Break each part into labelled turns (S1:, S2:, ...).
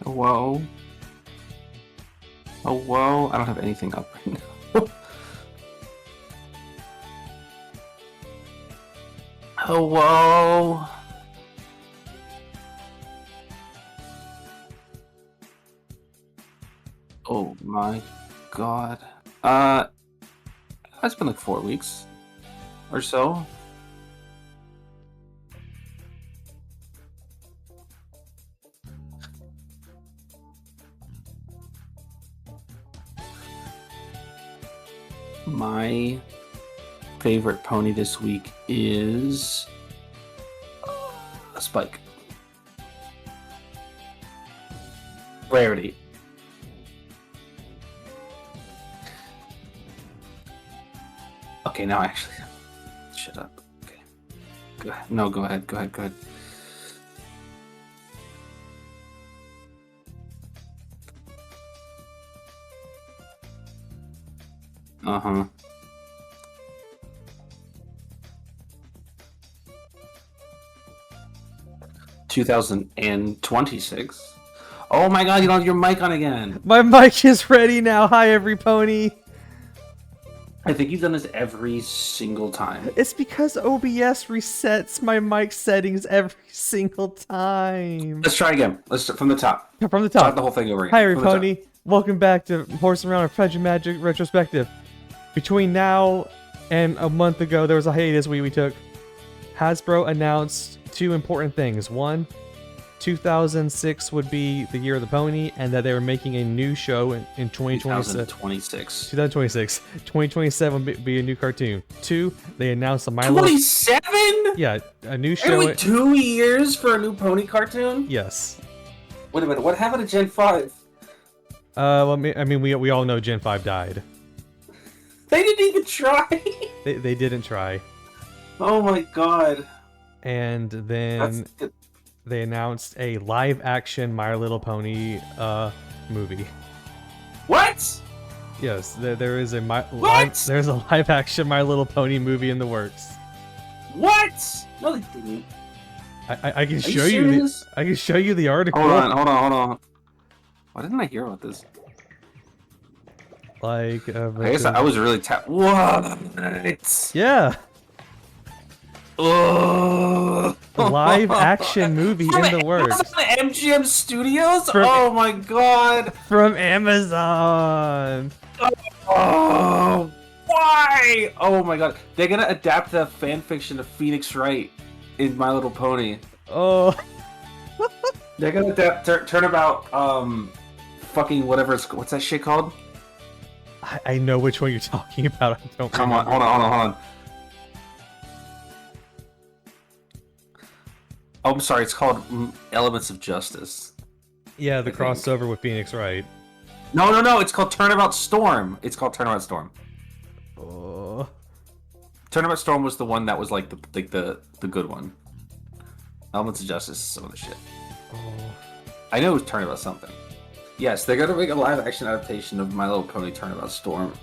S1: Whoa. Oh, whoa. I don't have anything up right now. Oh, whoa. Oh my god. It's been like 4 weeks or so. My favorite pony this week is a Spike. Rarity. Okay, now actually, shut up. Okay, go ahead. No, go ahead. Go ahead. Go ahead. Uh-huh. $2,026. Oh my god, you don't have your mic on again.
S2: My mic is ready now. Hi, every pony.
S1: I think you've done this every single time.
S2: It's because OBS resets my mic settings every single time.
S1: Let's try again. Let's start from the top.
S2: From the
S1: Start
S2: top.
S1: the whole thing over again.
S2: Hi, every
S1: From the top.
S2: pony. Welcome back to Horsin Around a Fudge Magic Retrospective. Between now and a month ago, there was a hiatus we took. Hasbro announced two important things. One, 2006 would be the year of the pony, and that they were making a new show in 2027.
S1: 2026.
S2: 2026. 2027 would be a new cartoon. Two, they announced a My Little...
S1: 27?
S2: Yeah, a new
S1: Are
S2: show...
S1: we 2 years for a new pony cartoon?
S2: Yes.
S1: Wait a minute, what happened to Gen 5?
S2: Well, I mean, we all know Gen 5 died.
S1: They didn't even try!
S2: They didn't try.
S1: Oh my god.
S2: And then they announced a live-action My Little Pony movie.
S1: What?
S2: Yes, there is a
S1: What?
S2: there's a live-action My Little Pony movie in the works.
S1: What? No, they didn't.
S2: I can
S1: Are
S2: show
S1: you
S2: you
S1: serious?
S2: I can show you the article.
S1: Hold on. Why didn't I hear about this?
S2: Like,
S1: I guess I was really What?
S2: yeah.
S1: Ugh.
S2: Live action movie in the works.
S1: MGM Studios?
S2: From-
S1: Oh my god.
S2: From Amazon.
S1: Oh, why? Oh my god. They're gonna adapt the fan fiction of Phoenix Wright in My Little Pony.
S2: Oh.
S1: They're gonna adapt Turnabout, fucking whatever it's, what's that shit called?
S2: I know which one you're talking about. I don't
S1: Come on,
S2: remember.
S1: hold on. Oh, I'm sorry, it's called Elements of Justice.
S2: Yeah, the
S1: I think.
S2: crossover with Phoenix Wright.
S1: No, it's called Turnabout Storm. It's called Turnabout Storm.
S2: Oh.
S1: Turnabout Storm was the one that was like the good one. Elements of Justice is some of the shit.
S2: Oh.
S1: I know it was Turnabout something. Yes, they're gonna make a live action adaptation of My Little Pony Turnabout Storm.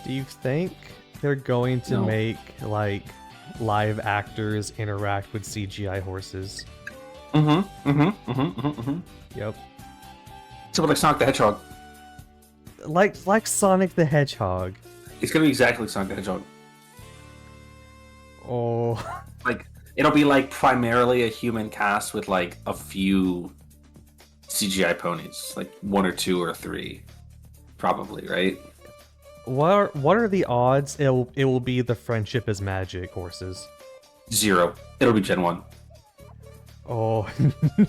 S2: Do you think they're going to
S1: No.
S2: make, like, live actors interact with CGI horses? Yep.
S1: So like Sonic the Hedgehog.
S2: Like Sonic the Hedgehog.
S1: It's gonna be exactly like Sonic the Hedgehog.
S2: Oh.
S1: Like, it'll be like primarily a human cast with like a few CGI ponies, like 1 or 2 or 3, probably, right?
S2: What are the odds it will be the Friendship is Magic horses?
S1: 0. It'll be Gen 1.
S2: Oh.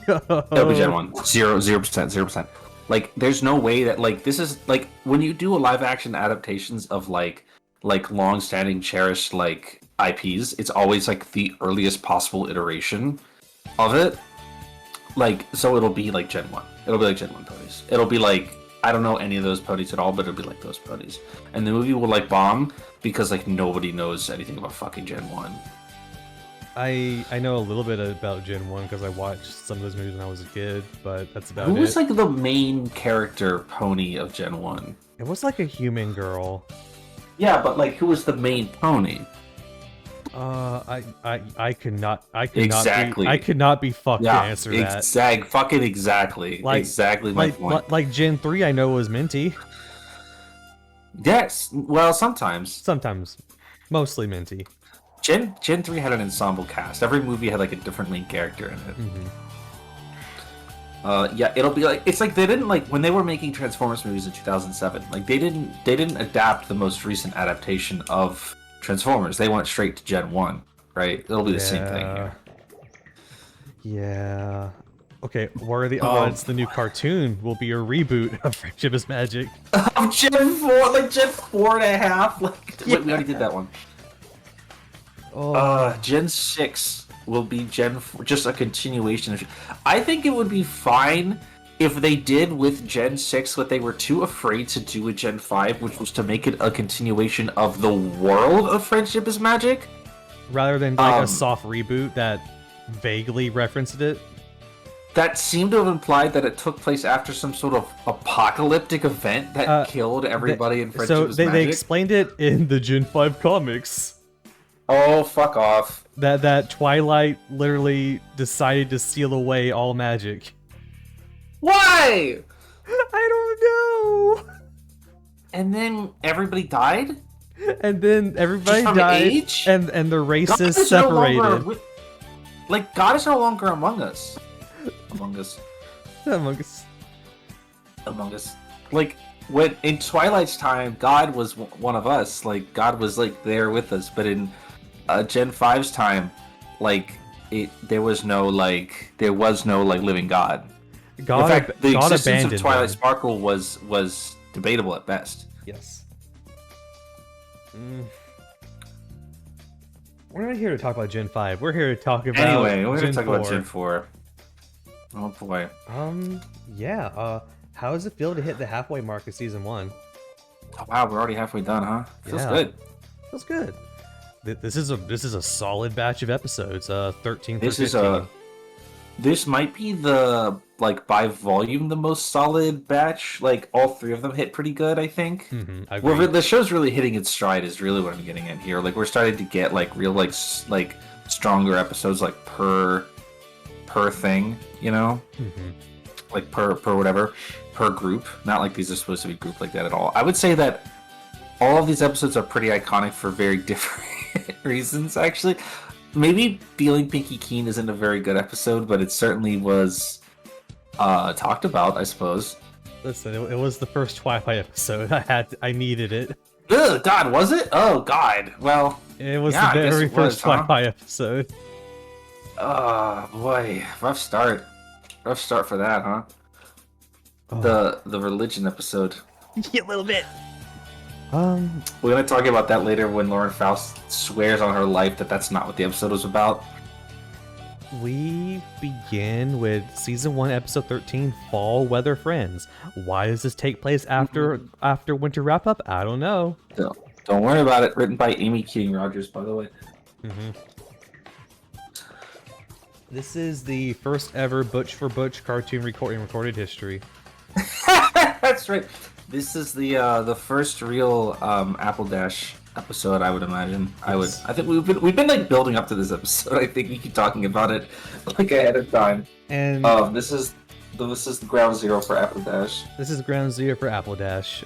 S1: It'll be Gen 1. 0%. Like, there's no way that, like, this is, like, when you do a live-action adaptations of, like long-standing, cherished, like, IPs, it's always, like, the earliest possible iteration of it. Like, so it'll be, like, Gen 1. It'll be, like, Gen 1 ponies. It'll be, like, I don't know any of those ponies at all, but it'll be, like, those ponies. And the movie will, like, bomb because, like, nobody knows anything about fucking Gen 1.
S2: I know a little bit about Gen 1 because I watched some of those movies when I was a kid, but that's about
S1: Who
S2: it.
S1: was, like, the main character pony of Gen 1?
S2: It was like a human girl.
S1: Yeah, but, like, who was the main pony?
S2: I could not
S1: Exactly.
S2: I could not be fucked to
S1: Yeah,
S2: answer that.
S1: fucking exactly.
S2: Like,
S1: exactly my point.
S2: like Gen 3 I know was Minty.
S1: Yes. Well, sometimes.
S2: Sometimes. Mostly Minty.
S1: Gen 3 had an ensemble cast. Every movie had like a different lead character in it. Yeah, it'll be like it's like they didn't like when they were making Transformers movies in 2007. Like they didn't adapt the most recent adaptation of Transformers. They went straight to Gen 1, right? It'll be the same thing here.
S2: Yeah. Okay, what are the odds the new cartoon will be a reboot of Friendship is Magic?
S1: Gen 4, like Gen 4.5. Like wait, we already did that one. Gen 6 will be Gen 4, just a continuation of. I think it would be fine if they did with Gen 6 what they were too afraid to do with Gen 5, which was to make it a continuation of the world of Friendship is Magic.
S2: Rather than like a soft reboot that vaguely referenced it.
S1: That seemed to have implied that it took place after some sort of apocalyptic event that killed everybody in Friendship is Magic.
S2: They explained it in the Gen 5 comics.
S1: Oh, fuck off.
S2: That Twilight literally decided to steal away all magic.
S1: Why?
S2: I don't know.
S1: And then everybody died?
S2: And then everybody died,
S1: age?
S2: and the races
S1: God
S2: separated.
S1: God is no longer among us. Among us. Like, when in Twilight's time, God was one of us. Like, God was, like, there with us. But in Gen 5's time, like, there was no living God. In fact, the existence of Twilight Sparkle was debatable at best.
S2: Yes. We're not here to talk about Gen 5. We're here to talk about
S1: Anyway, we're
S2: Gen
S1: going to talk
S2: 4.
S1: about Gen 4. Oh, boy.
S2: Yeah. How does it feel to hit the halfway mark of Season 1?
S1: Oh, wow, we're already halfway done, huh? Feels good.
S2: Feels good. This is a solid batch of episodes. 13 through 15.
S1: This might be the, like, by volume, the most solid batch. Like, all three of them hit pretty good, I think. The show's really hitting its stride is really what I'm getting at here. Like, we're starting to get, like, real, like stronger episodes, like, per thing, you know? Like, per whatever. Per group. Not like these are supposed to be grouped like that at all. I would say that all of these episodes are pretty iconic for very different reasons, actually. Maybe Feeling Pinky Keen isn't a very good episode, but it certainly was talked about, I suppose.
S2: Listen, it was the first Twilight episode. I needed it.
S1: Ugh, God, was it? Oh, God. Well,
S2: it was the very first Twilight episode.
S1: Oh, boy. Rough start. Rough start for that, huh? The religion episode.
S2: Yeah, a little bit.
S1: We're gonna talk about that later when Lauren Faust swears on her life that that's not what the episode was about.
S2: We begin with Season 1, Episode 13, Fall Weather Friends. Why does this take place after winter wrap-up? I don't know.
S1: Don't worry about it. Written by Amy King Rogers, by the way.
S2: This is the first ever Butch for Butch cartoon recorded history.
S1: That's right. This is the first real Apple Dash episode, I would imagine. Yes. I think we've been like building up to this episode. I think we keep talking about it like ahead of time. And this is ground zero for Apple Dash.
S2: This is ground zero for Apple Dash.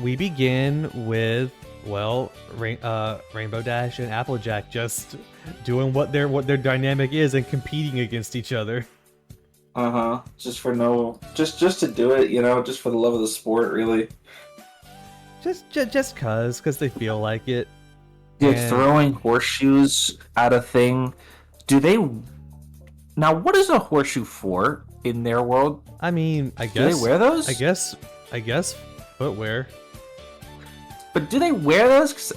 S2: We begin with Rainbow Dash and Applejack just doing what their dynamic is and competing against each other.
S1: Just to do it, you know, just for the love of the sport, really.
S2: Just cause they feel like it.
S1: They're throwing horseshoes at a thing. Now, what is a horseshoe for in their world?
S2: I mean, I guess.
S1: Do they wear those?
S2: I guess footwear.
S1: But do they wear those? 'Cause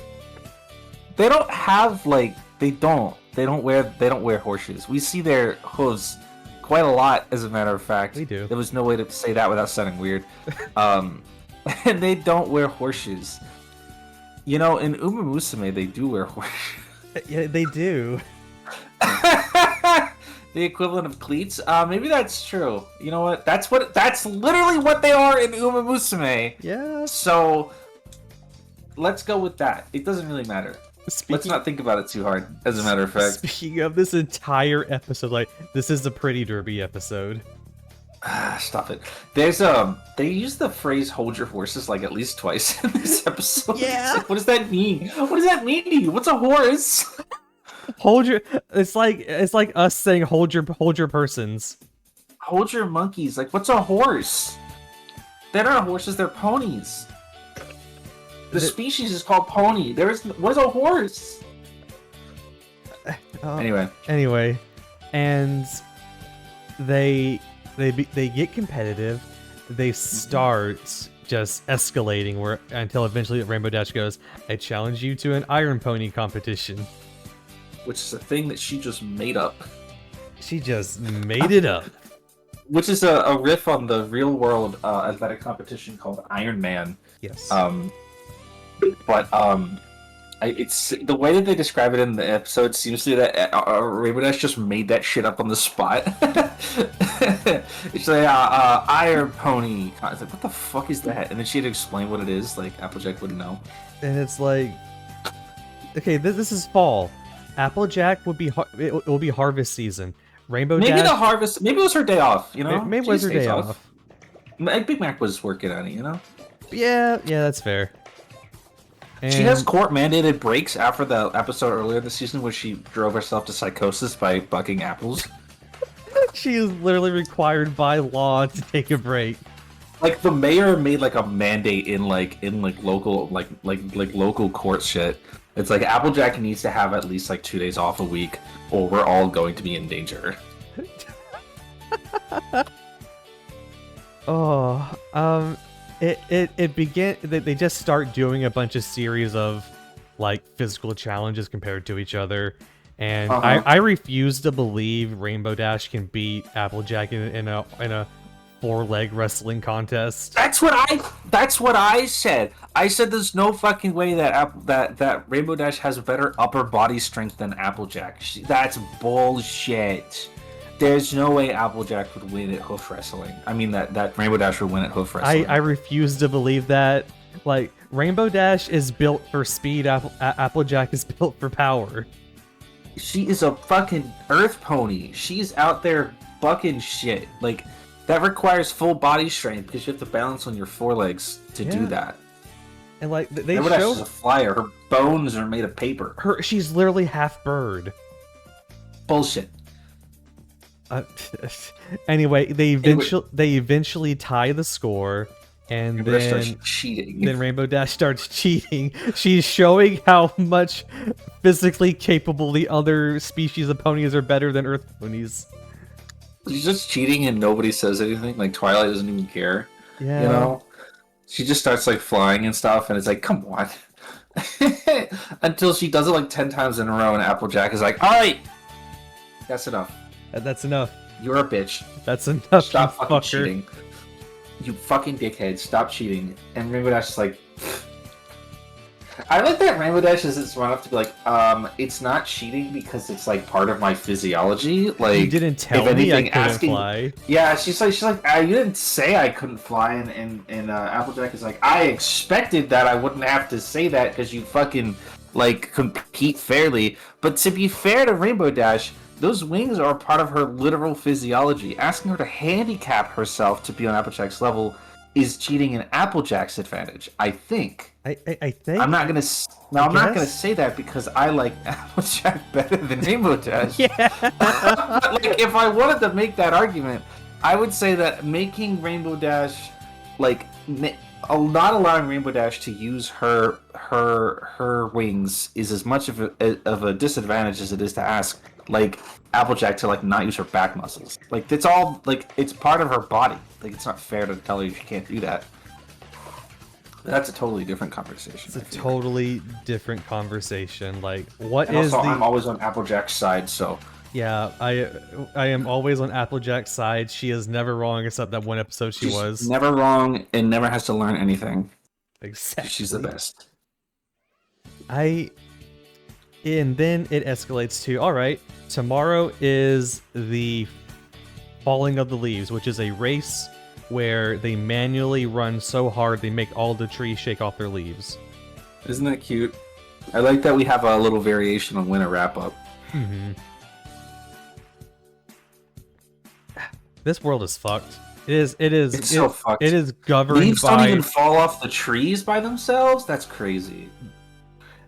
S1: they don't have they don't wear horseshoes. We see their hooves quite a lot, as a matter of fact.
S2: We do.
S1: There was no way to say that without sounding weird. And they don't wear horseshoes. You know, in Uma Musume, they do wear horseshoes.
S2: Yeah, they do.
S1: The equivalent of cleats? Maybe that's true. You know what? That's literally what they are in Uma Musume.
S2: Yeah.
S1: So let's go with that. It doesn't really matter. Let's not think about it too hard, as a matter of fact.
S2: Speaking of this entire episode, like, this is the Pretty Derby episode.
S1: Stop it. There's they use the phrase "hold your horses" like at least twice in this episode.
S2: Yeah.
S1: Like, what does that mean? What does that mean to you? What's a horse?
S2: It's like us saying hold your persons.
S1: Hold your monkeys. Like, what's a horse? They're not horses, they're ponies. The species is called pony. What is a horse?
S2: Anyway, and they get competitive. They start just escalating until eventually Rainbow Dash goes, "I challenge you to an Iron Pony competition,"
S1: which is a thing that she just made up.
S2: She just made it up.
S1: Which is a riff on the real world athletic competition called Iron Man.
S2: Yes.
S1: But it's the way that they describe it in the episode seems to be that Rainbow Dash just made that shit up on the spot. It's like Iron Pony. I was like, what the fuck is that? And then she had to explain what it is. Like Applejack wouldn't know.
S2: And it's like, okay, this is fall. Applejack would be it will be harvest season. Rainbow Dash.
S1: Maybe it was her day off. You know,
S2: maybe it was her day off.
S1: Big Mac was working on it. You know.
S2: Yeah, that's fair. And
S1: she has court-mandated breaks after the episode earlier this season where she drove herself to psychosis by bucking apples.
S2: She is literally required by law to take a break.
S1: Like the mayor made like a mandate in local local court shit. It's like Applejack needs to have at least like 2 days off a week, or we're all going to be in danger.
S2: It began. They just start doing a bunch of series of like physical challenges compared to each other, and I refuse to believe Rainbow Dash can beat Applejack in a 4-leg wrestling contest.
S1: That's what I said. I said there's no fucking way that Rainbow Dash has better upper body strength than Applejack. That's bullshit. There's no way Applejack would win at hoof wrestling. I mean that Rainbow Dash would win at hoof wrestling.
S2: I refuse to believe that. Like, Rainbow Dash is built for speed, Applejack is built for power.
S1: She is a fucking earth pony. She's out there bucking shit. Like, that requires full body strength because you have to balance on your forelegs to do that.
S2: And like they
S1: Rainbow Dash is a flyer. Her bones are made of paper.
S2: She's literally half bird.
S1: Bullshit.
S2: Anyway, they eventually tie the score, and then Rainbow Dash starts cheating. She's showing how much physically capable the other species of ponies are better than Earth ponies.
S1: She's just cheating and nobody says anything. Like Twilight doesn't even care.
S2: Yeah.
S1: You know? She just starts like flying and stuff, and it's like, come on. Until she does it like 10 times in a row, and Applejack is like, alright! That's enough.
S2: That's enough.
S1: You're a bitch.
S2: That's enough.
S1: Stop fucking cheating. You fucking dickhead. Stop cheating. And Rainbow Dash is like... I like that Rainbow Dash is smart enough to be like, it's not cheating because it's like part of my physiology. Like,
S2: you didn't tell me I couldn't fly.
S1: Yeah, she's like, you didn't say I couldn't fly, and Applejack is like, I expected that I wouldn't have to say that because you fucking like compete fairly. But to be fair to Rainbow Dash, those wings are part of her literal physiology. Asking her to handicap herself to be on Applejack's level is cheating in Applejack's advantage, I think.
S2: I think.
S1: I'm not gonna say that because I like Applejack better than Rainbow Dash.
S2: Yeah.
S1: But like, if I wanted to make that argument, I would say that making Rainbow Dash, like, not allowing Rainbow Dash to use her wings is as much of a disadvantage as it is to ask like Applejack to like not use her back muscles. Like, it's all like it's part of her body. Like, it's not fair to tell her she can't do that. That's a totally different conversation.
S2: It's a totally different conversation. Like,
S1: I'm always on Applejack's side, so
S2: yeah, I am always on Applejack's side. She is never wrong, except that one episode she's was
S1: never wrong and never has to learn anything.
S2: Exactly,
S1: she's the best.
S2: And then it escalates to, all right, tomorrow is the falling of the leaves, which is a race where they manually run so hard they make all the trees shake off their leaves.
S1: Isn't that cute? I like that we have a little variation on winner wrap up.
S2: Mm-hmm. This world is fucked. It's
S1: so fucked.
S2: It is governed
S1: Leaves
S2: by...
S1: don't even fall off the trees by themselves? That's crazy.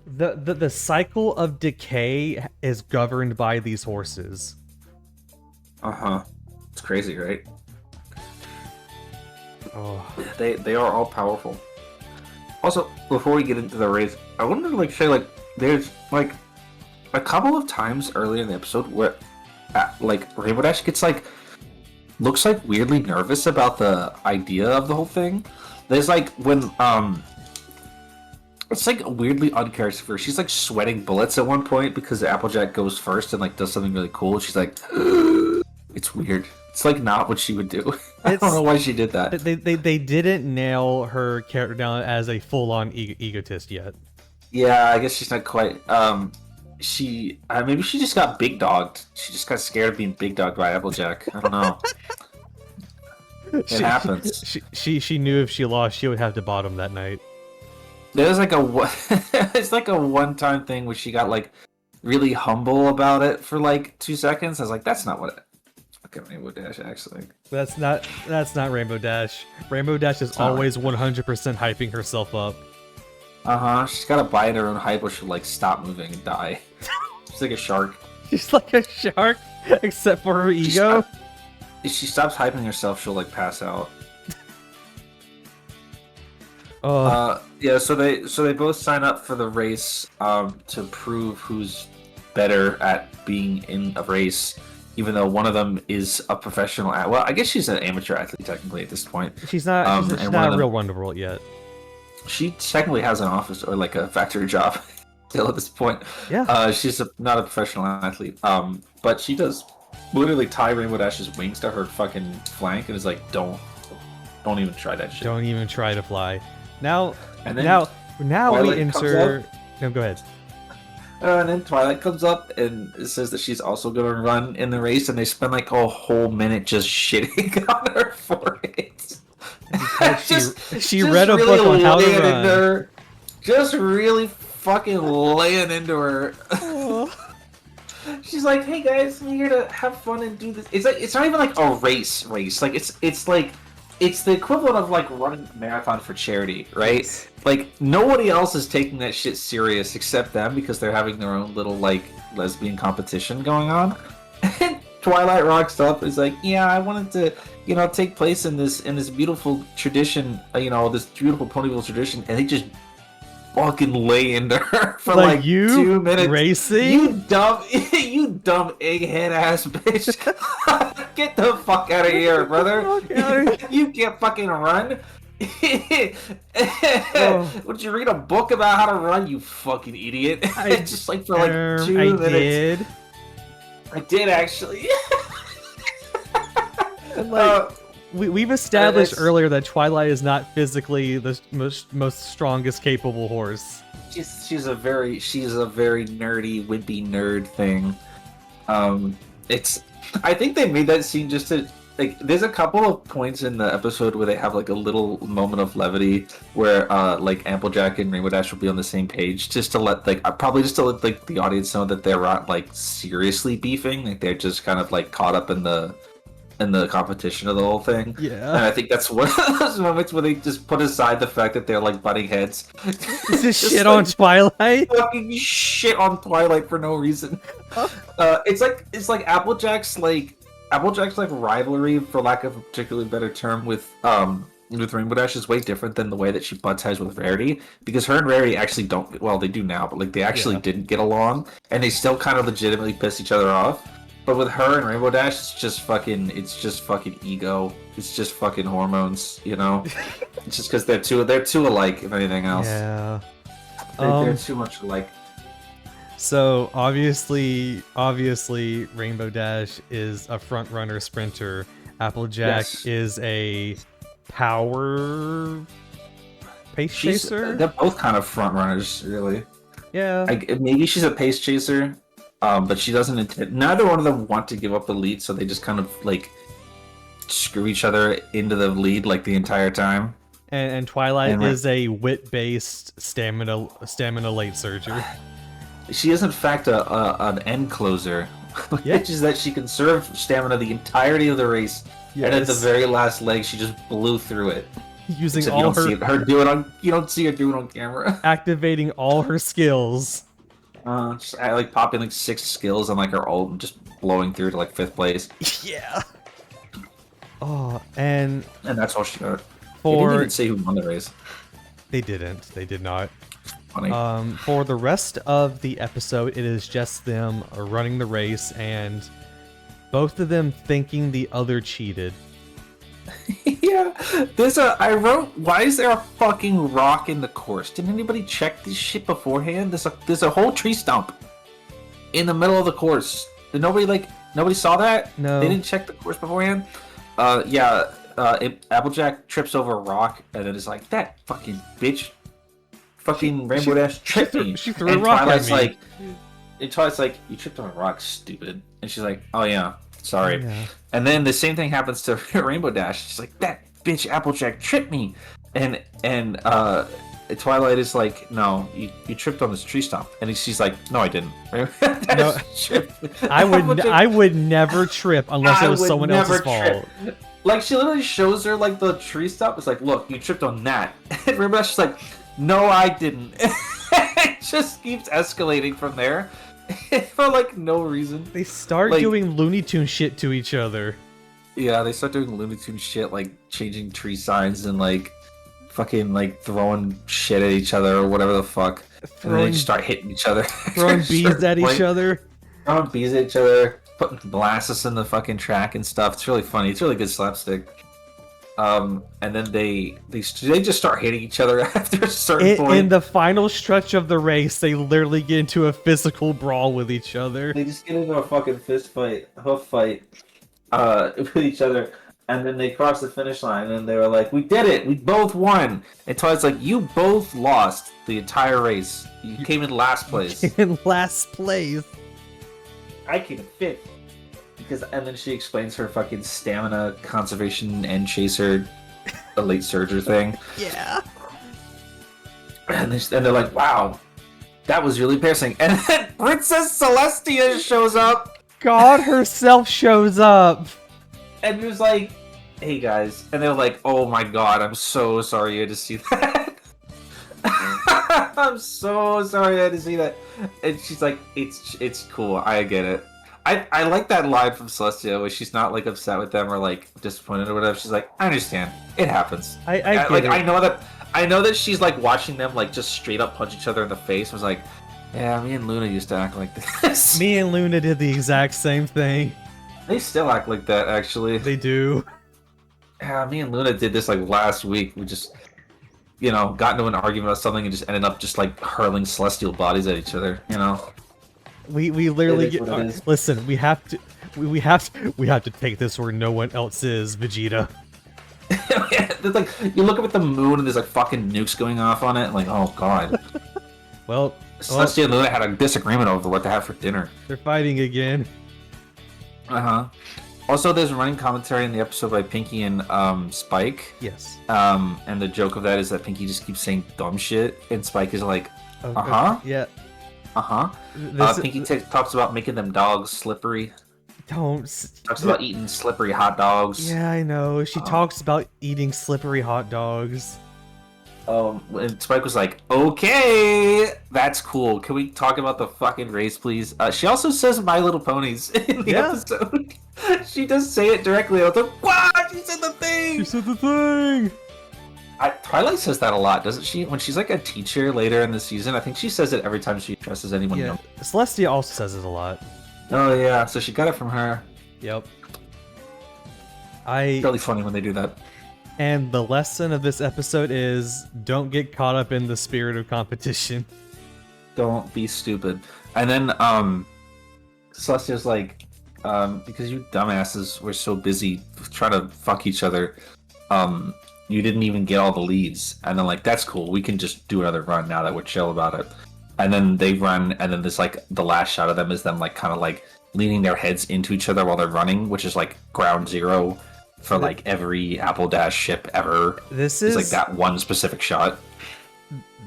S2: The cycle of decay is governed by these horses.
S1: Uh-huh. It's crazy, right?
S2: Oh.
S1: They are all powerful. Also, before we get into the race, I wanted to say there's a couple of times earlier in the episode where Rainbow Dash gets looks weirdly nervous about the idea of the whole thing. There's when it's weirdly uncharacteristic for her. She's sweating bullets at one point because Applejack goes first and does something really cool. She's like, it's weird. It's not what she would do. I don't know why she did that.
S2: They didn't nail her character down as a full-on egotist yet.
S1: Yeah, I guess she's not quite. She maybe she just got big dogged. She just got scared of being big dogged by Applejack. I don't know. It happens.
S2: She knew if she lost, she would have to bottom that night.
S1: There's it's a one-time thing where she got really humble about it for 2 seconds. I was like, that's not what it. Fucking Rainbow Dash, actually.
S2: That's not Rainbow Dash. Rainbow Dash is always 100% hyping herself up.
S1: She's got to buy in her own hype or she'll stop moving and die. She's like a shark.
S2: She's like a shark, except for her ego.
S1: If she stops hyping herself, she'll pass out. Yeah, so they both sign up for the race to prove who's better at being in a race, even though one of them is a professional well, I guess she's an amateur athlete technically at this point.
S2: She's not she's not a real Wonderworld yet.
S1: She technically has an office or a factory job still at this point.
S2: Yeah.
S1: She's not a professional athlete. But she does literally tie Rainbow Dash's wings to her fucking flank and is like, don't even try that shit.
S2: Don't even try to fly. Now
S1: Twilight
S2: we enter. No, go ahead.
S1: And then Twilight comes up and it says that she's also going to run in the race, and they spend a whole minute just shitting on her for it.
S2: She read a book on how to run.
S1: Her, just really fucking laying into her. She's like, "Hey guys, I'm here to have fun and do this." It's not even a race. It's the equivalent of running a marathon for charity, right? Nobody else is taking that shit serious except them because they're having their own little lesbian competition going on. And Twilight rocks up and is like, yeah, I wanted to, take place in this beautiful tradition, this beautiful Ponyville tradition, and they just fucking lay into her for 2 minutes.
S2: Racing?
S1: You dumb egghead ass bitch. Get the fuck out of here, brother. You can't fucking run. Would you read a book about how to run, you fucking idiot? Just for 2 minutes. I did actually.
S2: We've established earlier that Twilight is not physically the most strongest capable horse.
S1: She's a very nerdy, wimpy nerd thing. I think they made that scene just to there's a couple of points in the episode where they have a little moment of levity where Applejack and Rainbow Dash will be on the same page, just to let probably just to let the audience know that they're not seriously beefing, they're just kind of caught up in the competition of the whole thing.
S2: Yeah.
S1: And I think that's one of those moments where they just put aside the fact that they're butting heads.
S2: Just shit on Twilight?
S1: Fucking shit on Twilight for no reason. It's like Applejack's rivalry, for lack of a particularly better term, with Rainbow Dash is way different than the way that she butts heads with Rarity, because her and Rarity actually don't, well, they do now, but they actually didn't get along, and they still kind of legitimately piss each other off. But with her and Rainbow Dash, it's just fucking ego. It's just fucking hormones, It's just because they're too alike, if anything else.
S2: Yeah.
S1: They're too much alike.
S2: So obviously, Rainbow Dash is a front runner sprinter. Applejack is a power pace chaser.
S1: They're both kind of front runners, really.
S2: Yeah.
S1: Maybe she's a pace chaser. But she doesn't. Neither one of them want to give up the lead, so they just kind of screw each other into the lead the entire time.
S2: And Twilight
S1: And
S2: is a wit-based stamina late surger.
S1: she is in fact an end closer,
S2: Yeah.
S1: which is that she can serve stamina the entirety of the race, and at the
S2: Yes.
S1: very last leg, she just blew through it.
S2: Using
S1: Except
S2: all
S1: you don't see her do it on. You don't see her do it on camera.
S2: activating all her skills.
S1: Just like popping like 6 skills on like her ult and just blowing through to like 5th place,
S2: Yeah. Oh, and
S1: and that's all she got. They didn't
S2: for
S1: even say who won the race.
S2: they did not.
S1: Funny.
S2: For the rest of the episode, it is just them running the race and both of them thinking the other cheated.
S1: Yeah, I wrote, why is there a fucking rock in the course? Didn't anybody check this shit beforehand? There's a whole tree stump in the middle of the course. Did nobody saw that?
S2: No.
S1: They didn't check the course beforehand? Applejack trips over a rock and then is like, that fucking bitch, fucking Rainbow Dash tripped me.
S2: She threw a rock at me.
S1: Twilight's like, you tripped on a rock, stupid. And she's like, oh yeah, sorry.
S2: Yeah.
S1: And then the same thing happens to Rainbow Dash. She's like, that bitch Applejack tripped me. And Twilight is like, no, you tripped on this tree stump. And she's like, no, I didn't.
S2: No, I would never trip unless it was someone else's fault.
S1: Like, she literally shows her like the tree stump. It's like, look, you tripped on that. And Rainbow Dash is like, no, I didn't. It just keeps escalating from there. For like no reason.
S2: They start doing Looney Tune shit to each other.
S1: Yeah, they start doing Looney Tune shit, like changing tree signs and like fucking like throwing shit at each other or whatever the fuck. And then they just start hitting each other.
S2: Throwing bees at each other.
S1: Throwing bees at each other, putting molasses in the fucking track and stuff. It's really funny. It's really good slapstick. And then they just start hitting each other after a certain point.
S2: In the final stretch of the race, they literally get into a physical brawl with each other.
S1: They just get into a fucking fist fight, hoof fight, with each other, and then they cross the finish line, and they were like, "We did it! We both won!" And Twilight's like, "You both lost the entire race. You came in last place."
S2: In last place.
S1: I came in 5th. And then she explains her fucking stamina conservation and chaser, the late surger thing.
S2: Yeah.
S1: And they're like, wow, that was really piercing. And then Princess Celestia shows up.
S2: God herself shows up.
S1: And he was like, hey guys. And they're like, oh my god, I'm so sorry you had to see that. I'm so sorry I had to see that. And she's like, it's cool, I get it. I like that line from Celestia where she's not like upset with them or like disappointed or whatever. She's like, I understand. It happens.
S2: I get
S1: like
S2: it.
S1: I know that she's like watching them like just straight up punch each other in the face. I was like, yeah, me and Luna used to act like this.
S2: Me and Luna did the exact same thing.
S1: They still act like that actually.
S2: They do.
S1: Yeah, me and Luna did this like last week. We just got into an argument about something and just ended up just like hurling celestial bodies at each other,
S2: We literally
S1: It is what it is.
S2: listen. We have to take this where no one else is, Vegeta.
S1: Yeah, there's like you look up at the moon and there's like fucking nukes going off on it. Like, oh god.
S2: Well,
S1: Celestia and Luna had a disagreement over what to have for dinner.
S2: they're fighting again.
S1: Also, there's running commentary in the episode by Pinky and Spike.
S2: Yes.
S1: And the joke of that is that Pinky just keeps saying dumb shit, and Spike is like,
S2: Yeah.
S1: Pinky talks about making them dogs slippery. Talks about eating slippery hot dogs.
S2: Yeah, I know. She talks about eating slippery hot dogs.
S1: And Spike was like, okay, that's cool. Can we talk about the fucking race, please? She also says My Little Ponies in the episode. She does say it directly. I was like, wow, she said the thing!
S2: She said the thing!
S1: Twilight says that a lot, doesn't she? When she's like a teacher later in the season, I think she says it every time she addresses anyone young.
S2: Celestia also says it a lot.
S1: Oh yeah, so she got it from her.
S2: Yep.
S1: It's really funny when they do that.
S2: And the lesson of this episode is don't get caught up in the spirit of competition.
S1: Don't be stupid. And then Celestia's like, because you dumbasses were so busy trying to fuck each other, you didn't even get all the leads. And then like, that's cool. We can just do another run now that we're chill about it. And then they run, and then this like the last shot of them is them like kind of like leaning their heads into each other while they're running, which is like ground zero for like every Apple Dash ship ever.
S2: This
S1: It's
S2: is
S1: like that one specific shot.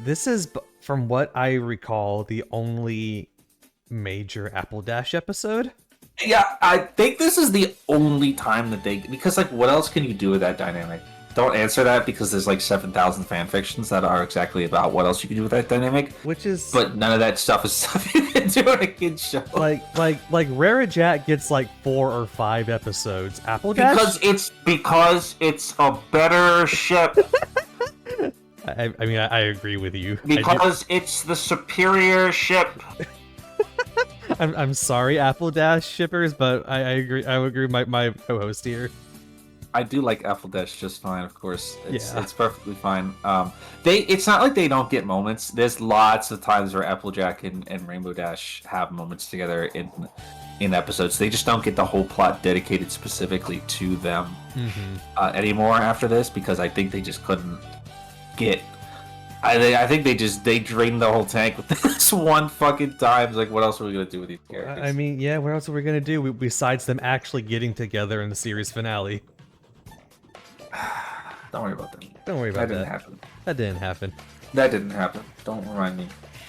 S2: This is, from what I recall, the only major Apple Dash episode.
S1: Yeah, I think this is the only time that because like what else can you do with that dynamic? Don't answer that because there's like 7,000 fan fictions that are exactly about what else you can do with that dynamic. But none of that stuff is stuff you can do in a kid's show.
S2: Like Rara Jack gets like 4 or 5 episodes. Apple Dash
S1: because it's a better ship.
S2: I mean, I agree with you.
S1: Because it's the superior ship.
S2: I'm sorry, Apple Dash shippers, but I agree. I would agree with my co-host here.
S1: I do like Apple Dash just fine, of course. It's perfectly fine. It's not like they don't get moments. There's lots of times where Applejack and Rainbow Dash have moments together in episodes. They just don't get the whole plot dedicated specifically to them anymore after this, because I think they just couldn't get. I think they drained the whole tank with this one fucking time. It's like, what else are we gonna do with these characters?
S2: I mean, yeah, what else are we gonna do besides them actually getting together in the series finale?
S1: Don't worry about that.
S2: Don't worry about that.
S1: That didn't happen.
S2: That didn't happen.
S1: That didn't happen. Don't remind me.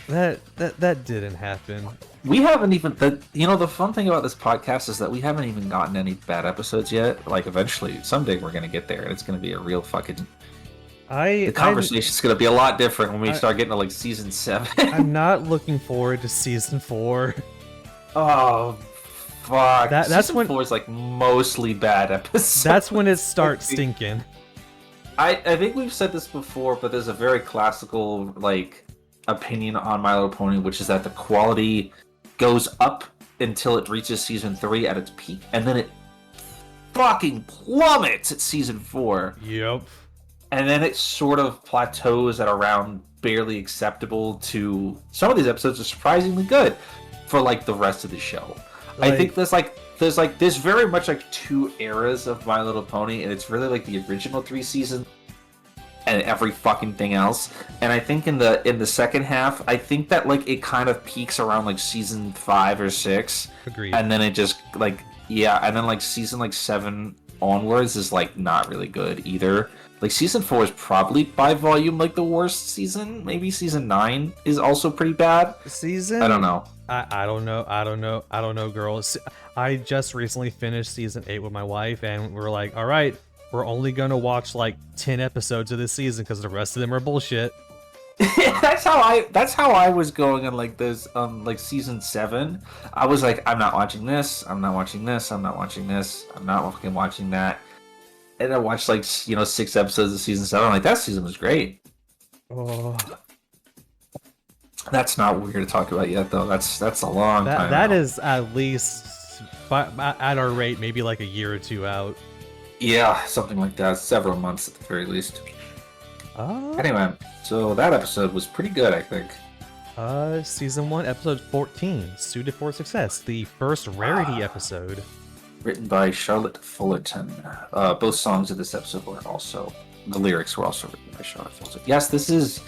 S2: That didn't happen.
S1: We haven't even the fun thing about this podcast is that we haven't even gotten any bad episodes yet. Like eventually, someday we're gonna get there, and it's gonna be a real fucking. The conversation's gonna be a lot different when we start getting to like season 7.
S2: I'm not looking forward to season 4.
S1: Oh, fuck!
S2: That's
S1: season
S2: when
S1: 4 is like mostly bad episodes.
S2: That's when it starts stinking.
S1: I think we've said this before, but there's a very classical like opinion on My Little Pony, which is that the quality goes up until it reaches season 3 at its peak, and then it fucking plummets at season 4.
S2: Yep.
S1: And then it sort of plateaus at around barely acceptable to some of these episodes are surprisingly good for like the rest of the show. I think there's very much like 2 eras of My Little Pony, and it's really like the original 3 seasons and every fucking thing else. And I think in the second half, I think that like it kind of peaks around like season 5 or 6.
S2: Agreed.
S1: And then it just like and then like season like 7 onwards is like not really good either. Like season 4 is probably by volume like the worst season. Maybe season 9 is also pretty bad. I don't know.
S2: I don't know, girls. I just recently finished season 8 with my wife, and we're like, all right, we're only gonna watch like 10 episodes of this season because the rest of them are bullshit.
S1: that's how I was going on like this like season 7. I was like, I'm not watching this, I'm not watching this, I'm not watching this, I'm not fucking watching that. And I watched like 6 episodes of season 7. I'm like, that season was great.
S2: Oh,
S1: that's not weird to talk about yet, though. That's a long time.
S2: That is at least at our rate, maybe like a year or 2 out.
S1: Yeah, something like that. Several months at the very least. Anyway, so that episode was pretty good, I think.
S2: Season 1, episode 14, Suited for Success, the first Rarity episode.
S1: Written by Charlotte Fullerton. Both songs of this episode were also... The lyrics were also written by Charlotte Fullerton. Yes, this is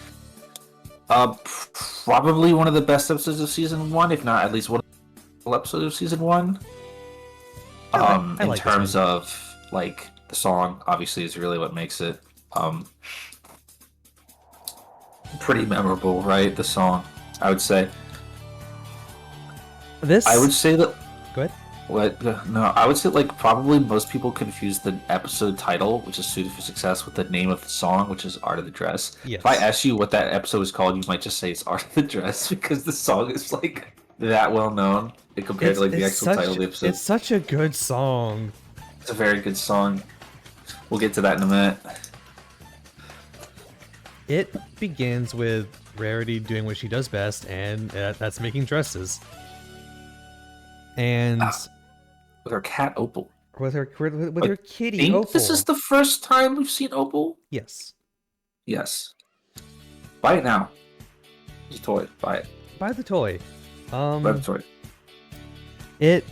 S1: probably one of the best episodes of season 1, if not at least one of the episodes of season 1. I in terms of, like, the song, obviously, is really what makes it pretty memorable, right? The song, I would say. I would say that...
S2: Go ahead.
S1: No, I would say like probably most people confuse the episode title, which is Suited for Success, with the name of the song, which is Art of the Dress.
S2: Yes.
S1: If I ask you what that episode is called, you might just say it's Art of the Dress because the song is like that well known compared to like the actual title of the episode.
S2: It's such a good song.
S1: It's a very good song. We'll get to that in a minute.
S2: It begins with Rarity doing what she does best, and that's making dresses. And
S1: with her cat Opal.
S2: With her kitty Opal.
S1: This is the first time we've seen Opal?
S2: Yes.
S1: Yes. Buy it now. It's a toy. Buy it.
S2: Buy the toy.
S1: Buy the toy.
S2: It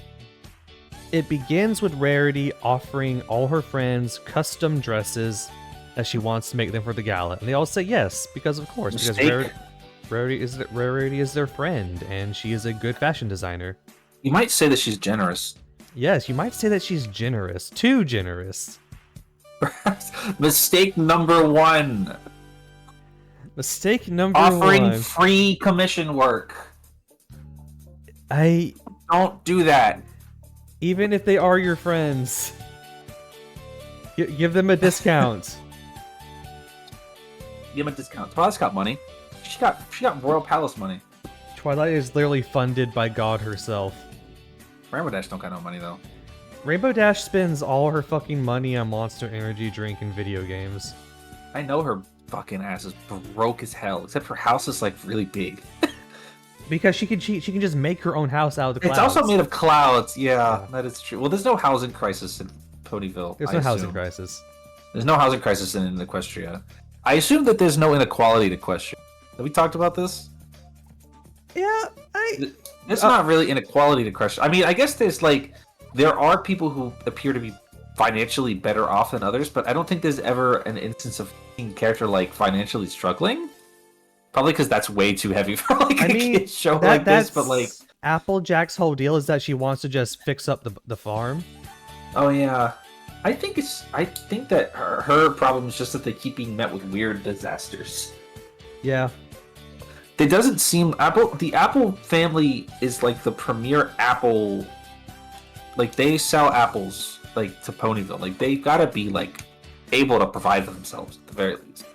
S2: begins with Rarity offering all her friends custom dresses that she wants to make them for the gala, and they all say yes because of course, because Rarity is their friend, and she is a good fashion designer.
S1: You might say that she's generous.
S2: Yes, you might say that she's generous. Too generous.
S1: Mistake number one.
S2: Mistake number
S1: Offering
S2: one.
S1: free commission work. Don't do that.
S2: Even if they are your friends, give them a discount.
S1: Give them a discount. Twilight's got money. She got Royal Palace money.
S2: Twilight is literally funded by God herself.
S1: Rainbow Dash don't got no money though.
S2: Rainbow Dash spends all her fucking money on Monster Energy drink and video games.
S1: I know her fucking ass is broke as hell, except her house is like really big.
S2: Because she can just make her own house out of the clouds.
S1: It's also made of clouds. Yeah, that is true. Well, there's no housing crisis in Ponyville.
S2: There's no housing crisis.
S1: There's no housing crisis in Equestria. I assume that there's no inequality to Equestria. Have we talked about this?
S2: Yeah,
S1: It's not really inequality to Equestria. I mean, I guess there are people who appear to be financially better off than others, but I don't think there's ever an instance of a character like financially struggling. Probably because that's way too heavy for a kid's show like this. But like
S2: Applejack's whole deal is that she wants to just fix up the farm.
S1: Oh yeah, I think that her problem is just that they keep being met with weird disasters.
S2: Yeah.
S1: It doesn't seem the Apple family is like the premier Apple. Like they sell apples like to Ponyville. Like they gotta be like able to provide for themselves at the very least.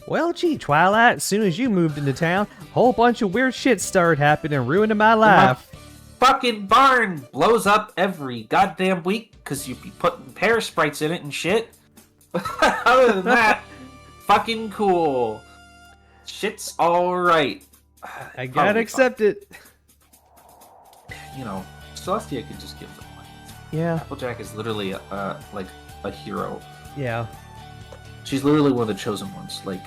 S2: Well, gee, Twilight, as soon as you moved into town, a whole bunch of weird shit started happening and ruining my life.
S1: My fucking barn blows up every goddamn week because you be putting pear sprites in it and shit. Other than that, fucking cool. Shit's alright.
S2: I gotta accept it.
S1: You know, Celestia could just give them money.
S2: Yeah.
S1: Applejack is literally like a hero.
S2: Yeah.
S1: She's literally one of the chosen ones. Like,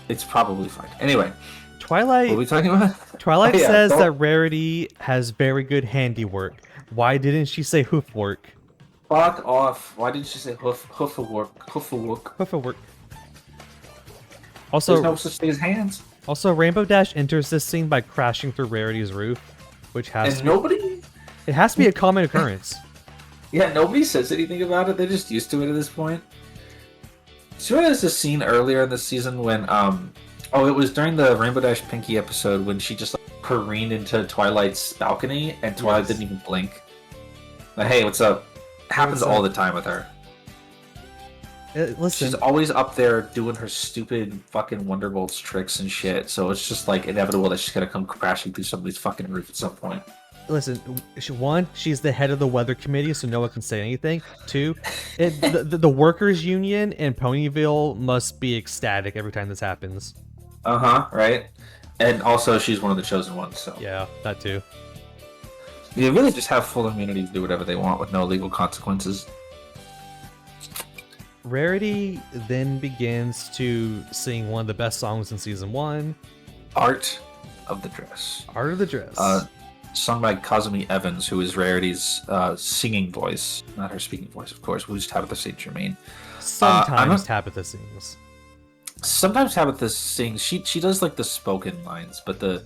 S1: it's probably fine. Anyway,
S2: Twilight.
S1: What are we talking about?
S2: Twilight says that Rarity has very good handiwork. Why didn't she say hoof work?
S1: Fuck off. Why didn't she say hoof work? Hoof work.
S2: Hoof work. Also,
S1: there's no such thing as hands.
S2: Also, Rainbow Dash enters this scene by crashing through Rarity's roof, which has it has to be a common occurrence.
S1: Yeah, nobody says anything about it. They're just used to it at this point. So there's a scene earlier in the season when it was during the Rainbow Dash Pinky episode when she just like, careened into Twilight's balcony and Twilight didn't even blink. But hey, what's up? It happens all the time with her.
S2: Listen,
S1: she's always up there doing her stupid fucking Wonderbolts tricks and shit, so it's just like inevitable that she's gonna come crashing through somebody's fucking roof at some point.
S2: Listen, one, she's the head of the weather committee, so no one can say anything. Two, the workers' union in Ponyville must be ecstatic every time this happens.
S1: Right? And also, she's one of the chosen ones, so...
S2: Yeah, that too.
S1: They really just have full immunity to do whatever they want with no legal consequences.
S2: Rarity then begins to sing one of the best songs in Season 1.
S1: Art of the Dress.
S2: Art of the Dress.
S1: Sung by Kazumi Evans, who is Rarity's singing voice. Not her speaking voice, of course. We'll just Tabitha St. Germain.
S2: Sometimes Tabitha sings.
S1: Sometimes Tabitha sings. She does like the spoken lines, but the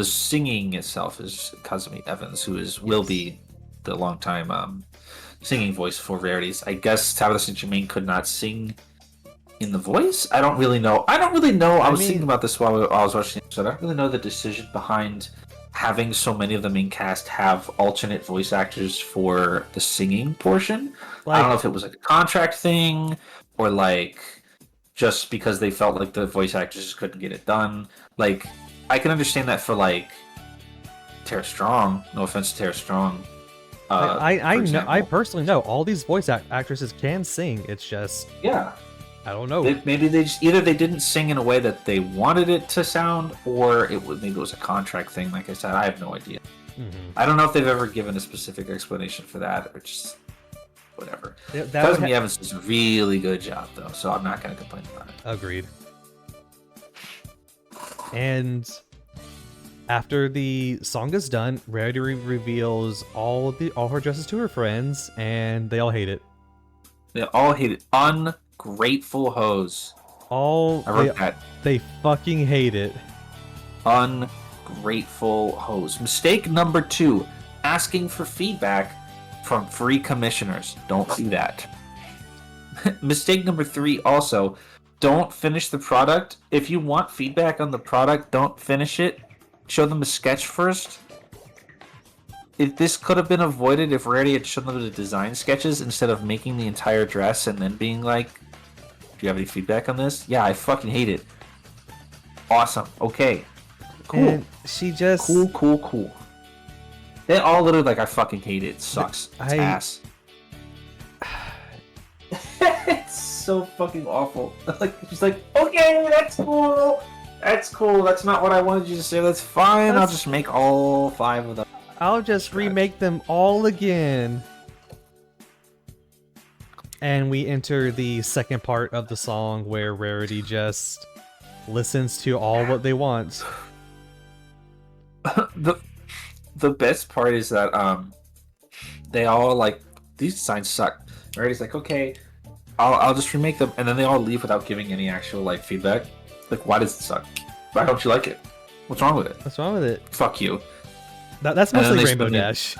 S1: singing itself is Kazumi Evans, who will be the longtime singing voice for Rarities. I guess Tabitha St. Germain could not sing in the voice. I don't really know. I was thinking about this while I was watching the episode. I don't really know the decision behind having so many of the main cast have alternate voice actors for the singing portion. I don't know if it was like a contract thing or like just because they felt like the voice actors just couldn't get it done. Like, I can understand that for like Tara Strong. No offense to Tara Strong.
S2: I personally know all these voice actresses can sing. It's just I don't know.
S1: Maybe they just either they didn't sing in a way that they wanted it to sound, or maybe it was a contract thing. Like I said, I have no idea. Mm-hmm. I don't know if they've ever given a specific explanation for that, or just whatever. Kazumi Evans does a really good job, though, so I'm not going to complain about it.
S2: Agreed. And after the song is done, Rarity reveals all her dresses to her friends, and they all hate it.
S1: They all hate it. Ungrateful hoes. I wrote that.
S2: They fucking hate it.
S1: Ungrateful hoes. Mistake number 2: asking for feedback from free commissioners. Don't do that. Mistake number 3 also, don't finish the product. If you want feedback on the product, don't finish it. Show them a sketch first. If this could have been avoided if Rarity had shown them the design sketches instead of making the entire dress and then being like, do you have any feedback on this? Yeah, I fucking hate it. Awesome. Okay. Cool.
S2: And she just...
S1: Cool. They all literally like, I fucking hate it. It sucks. It's ass. It's so fucking awful. Like, she's like, okay, that's cool. That's cool. That's not what I wanted you to say. That's fine. I'll just make all 5 of them.
S2: I'll just remake them all again. And we enter the second part of the song where Rarity just listens to all what they want.
S1: The best part is that they all like, these designs suck. Rarity's like, okay, I'll just remake them, and then they all leave without giving any actual like feedback. Like, why does it suck? Why don't you like it? What's wrong with it?
S2: What's wrong with it?
S1: Fuck you.
S2: That's mostly Rainbow Dash.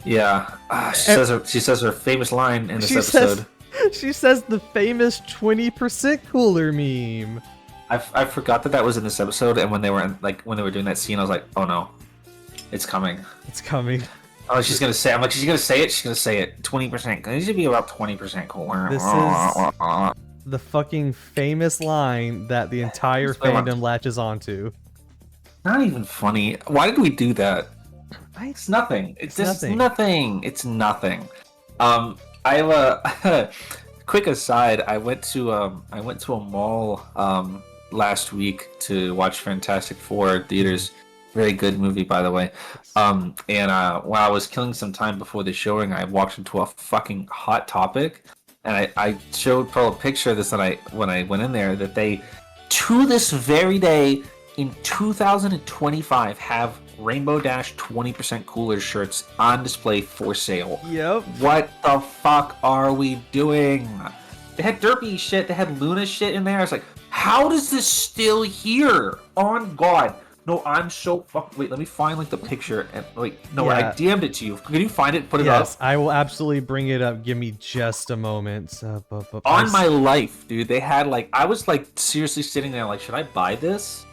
S1: Yeah, she says her famous line in this episode.
S2: She says the famous 20% cooler meme.
S1: I forgot that was in this episode, and when they were doing that scene, I was like, oh no, it's coming.
S2: It's coming.
S1: Oh, she's gonna say. I'm like, she's gonna say it. She's gonna say it. 20%. It should be about 20% cooler.
S2: This is the fucking famous line that the entire fandom latches onto.
S1: Not even funny. Why did we do that? It's nothing. It's just nothing. It's nothing. I have a quick aside. I went to a mall last week to watch Fantastic Four theaters. Very good movie, by the way. And while I was killing some time before the showing, I walked into a fucking hot topic, and I showed Pearl a picture of this when I went in there, that they, to this very day, in 2025, have Rainbow Dash 20% cooler shirts on display for sale.
S2: Yep.
S1: What the fuck are we doing? They had derpy shit, they had Luna shit in there. I was like, how is this still here? On God. No, I'm so wait, let me find like the picture and wait, no, yeah. I DM'd it to you. Can you find it? Put it up.
S2: Yes, I will absolutely bring it up. Give me just a moment.
S1: On my life, dude, they had like, I was like seriously sitting there like, should I buy this?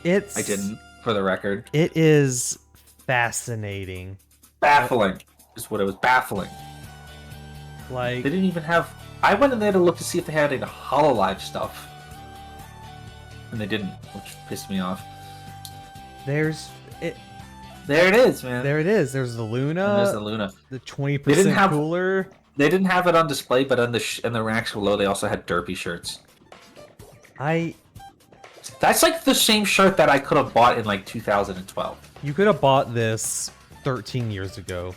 S1: I didn't, for the record.
S2: It is fascinating.
S1: Baffling is what it was. Baffling.
S2: Like,
S1: they didn't even have. I went in there to look to see if they had any Hololive stuff, and they didn't, which pissed me off.
S2: There's it.
S1: There it is, man.
S2: There it is. There's the Luna.
S1: And there's the Luna.
S2: The 20% cooler.
S1: They didn't have it on display, but on the actual low, they also had derpy shirts. That's like the same shirt that I could have bought in like 2012.
S2: You could have bought this 13 years ago.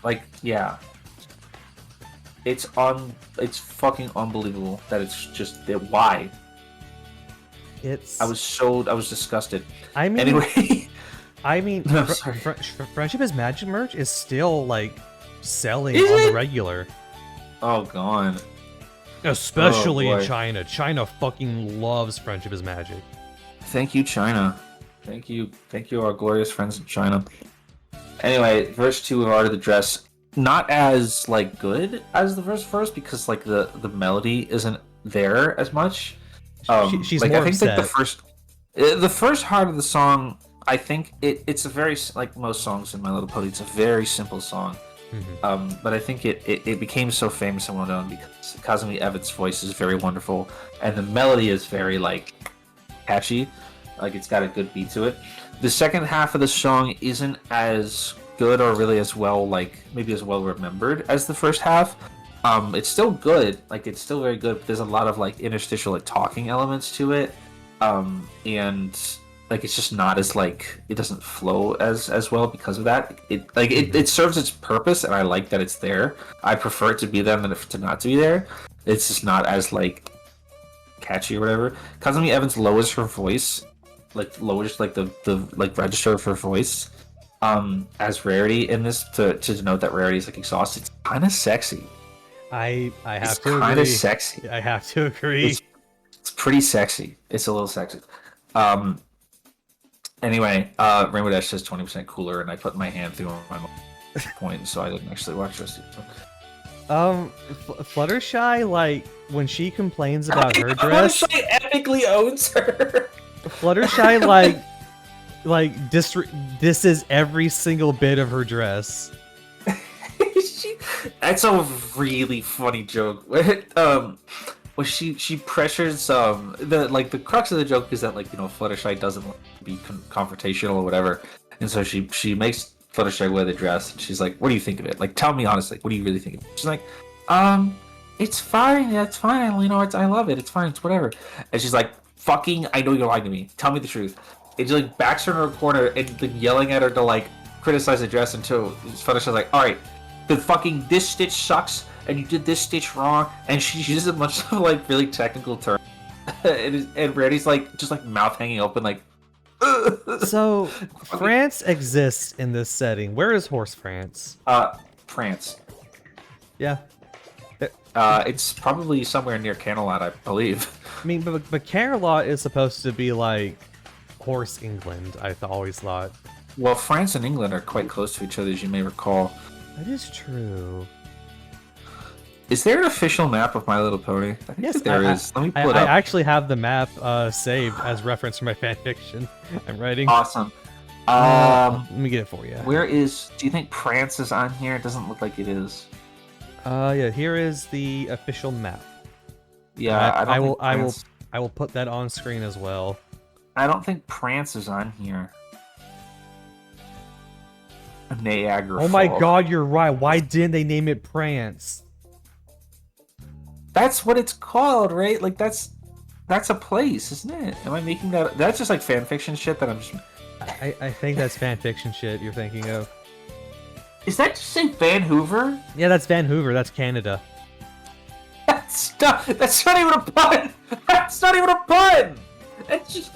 S1: Like, yeah. It's fucking unbelievable that it's just why. I was disgusted.
S2: I mean,
S1: anyway.
S2: No, Friendship is Magic merch is still like selling on the regular.
S1: Oh god.
S2: Especially in China. China fucking loves Friendship is Magic.
S1: Thank you, China. Thank you, our glorious friends in China. Anyway, verse 2 of Art of the Dress, not as like good as the verse because like the melody isn't there as much.
S2: She's
S1: like,
S2: more
S1: I think
S2: upset.
S1: like the first part of the song, I think it's a very, like most songs in My Little Pony, it's a very simple song. Mm-hmm. But I think it became so famous and well known because Kazumi Evans' voice is very wonderful and the melody is very like catchy, like it's got a good beat to it. The second half of the song isn't as good or really as well, like maybe as well remembered as the first half. It's still good, like it's still very good, but there's a lot of like interstitial like talking elements to it, and like it's just not as like, it doesn't flow as well because of that. It serves its purpose and I like that it's there. I prefer it to be there than to not to be there. It's just not as like catchy or whatever. Kazumi Evans lowers her voice, like lowers like the like register of her voice as Rarity in this to denote that Rarity is like exhausted. It's kind of sexy.
S2: I have
S1: it's
S2: to agree.
S1: Kind of sexy.
S2: I have to agree.
S1: It's pretty sexy. It's a little sexy. Anyway, Rainbow Dash says 20% cooler, and I put my hand through my point, so I didn't actually watch the rest of it.
S2: Fluttershy, like when she complains about her dress,
S1: Fluttershy epically owns her.
S2: Fluttershy this is every single bit of her dress.
S1: That's a really funny joke. Well, she pressures the crux of the joke is that Fluttershy doesn't want to be confrontational or whatever, and so she makes Fluttershy wear the dress, and she's like, "What do you think of it? Like, tell me honestly, what do you really think of it?" She's like, it's fine, yeah, it's fine. I love it. It's fine. It's whatever." And she's like, "Fucking, I know you're lying to me. Tell me the truth." And she like backs her in her corner and like yelling at her to like criticize the dress until Fluttershy's like, "All right, the fucking this stitch sucks, and you did this stitch wrong," and she uses a bunch of like really technical terms, and Rarity's like just like mouth hanging open like.
S2: So France exists in this setting. Where is Horse France?
S1: France.
S2: Yeah.
S1: It's probably somewhere near Camelot, I believe.
S2: I mean, but Camelot is supposed to be like Horse England. Always thought.
S1: Well, France and England are quite close to each other, as you may recall.
S2: That is true.
S1: Is there an official map of My Little Pony? I think
S2: Yes,
S1: there is. Let me pull it up.
S2: I actually have the map saved as reference for my fanfiction I'm writing.
S1: Awesome.
S2: Let me get it for you.
S1: Do you think France is on here? It doesn't look like it is.
S2: Yeah, here is the official map.
S1: Yeah,
S2: I will put that on screen as well.
S1: I don't think France is on here. Niagara.
S2: Oh my
S1: Falls.
S2: god, you're right. Why didn't they name it Prance?
S1: That's what it's called, right? Like that's a place, isn't it? Am I making that? That's just like fan fiction shit that I'm just.
S2: I think that's fan fiction shit you're thinking of.
S1: Is that just say Vancouver?
S2: Yeah, that's Vancouver. That's Canada.
S1: That's not even a pun. That's not even a pun. That's just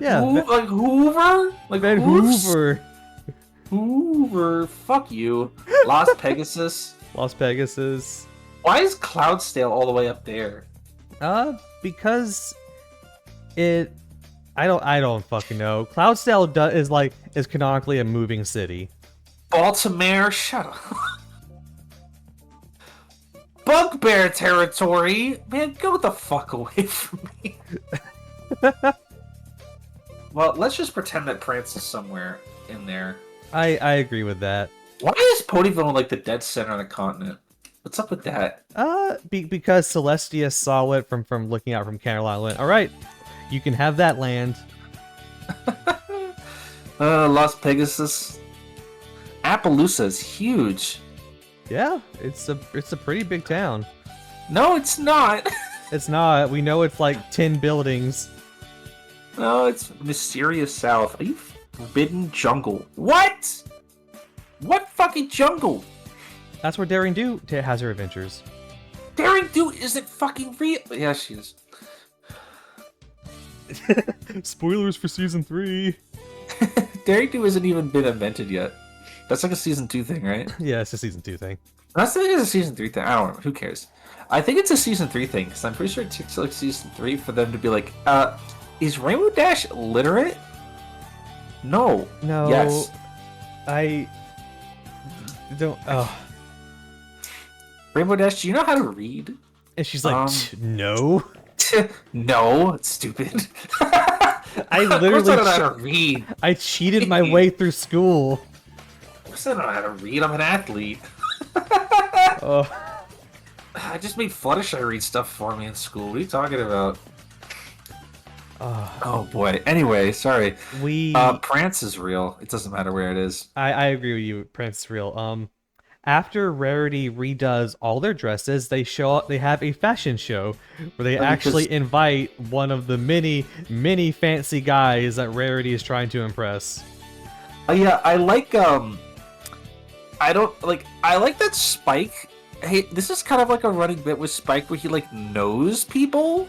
S2: Yeah,
S1: like Hoover, like
S2: Vancouver.
S1: Hoover. Fuck you, Las Pegasus.
S2: Las Pegasus.
S1: Why is Cloudsdale all the way up there?
S2: Because it. I don't fucking know. Cloudsdale is canonically a moving city.
S1: Baltimore, shut up. Bugbear territory, man, go the fuck away from me. Well, let's just pretend that Prance is somewhere in there.
S2: I agree with that.
S1: Why is Ponyville like the dead center of the continent? What's up with that?
S2: Because Celestia saw it from looking out from Carolina Island. All right, you can have that land.
S1: Las Pegasus. Appaloosa is huge.
S2: Yeah, it's a pretty big town.
S1: No, it's not.
S2: It's not. We know it's like 10 buildings.
S1: No, it's Mysterious South. Are you Forbidden Jungle? What? What fucking jungle?
S2: That's where Daring Do has her adventures.
S1: Daring Do isn't fucking real. Yeah, she is.
S2: Spoilers for season 3.
S1: Daring Do hasn't even been invented yet. That's like a season 2 thing, right?
S2: Yeah, it's a season 2 thing.
S1: That's the thing. It's a season 3 thing. I don't know. Who cares? I think it's a season 3 thing because I'm pretty sure it takes like season 3 for them to be like, is Rainbow Dash literate? No.
S2: No.
S1: Yes.
S2: I don't. Oh.
S1: Rainbow Dash, do you know how to read?
S2: And she's like, no.
S1: No, it's stupid.
S2: I
S1: Of course
S2: literally
S1: I don't know how to read.
S2: I cheated my way through school.
S1: Of course I don't know how to read. I'm an athlete.
S2: Oh.
S1: I just made Fluttershy read stuff for me in school. What are you talking about? Oh boy. Anyway, sorry. Prance is real. It doesn't matter where it is.
S2: I agree with you. Prance is real. After Rarity redoes all their dresses, they have a fashion show where they actually invite one of the many fancy guys that Rarity is trying to impress.
S1: Yeah, I like I like that Spike. Hey, this is kind of like a running bit with Spike where he like knows people.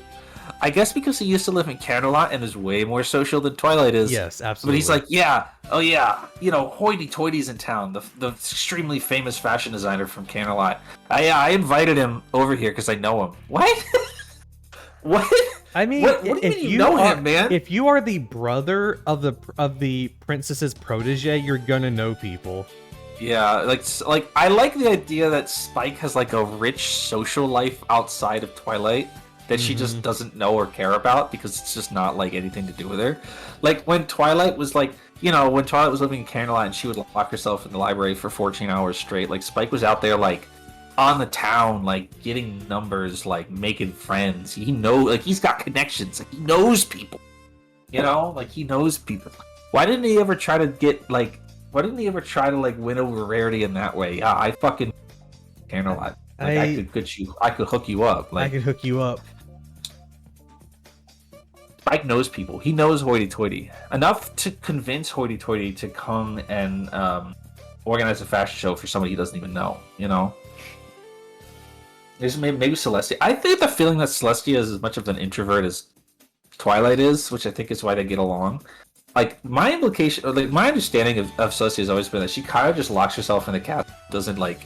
S1: I guess because he used to live in Camelot and is way more social than Twilight is.
S2: Yes, absolutely.
S1: But he's like, yeah, oh yeah, hoity-toity's in town, the extremely famous fashion designer from Camelot. I invited him over here because I know him. What? What?
S2: I mean,
S1: what do you mean you know him, man?
S2: If you are the brother of the princess's protege, you're gonna know people.
S1: Yeah, like I like the idea that Spike has like a rich social life outside of Twilight that she just doesn't know or care about because it's just not like anything to do with her. Like when Twilight was like, when Twilight was living in Canada and she would lock herself in the library for 14 hours straight, like Spike was out there like on the town, like getting numbers, like making friends. He's got connections. Like he knows people. Like he knows people. Why didn't he ever try to win over Rarity in that way? Yeah, I fucking care a lot. Like I could hook you up. Like
S2: I could hook you up.
S1: Spike knows people. He knows Hoity Toity enough to convince Hoity Toity to come and organize a fashion show for somebody he doesn't even know. There's maybe Celestia. I think the feeling that Celestia is as much of an introvert as Twilight is, which I think is why they get along. Like my implication, or like my understanding of Celestia has always been that she kind of just locks herself in the castle, doesn't like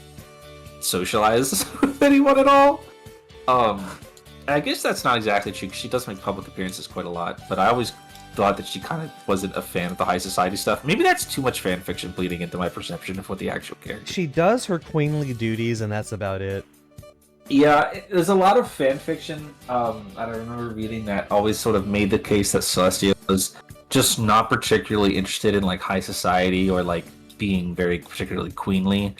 S1: socialize with anyone at all. I guess that's not exactly true because she does make public appearances quite a lot. But I always thought that she kind of wasn't a fan of the high society stuff. Maybe that's too much fan fiction bleeding into my perception of what the actual character.
S2: She does her queenly duties, and that's about it.
S1: Yeah, there's a lot of fan fiction. I remember reading that always sort of made the case that Celestia was just not particularly interested in like high society or like being very particularly queenly.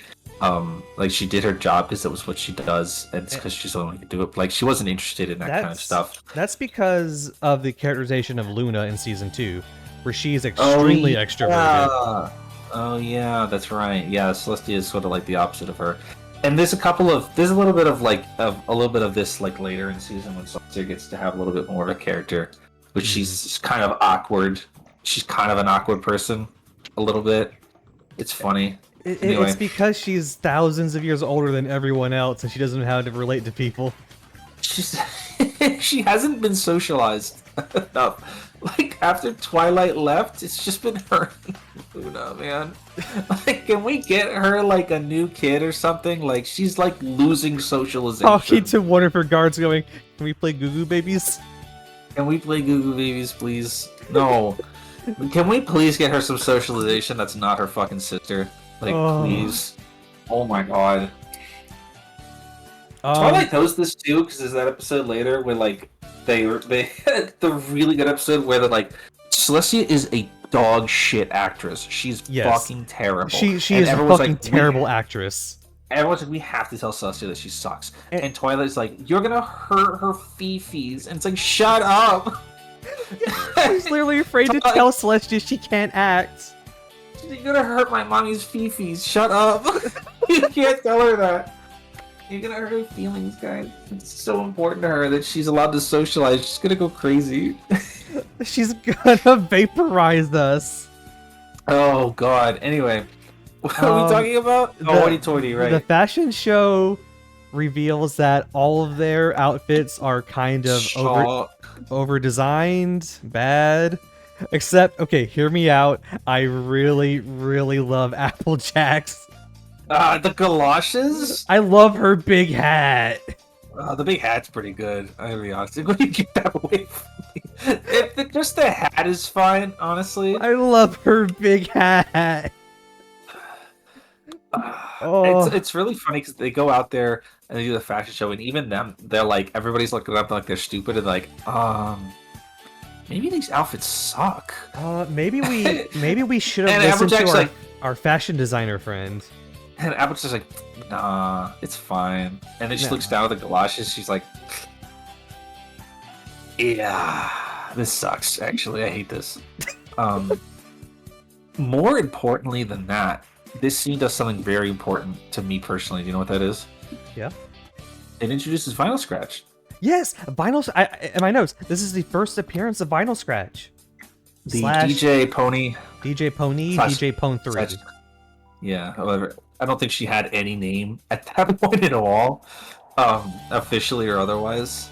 S1: Like she did her job because that was what she does, and it's because she's the only one who could do it. Like she wasn't interested in that kind of stuff.
S2: That's because of the characterization of Luna in season 2, where she's extremely extroverted.
S1: Oh yeah, that's right. Yeah, Celestia is sort of like the opposite of her. And there's a little bit of this like later in season when Celestia gets to have a little bit more of a character, but she's kind of awkward. She's kind of an awkward person, a little bit. It's funny. Anyway.
S2: It's because she's thousands of years older than everyone else, and she doesn't know how to relate to people.
S1: She hasn't been socialized enough. Like after Twilight left, it's just been her and Luna, man. Like, can we get her like a new kid or something? Like she's like losing socialization.
S2: Talking to one of her guards, going, "Can we play Goo Goo Babies?
S1: Can we play Goo Goo Babies, please? No. Can we please get her some socialization? That's not her fucking sister. Like, please. Oh my god. Twilight knows this too, because there's that episode later where like they had the really good episode where they're like, Celestia is a dog shit actress. She's fucking terrible.
S2: She is a fucking terrible actress.
S1: Everyone's like, we have to tell Celestia that she sucks. And Twilight's like, you're gonna hurt her fifis. And it's like, shut up.
S2: She's literally afraid to tell Celestia she can't act.
S1: You're gonna hurt my mommy's fifis. Shut up. You can't tell her that. You're gonna hurt her feelings, guys. It's so important to her that she's allowed to socialize. She's gonna go crazy.
S2: She's gonna vaporize us.
S1: Oh god. Anyway, what are we talking about? Hoity Toity, right?
S2: The fashion show reveals that all of their outfits are kind of over designed, bad. Except, okay, hear me out. I really, really love Applejack's.
S1: The galoshes?
S2: I love her big hat.
S1: The big hat's pretty good. I'm gonna be honest. When you get that away from me, just the hat is fine. Honestly,
S2: I love her big hat.
S1: It's really funny because they go out there and they do the fashion show, and even them, they're like, everybody's looking up like they're stupid and like, maybe these outfits suck.
S2: Maybe we should have listened to our fashion designer friend.
S1: And Apple's just like, nah, it's fine. And then she looks down at the galoshes. She's like, yeah, this sucks. Actually, I hate this. More importantly than that, this scene does something very important to me personally. Do you know what that is?
S2: Yeah.
S1: It introduces Vinyl Scratch.
S2: Yes, Vinyl. In my notes, this is the first appearance of Vinyl Scratch.
S1: The DJ Pony.
S2: DJ Pony, DJ Pone 3.
S1: Yeah, however, I don't think she had any name at that point at all, officially or otherwise.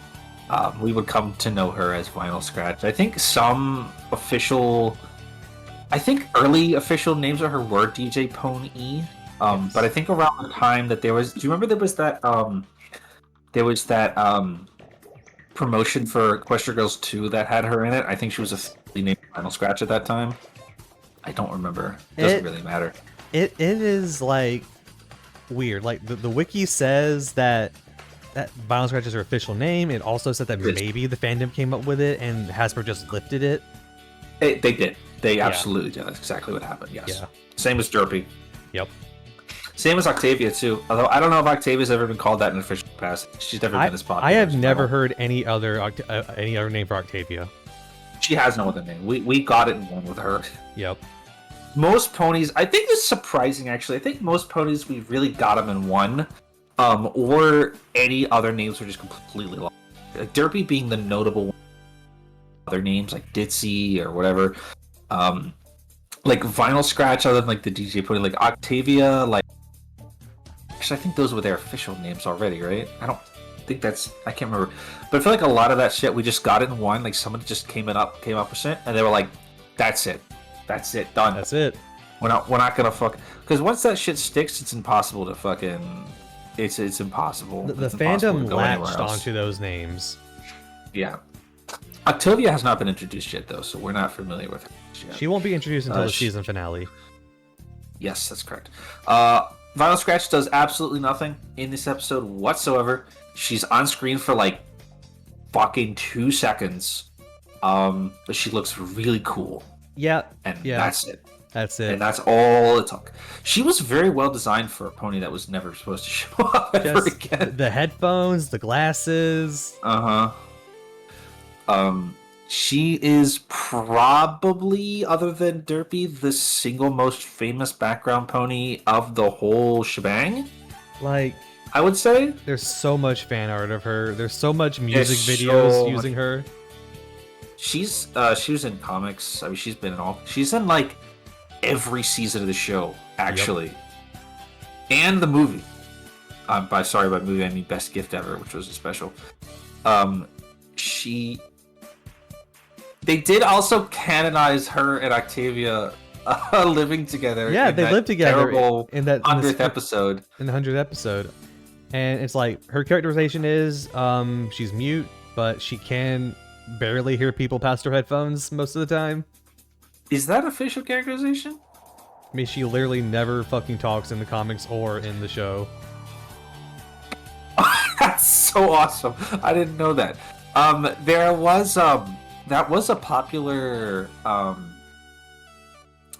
S1: We would come to know her as Vinyl Scratch. I think early official names of her were DJ Pony. Yes. But I think around the time that there was, do you remember there was that promotion for Equestria Girls 2 that had her in it? I think she was officially named Vinyl Scratch at that time. I don't remember. It doesn't really matter.
S2: It is like weird. Like the wiki says that Vinyl Scratch is her official name. It also said that maybe the fandom came up with it and Hasbro just lifted it.
S1: They did. They absolutely did. That's exactly what happened. Yes.
S2: Yeah.
S1: Same as Derpy.
S2: Yep.
S1: Same as Octavia too. Although I don't know if Octavia's ever been called that in official capacity. She's never been as popular.
S2: I have never heard any other name for Octavia.
S1: She has no other name. We got it in one with her.
S2: Yep.
S1: Most ponies, I think this is surprising actually. I think most ponies we really got them in one, or any other names were just completely lost. Like Derpy being the notable one. Other names like Ditzy or whatever. Like Vinyl Scratch, other than like the DJ pony, like Octavia, like. Actually, I think those were their official names already, right? I don't think that's. I can't remember, but I feel like a lot of that shit we just got it in one. Like someone just came up with it, and they were like, "That's it, done.
S2: That's it.
S1: We're not gonna fuck." Because once that shit sticks, it's impossible to fucking. It's impossible.
S2: The
S1: it's impossible
S2: fandom
S1: to go
S2: latched
S1: else.
S2: onto those names.
S1: Yeah. Octavia has not been introduced yet, though, so we're not familiar with her yet.
S2: She won't be introduced until the season finale.
S1: Yes, that's correct. Vinyl Scratch does absolutely nothing in this episode whatsoever. She's on screen for like fucking 2 seconds, but she looks really cool.
S2: Yeah,
S1: and
S2: yeah.
S1: That's it.
S2: That's it.
S1: And that's all it took. She was very well designed for a pony that was never supposed to show up ever again.
S2: The headphones, the glasses.
S1: She is probably, other than Derpy, the single most famous background pony of the whole shebang.
S2: Like,
S1: I would say
S2: there's so much fan art of her. There's so much music videos using her.
S1: She was in comics. I mean, she's been in all. She's in like every season of the show, actually, and the movie. By movie I mean Best Gift Ever, which was a special. They did also canonize her and Octavia living together.
S2: Yeah, they lived together in that
S1: 100th episode.
S2: In the 100th episode, and it's like her characterization is she's mute, but she can barely hear people past her headphones most of the time.
S1: Is that official characterization?
S2: I mean, she literally never fucking talks in the comics or in the show.
S1: That's so awesome. I didn't know that. There was that was a popular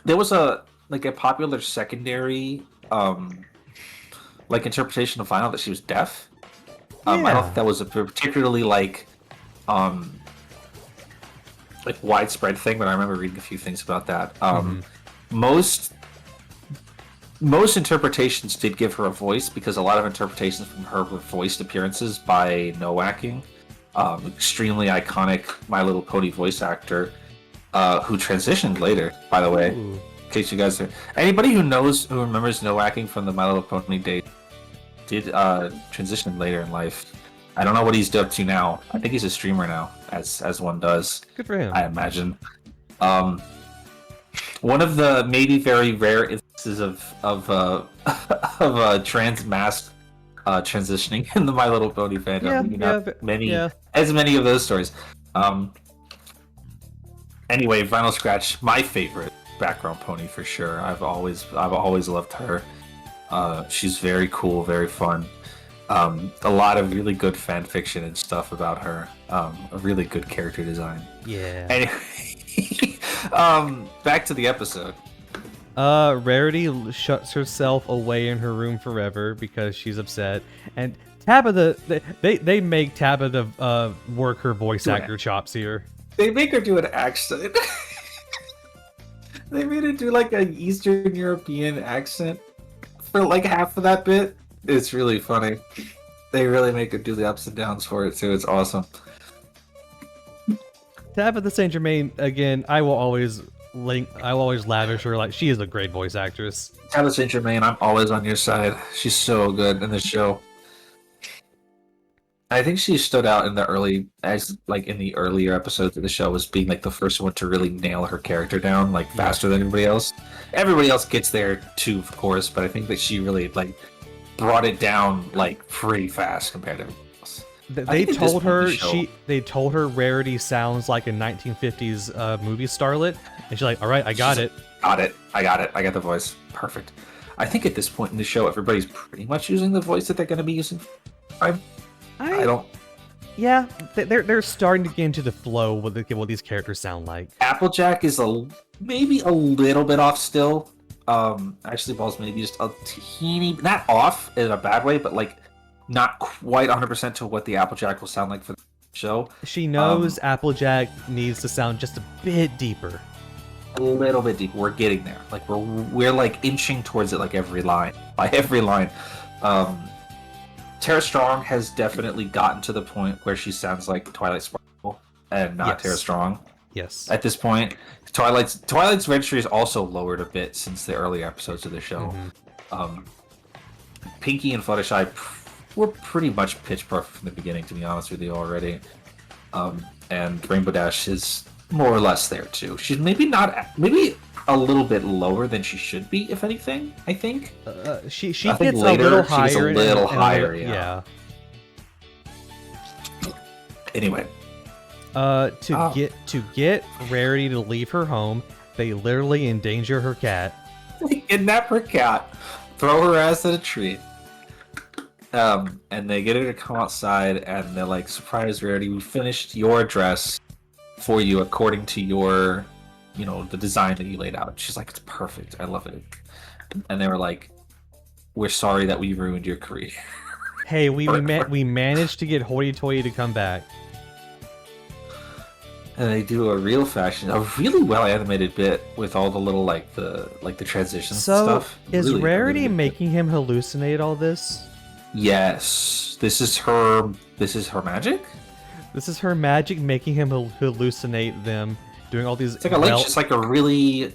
S1: there was a popular secondary like interpretation of Vinyl that she was deaf. I don't think that was a particularly like widespread thing, but I remember reading a few things about that. Most interpretations did give her a voice, because a lot of interpretations from her were voiced appearances by Nowacking, extremely iconic My Little Pony voice actor, who transitioned later, by the way.
S2: Ooh.
S1: In case you guys are... Anybody who remembers Nowacking from the My Little Pony days did transition later in life. I don't know what he's up to now. I think he's a streamer now, as one does.
S2: Good for him.
S1: I imagine. One of the maybe very rare instances of trans mask transitioning in the My Little Pony fandom. As many of those stories. Anyway, Vinyl Scratch, my favorite background pony for sure. I've always loved her. She's very cool, very fun. A lot of really good fan fiction and stuff about her. A really good character design.
S2: Yeah.
S1: Anyway, back to the episode.
S2: Rarity shuts herself away in her room forever because she's upset, and Tabitha, they make Tabitha work her voice actor chops here.
S1: They make her do an accent. They made her do like an Eastern European accent for like half of that bit. It's really funny. They really make her do the ups and downs for it too. It's awesome.
S2: Tabitha St. Germain, again, I will always lavish her. Like, she is a great voice actress.
S1: Tabitha St. Germain, I'm always on your side. She's so good in the show. I think she stood out in the earlier episodes of the show as being like the first one to really nail her character down like faster than everybody else. Everybody else gets there too, of course, but I think that she really like brought it down like pretty fast compared to everybody else.
S2: They told her they told her Rarity sounds like a 1950s movie starlet, and she's like, "All right, I got it.
S1: Got it. I got the voice. Perfect." I think at this point in the show, everybody's pretty much using the voice that they're going to be using. I don't.
S2: Yeah, they're starting to get into the flow with what these characters sound like.
S1: Applejack is maybe a little bit off still. Actually, Ball's maybe just a teeny, not off in a bad way, but like not quite 100% to what the Applejack will sound like for the show.
S2: She knows Applejack needs to sound just a bit deeper.
S1: A little bit deeper. We're getting there. Like we're like inching towards it, like every line by every line. Tara Strong has definitely gotten to the point where she sounds like Twilight Sparkle and not Tara Strong.
S2: Yes.
S1: At this point, Twilight's registry is also lowered a bit since the early episodes of the show. Pinky and Fluttershy were pretty much pitch perfect from the beginning, to be honest with you already. And Rainbow Dash is more or less there too. She's maybe a little bit lower than she should be, if anything. I think
S2: she gets a little higher.
S1: She's a little higher, yeah. Anyway,
S2: to get Rarity to leave her home, they literally endanger her cat.
S1: They kidnap her cat, throw her ass at a tree, and they get her to come outside, and they're like, "Surprise, Rarity, we finished your address for you according to your, the design that you laid out." She's like, "It's perfect. I love it." And they were like, "We're sorry that we ruined your career."
S2: Hey, we managed to get Hoity Toity to come back.
S1: And they do a really well animated bit with all the little the transitions and stuff.
S2: Is
S1: really,
S2: Rarity
S1: really
S2: making him hallucinate all this?
S1: Yes. This is her magic?
S2: This is her magic making him hallucinate them, doing all these...
S1: It's like it's like a really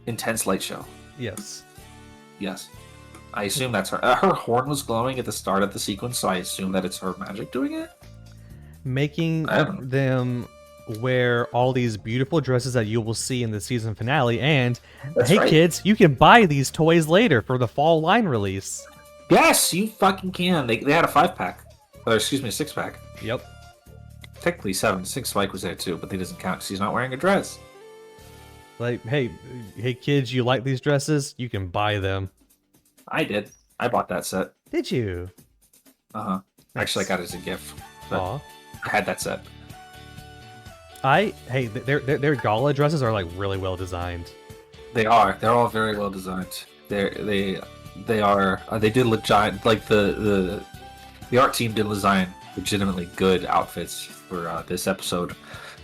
S1: intense light show.
S2: Yes.
S1: Yes. I assume that's her. Her horn was glowing at the start of the sequence, so I assume that it's her magic doing it?
S2: Making them wear all these beautiful dresses that you will see in the season finale, and kids, you can buy these toys later for the fall line release.
S1: Yes, you fucking can. They had a 5-pack. Or excuse me, a 6-pack.
S2: Yep.
S1: Technically 7. 6 Spike was there too, but he doesn't count because he's not wearing a dress.
S2: Like, hey kids, you like these dresses? You can buy them.
S1: I did. I bought that set.
S2: Did you?
S1: Uh-huh. Actually, I got it as a gift.
S2: Aw.
S1: I had that set.
S2: Their gala dresses are like really well designed.
S1: They are. They're all very well designed. They are. They did like the art team did design legitimately good outfits for this episode,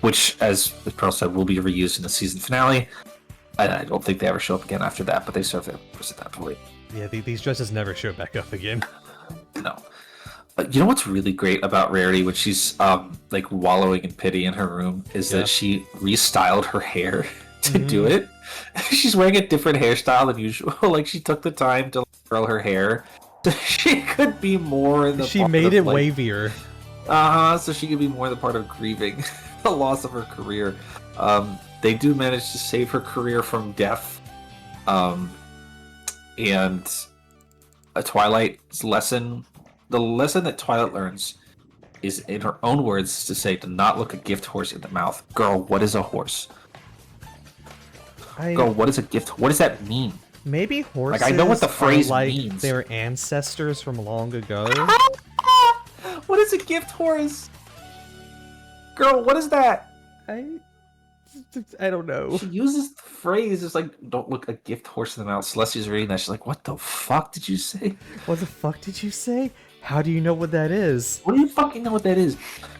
S1: which, as Pearl said, will be reused in the season finale. I don't think they ever show up again after that, but they serve their purpose at that point.
S2: Yeah, these dresses never show back up again.
S1: No. You know what's really great about Rarity when she's like wallowing in pity in her room is that she restyled her hair to do it. She's wearing a different hairstyle than usual. Like she took the time to curl her hair so she could be more in the
S2: She made it wavier.
S1: So she could be more the part of grieving the loss of her career. They do manage to save her career from death. And Twilight's lesson, the lesson that Twilight learns is, in her own words, to say, "Do not look a gift horse in the mouth." Girl, what is a horse? Girl, what is a gift? What does that mean?
S2: Maybe horses
S1: I know what the phrase
S2: are
S1: means.
S2: Their ancestors from long ago.
S1: What is a gift horse? Girl, what is that?
S2: I don't know.
S1: She uses the phrase, it's like, "Don't look a gift horse in the mouth." Celestia's reading that. She's like, "What the fuck did you say?"
S2: What the fuck did you say? How do you know what that is?
S1: What do you fucking know what that is?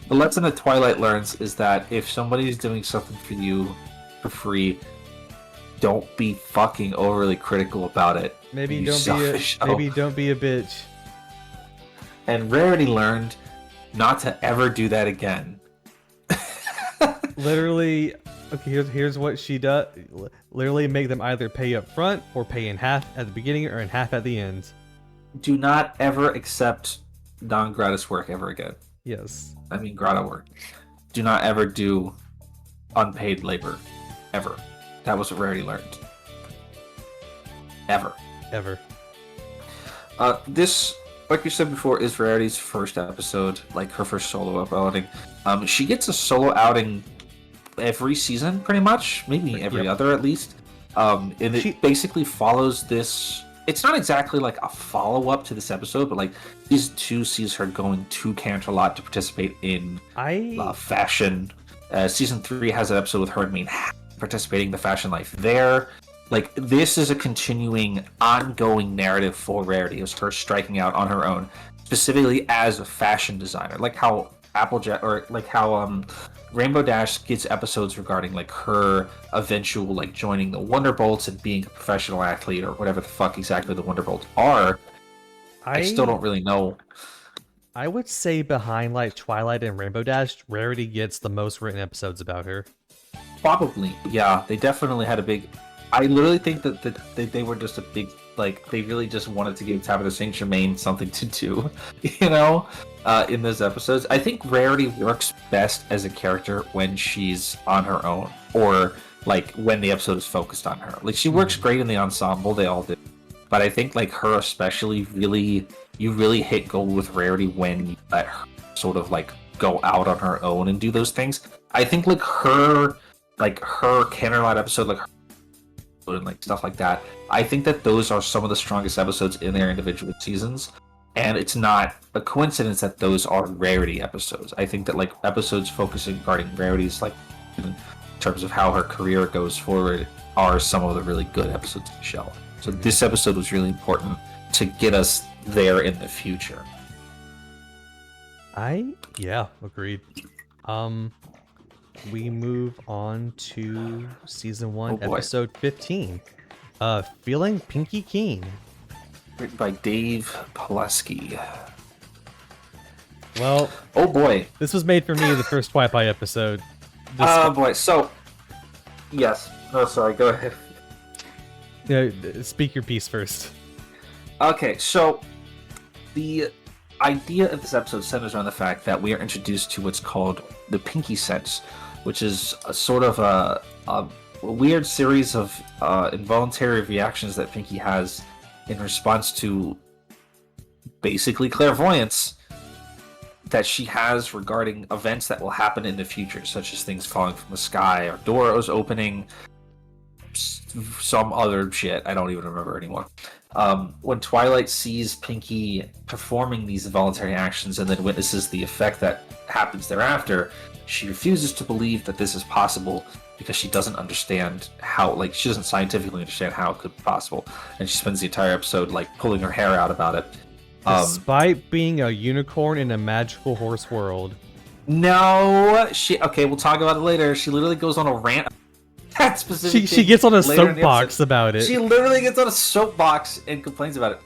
S1: The lesson that Twilight learns is that if somebody's doing something for you for free, don't be fucking overly critical about it.
S2: Maybe don't be a bitch.
S1: And Rarity learned not to ever do that again.
S2: Literally, okay, here's what she does. Literally make them either pay up front or pay in half at the beginning or in half at the end.
S1: Do not ever accept non-gratis work ever again.
S2: Yes.
S1: I mean grata work. Do not ever do unpaid labor. Ever. That was what Rarity learned. Ever.
S2: Ever.
S1: This like you said before, is Rarity's first episode, like her first solo outing. She gets a solo outing every season, pretty much, maybe every other at least. And it basically follows this. It's not exactly like a follow-up to this episode, but like season 2 sees her going to Canterlot to participate in fashion. Season 3 has an episode with her and Maine participating in the fashion life there. Like, this is a continuing, ongoing narrative for Rarity, as her striking out on her own, specifically as a fashion designer. Like how Rainbow Dash gets episodes regarding like her eventual like joining the Wonderbolts and being a professional athlete or whatever the fuck exactly the Wonderbolts are. I still don't really know.
S2: I would say behind like Twilight and Rainbow Dash, Rarity gets the most written episodes about her.
S1: Probably, yeah. They definitely had a big. I literally think that they were just a big, like, they really just wanted to give Tabitha St. Germain something to do, you know, in those episodes. I think Rarity works best as a character when she's on her own, or, like, when the episode is focused on her. Like, she works great in the ensemble, they all do. But I think, like, her especially, you really hit gold with Rarity when you let her sort of, like, go out on her own and do those things. I think, like, her Canterlot episode, like, and like stuff like that, I think that those are some of the strongest episodes in their individual seasons, and it's not a coincidence that those are Rarity episodes. I think that like episodes focusing regarding Rarity's, like, in terms of how her career goes forward, are some of the really good episodes of the show. So this episode was really important to get us there in the future.
S2: Agreed. We move on to season 1, episode 15. Feeling Pinky Keen.
S1: Written by Dave Pulaski.
S2: Well,
S1: oh boy,
S2: this was made for me, the first Twilight episode.
S1: Oh boy, so yes. No, sorry, go ahead.
S2: Yeah, speak your piece first.
S1: Okay, so the idea of this episode centers around the fact that we are introduced to what's called the Pinky Sense, which is a sort of a weird series of involuntary reactions that Pinky has in response to basically clairvoyance that she has regarding events that will happen in the future, such as things falling from the sky or doors opening, some other shit I don't even remember anymore. When Twilight sees Pinky performing these involuntary actions and then witnesses the effect that happens thereafter, she refuses to believe that this is possible because she doesn't understand how, like, she doesn't scientifically understand how it could be possible, and she spends the entire episode like pulling her hair out about it.
S2: Despite being a unicorn in a magical horse world.
S1: No, okay, we'll talk about it later. She literally goes on a rant. That specific
S2: she gets on a soapbox about it.
S1: She literally gets on a soapbox and complains about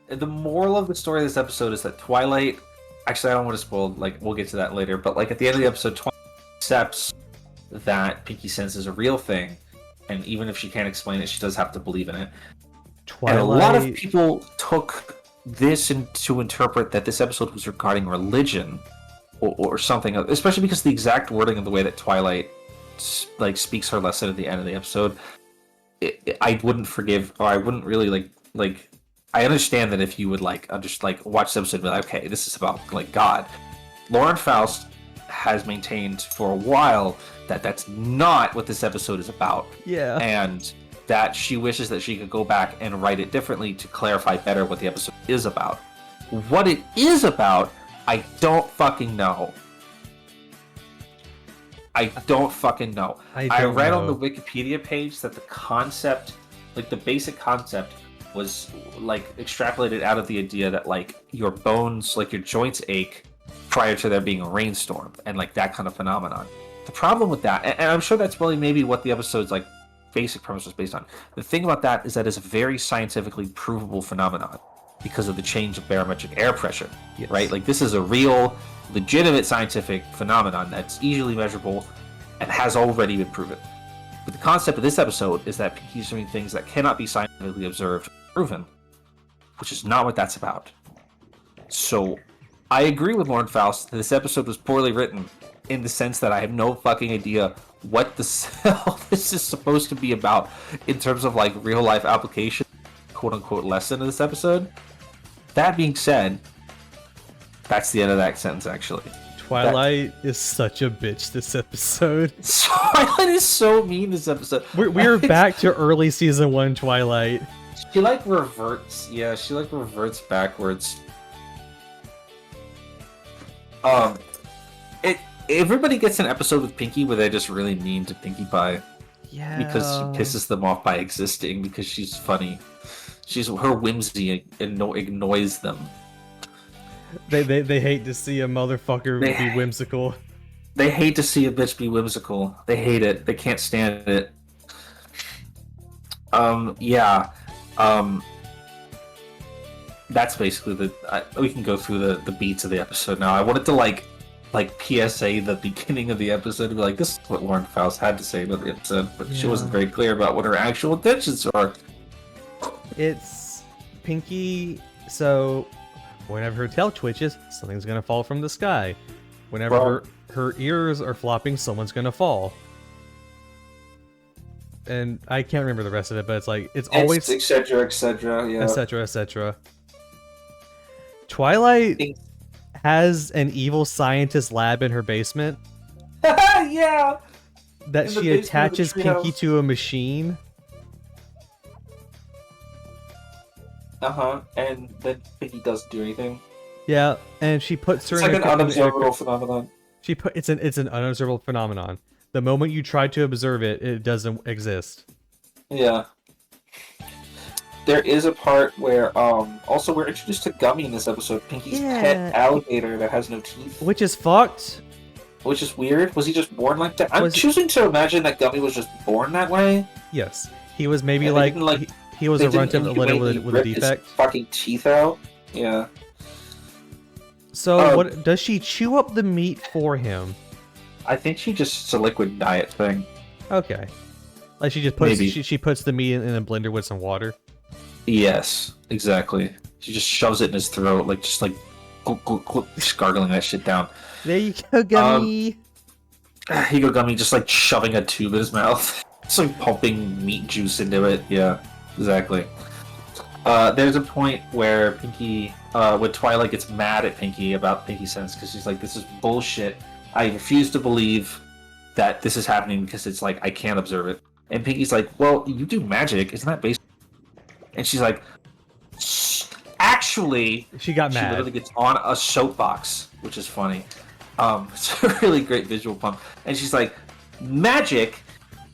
S1: it. The moral of the story of this episode is that Twilight, actually I don't want to spoil, like, we'll get to that later, but like at the end of the episode, Twilight accepts that Pinky Sense is a real thing, and even if she can't explain it, she does have to believe in it. And a lot of people took this to interpret that this episode was regarding religion or something, especially because the exact wording of the way that Twilight like speaks her lesson at the end of the episode, I wouldn't forgive, or I wouldn't really like I understand that if you would like watch the episode and be like, okay, this is about like God. Lauren Faust has maintained for a while that that's not what this episode is about.
S2: Yeah.
S1: And that she wishes that she could go back and write it differently to clarify better what the episode is about. What it is about, I don't fucking know. I don't fucking know. I read on the Wikipedia page that the concept, like the basic concept, was like extrapolated out of the idea that like your bones, like your joints ache prior to there being a rainstorm, and like that kind of phenomenon. The problem with that, and I'm sure that's really maybe what the episode's like basic premise was based on. The thing about that is that it's a very scientifically provable phenomenon because of the change of barometric air pressure, yes. Right? Like this is a real, legitimate scientific phenomenon that's easily measurable and has already been proven. But the concept of this episode is that Pinky's doing things that cannot be scientifically observed or proven, which is not what that's about. So I agree with Lauren Faust that this episode was poorly written in the sense that I have no fucking idea what the hell this is supposed to be about in terms of like real life application, quote unquote lesson of this episode. That being said, That's the end of that sentence, actually.
S2: Twilight is such a bitch this episode.
S1: Twilight is so mean this episode.
S2: We're back to early season 1 Twilight.
S1: She like reverts. Yeah, she like reverts backwards. Everybody gets an episode with Pinkie where they're just really mean to Pinkie Pie.
S2: Yeah.
S1: Because she pisses them off by existing because she's funny. Her whimsy annoys them.
S2: They hate to see a motherfucker be whimsical.
S1: They hate to see a bitch be whimsical. They hate it. They can't stand it. Yeah. That's basically we can go through the beats of the episode now. I wanted to like PSA the beginning of the episode and be like, this is what Lauren Faust had to say about the episode, but she wasn't very clear about what her actual intentions are.
S2: It's Pinkie, so whenever her tail twitches, something's gonna fall from the sky. Whenever her ears are flopping, someone's gonna fall. And I can't remember the rest of it, but it's like it's always
S1: etc. etc. Yeah.
S2: etc. etc. Twilight has an evil scientist lab in her basement.
S1: Yeah.
S2: That she attaches Pinkie to a machine.
S1: And then Pinkie doesn't do anything.
S2: Yeah, and she puts her
S1: in an unobservable phenomenon.
S2: It's an unobservable phenomenon. The moment you try to observe it, it doesn't exist.
S1: Yeah. There is a part where also we're introduced to Gummy in this episode, Pinkie's pet alligator that has no teeth.
S2: Which is fucked.
S1: Which is weird. Was he just born like that? I'm choosing to imagine that Gummy was just born that way.
S2: Yes. He was maybe he was a runt of the litter with a defect.
S1: His fucking teeth out. Yeah.
S2: So what does she chew up the meat for him?
S1: I think it's a liquid diet thing.
S2: Okay. Like she just puts she puts the meat in a blender with some water.
S1: Yes, exactly. She just shoves it in his throat, just gargling that shit down.
S2: There you go, Gummy.
S1: Here you go, Gummy, just shoving a tube in his mouth. It's pumping meat juice into it. Yeah, exactly. There's a point where Pinkie, when Twilight gets mad at Pinkie about Pinkie Sense, because she's like, this is bullshit. I refuse to believe that this is happening because it's I can't observe it. And Pinkie's like, well, you do magic, isn't that based? And she's like, actually,
S2: she got mad.
S1: She literally gets on a soapbox, which is funny. It's a really great visual pump. And she's like, magic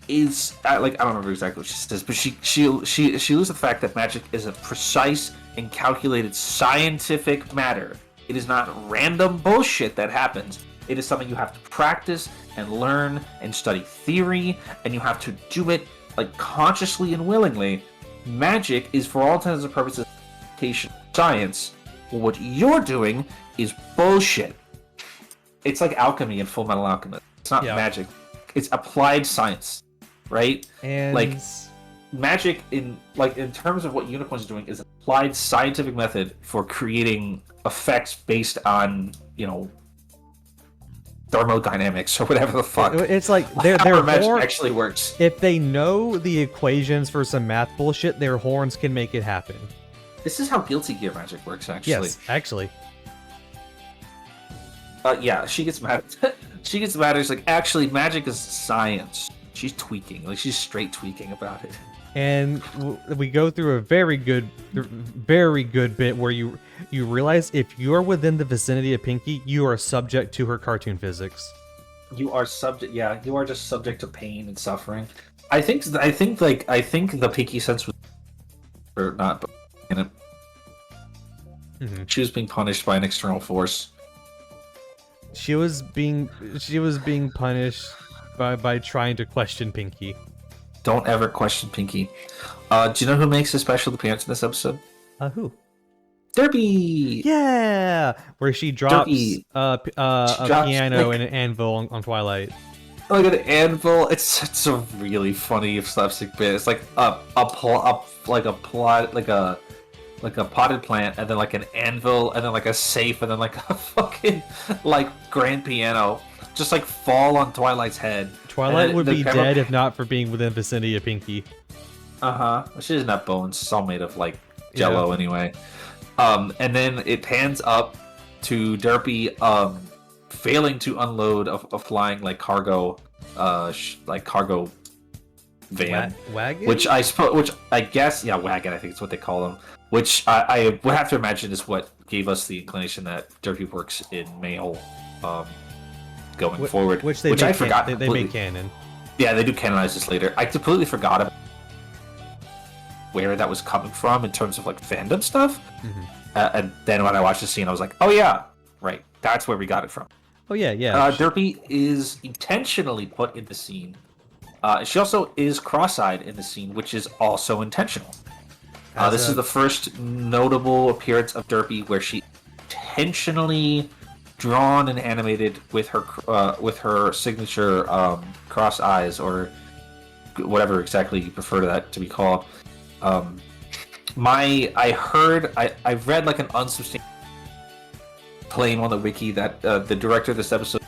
S1: is I don't remember exactly what she says, but she alludes to the fact that magic is a precise and calculated scientific matter. It is not random bullshit that happens. It is something you have to practice and learn and study theory, and you have to do it consciously and willingly. Magic is, for all intents and purposes, science. What you're doing is bullshit. It's like alchemy in Full Metal Alchemist. It's not magic. It's applied science, right?
S2: And
S1: magic in terms of what Unicorn's doing is applied scientific method for creating effects based on thermodynamics or whatever the fuck.
S2: It's their
S1: magic actually works.
S2: If they know the equations for some math bullshit, their horns can make it happen.
S1: This is how Guilty Gear magic works, actually.
S2: Yes, actually.
S1: Yeah, she gets mad. She gets mad. She's like, actually, magic is science. She's tweaking. She's straight tweaking about it.
S2: And we go through a very good bit where you realize if you're within the vicinity of Pinkie, you are subject to her cartoon physics.
S1: You are subject. Yeah, you are just subject to pain and suffering. I think the Pinkie sense was or not, but in it.
S2: Mm-hmm.
S1: She was being punished by an external force.
S2: She was being punished by trying to question Pinkie.
S1: Don't ever question Pinkie. Do you know who makes a special appearance in this episode?
S2: Who?
S1: Derby!
S2: Yeah! Where she drops a piano and an anvil on Twilight.
S1: Look at the anvil. It's a really funny slapstick bit. It's like a potted plant, and then an anvil, and then a safe, and then a fucking grand piano. Just fall on Twilight's head.
S2: Twilight would be dead if not for being within vicinity of Pinkie.
S1: She doesn't have bones. It's all made of Jello anyway. And then it pans up, to Derpy failing to unload a flying like cargo cargo van,
S2: wagon,
S1: which I guess wagon, I think it's what they call them, which I would have to imagine is what gave us the inclination that Derpy works in mail going forward,
S2: which
S1: I forgot
S2: they made canon.
S1: Yeah, they do canonize this later. I completely forgot about where that was coming from in terms of like fandom stuff. And then when I watched the scene, I was like, oh yeah, right, that's where we got it from.
S2: Oh yeah.
S1: Derpy is intentionally put in the scene. She also is cross-eyed in the scene, which is also intentional. This is the first notable appearance of Derpy where she intentionally drawn and animated with her signature cross eyes, or whatever exactly you prefer that to be called. I've read like an unsubstantiated claim on the wiki that the director of this episode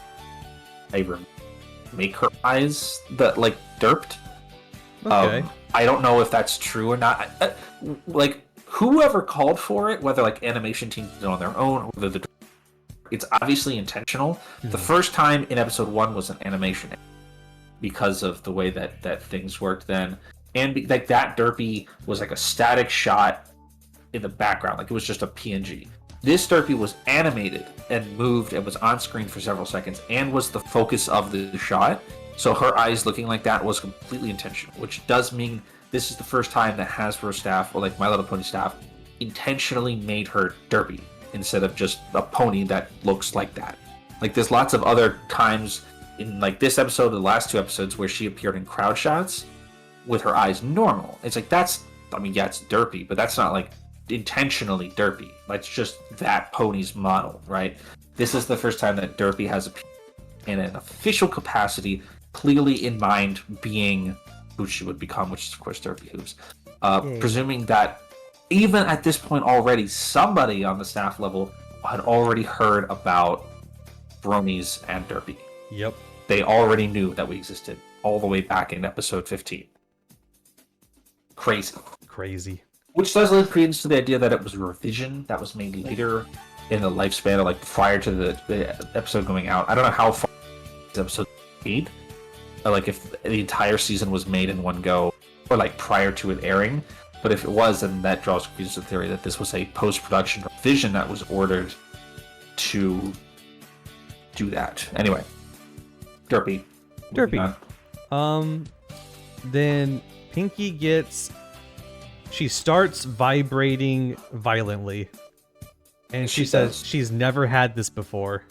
S1: make her eyes that like derped.
S2: Okay.
S1: I don't know if that's true or not. Like whoever called for it, whether like animation teams did it on their own, or whether it's obviously intentional. The first time in episode 1 was an animation because of the way that things worked then, and like that Derpy was like a static shot in the background, like it was just a PNG. This Derpy was animated and moved and was on screen for several seconds and was the focus of the shot. So her eyes looking like that was completely intentional, which does mean this is the first time that Hasbro staff or like My Little Pony staff intentionally made her Derpy instead of just a pony that looks like that. Like there's lots of other times in like this episode or the last 2 episodes where she appeared in crowd shots with her eyes normal. It's like it's Derpy, but that's not like intentionally Derpy. That's just that pony's model, right? This is the first time that Derpy has appeared in an official capacity, clearly in mind being who she would become, which is of course Derpy Hooves. Presuming that even at this point already, somebody on the staff level had already heard about Bronies and Derpy.
S2: Yep.
S1: They already knew that we existed all the way back in episode 15. Crazy. Which does lend credence to the idea that it was a revision that was made later in the lifespan, or like prior to the episode going out. I don't know how far this episode was made, or like if the entire season was made in one go, or like prior to it airing. But if it was, then that draws credence to the theory that this was a post-production revision that was ordered to do that. Anyway, Derpy.
S2: Then Pinky she starts vibrating violently, and she says she's never had this before.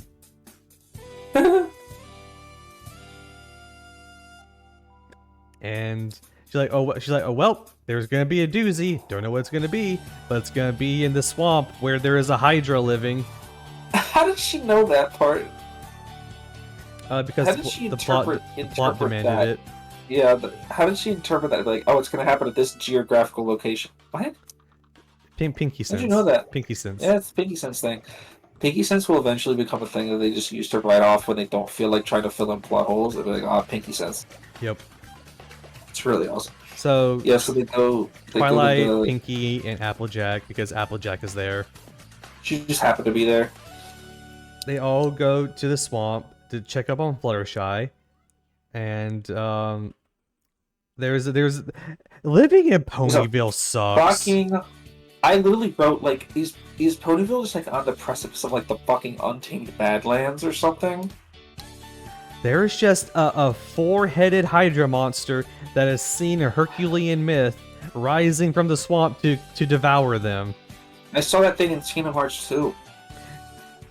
S2: And she's like, oh well, there's gonna be a doozy. Don't know what it's gonna be, but it's gonna be in the swamp where there is a Hydra living.
S1: How did she know that part?
S2: Because the plot demanded it.
S1: Yeah, but how did she interpret that? Like, oh, it's going to happen at this geographical location. What?
S2: Pinky sense.
S1: How did you know that?
S2: Pinky sense.
S1: Yeah, it's the Pinky sense thing. Pinky sense will eventually become a thing that they just use to write off when they don't feel like trying to fill in plot holes. They'll be like, Pinky sense.
S2: Yep.
S1: It's really awesome.
S2: So
S1: yeah, so they go
S2: Twilight, Pinky, and Applejack, because Applejack is there.
S1: She just happened to be there.
S2: They all go to the swamp to check up on Fluttershy. And there's living in Ponyville sucks.
S1: I literally wrote like, is Ponyville just like on the precipice of like the fucking untamed Badlands or something?
S2: There's just a 4-headed Hydra monster that has seen a Herculean myth rising from the swamp to devour them.
S1: I saw that thing in Kingdom Hearts 2.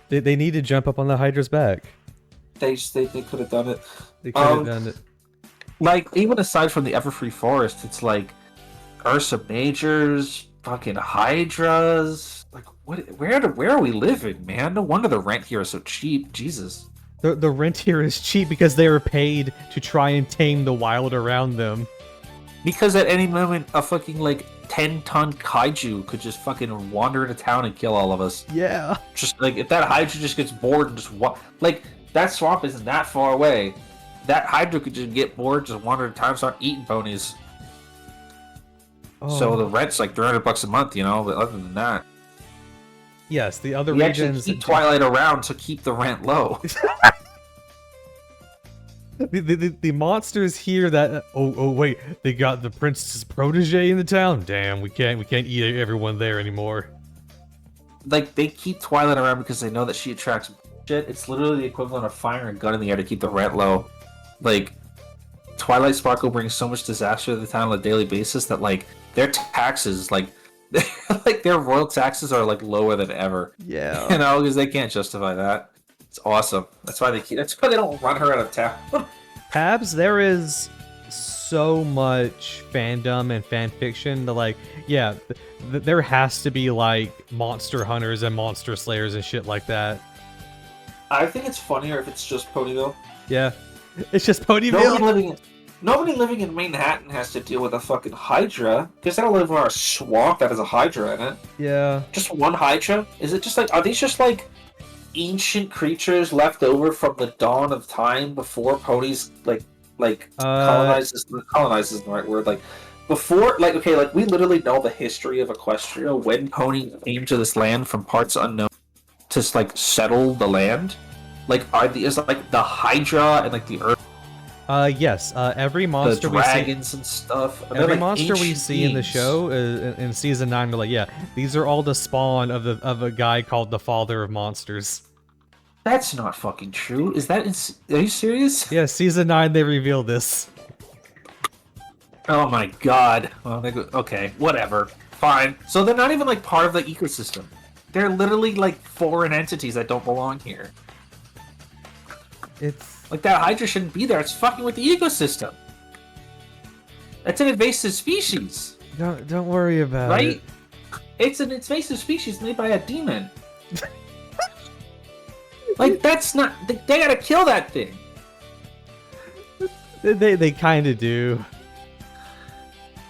S2: They need to jump up on the Hydra's back.
S1: They could have done it.
S2: They could have done it.
S1: Like, even aside from the Everfree Forest, it's like Ursa Majors, fucking Hydras. Like, where are we living, man? No wonder the rent here is so cheap. Jesus.
S2: The rent here is cheap because they were paid to try and tame the wild around them.
S1: Because at any moment, a fucking, like, 10-ton kaiju could just fucking wander into town and kill all of us.
S2: Yeah.
S1: Just, like, if that Hydra just gets bored and just like, that swamp isn't that far away. That Hydra could just get bored, just wander into town and start eating ponies. Oh. So the rent's like $300 a month, you know, but other than that.
S2: Yes, the other
S1: We actually
S2: regions
S1: keep Twilight around to keep the rent low.
S2: the monsters here that oh wait, they got the princess's protege in the town. Damn, we can't eat everyone there anymore.
S1: Like, they keep Twilight around because they know that she attracts shit. It's literally the equivalent of firing a gun in the air to keep the rent low. Like, Twilight Sparkle brings so much disaster to the town on a daily basis that, like, their taxes, like, like their royal taxes are like lower than ever.
S2: Yeah.
S1: You know, because they can't justify that. It's awesome. That's why they don't run her out of town.
S2: Pabs, there is so much fandom and fan fiction that, like, yeah, there has to be like monster hunters and monster slayers and shit like that.
S1: I think it's funnier if it's just Ponyville.
S2: Yeah, it's just Ponyville.
S1: Nobody living in Manhattan has to deal with a fucking Hydra, because they don't live in a swamp that has a Hydra in it.
S2: Yeah.
S1: Just one Hydra? Is it just like, are these just like ancient creatures left over from the dawn of time before ponies colonizes isn't the right word, like before, like, okay, like we literally know the history of Equestria when pony came to this land from parts unknown to like settle the land. Like, is like the Hydra and like the Earth.
S2: Yes. Every monster
S1: the dragons and stuff.
S2: Every
S1: like
S2: monster we see in the show in season 9, they're like, yeah, these are all the spawn of a guy called the Father of Monsters.
S1: That's not fucking true. Is that? Are you serious?
S2: Yeah, season 9 they reveal this.
S1: Oh my god. Well, okay, whatever. Fine. So they're not even like part of the ecosystem. They're literally like foreign entities that don't belong here.
S2: It's
S1: like that Hydra shouldn't be there. It's fucking with the ecosystem. That's an invasive species.
S2: Don't worry about it.
S1: Right? It's an invasive species made by a demon. Like, that's not... They gotta kill that thing.
S2: They kind of do.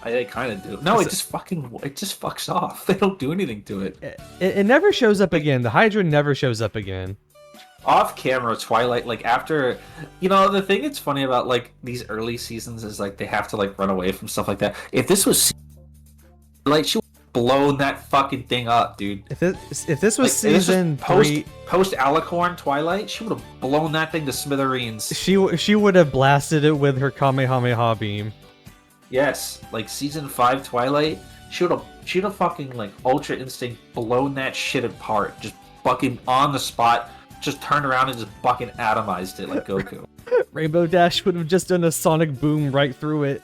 S1: They kind of do. No, it just fucks off. They don't do anything to it.
S2: It never shows up again. The Hydra never shows up again.
S1: Off camera, Twilight, like, after, you know, the thing that's funny about like these early seasons is like they have to like run away from stuff like that. If this was like, she would have blown that fucking thing up, dude.
S2: If this was like, season 3,
S1: post Alicorn Twilight, she would have blown that thing to smithereens.
S2: She would have blasted it with her Kamehameha beam.
S1: Yes, like season 5 Twilight, she'd have fucking like Ultra Instinct blown that shit apart, just fucking on the spot. Just turned around and just fucking atomized it like Goku.
S2: Rainbow Dash would have just done a sonic boom right through it.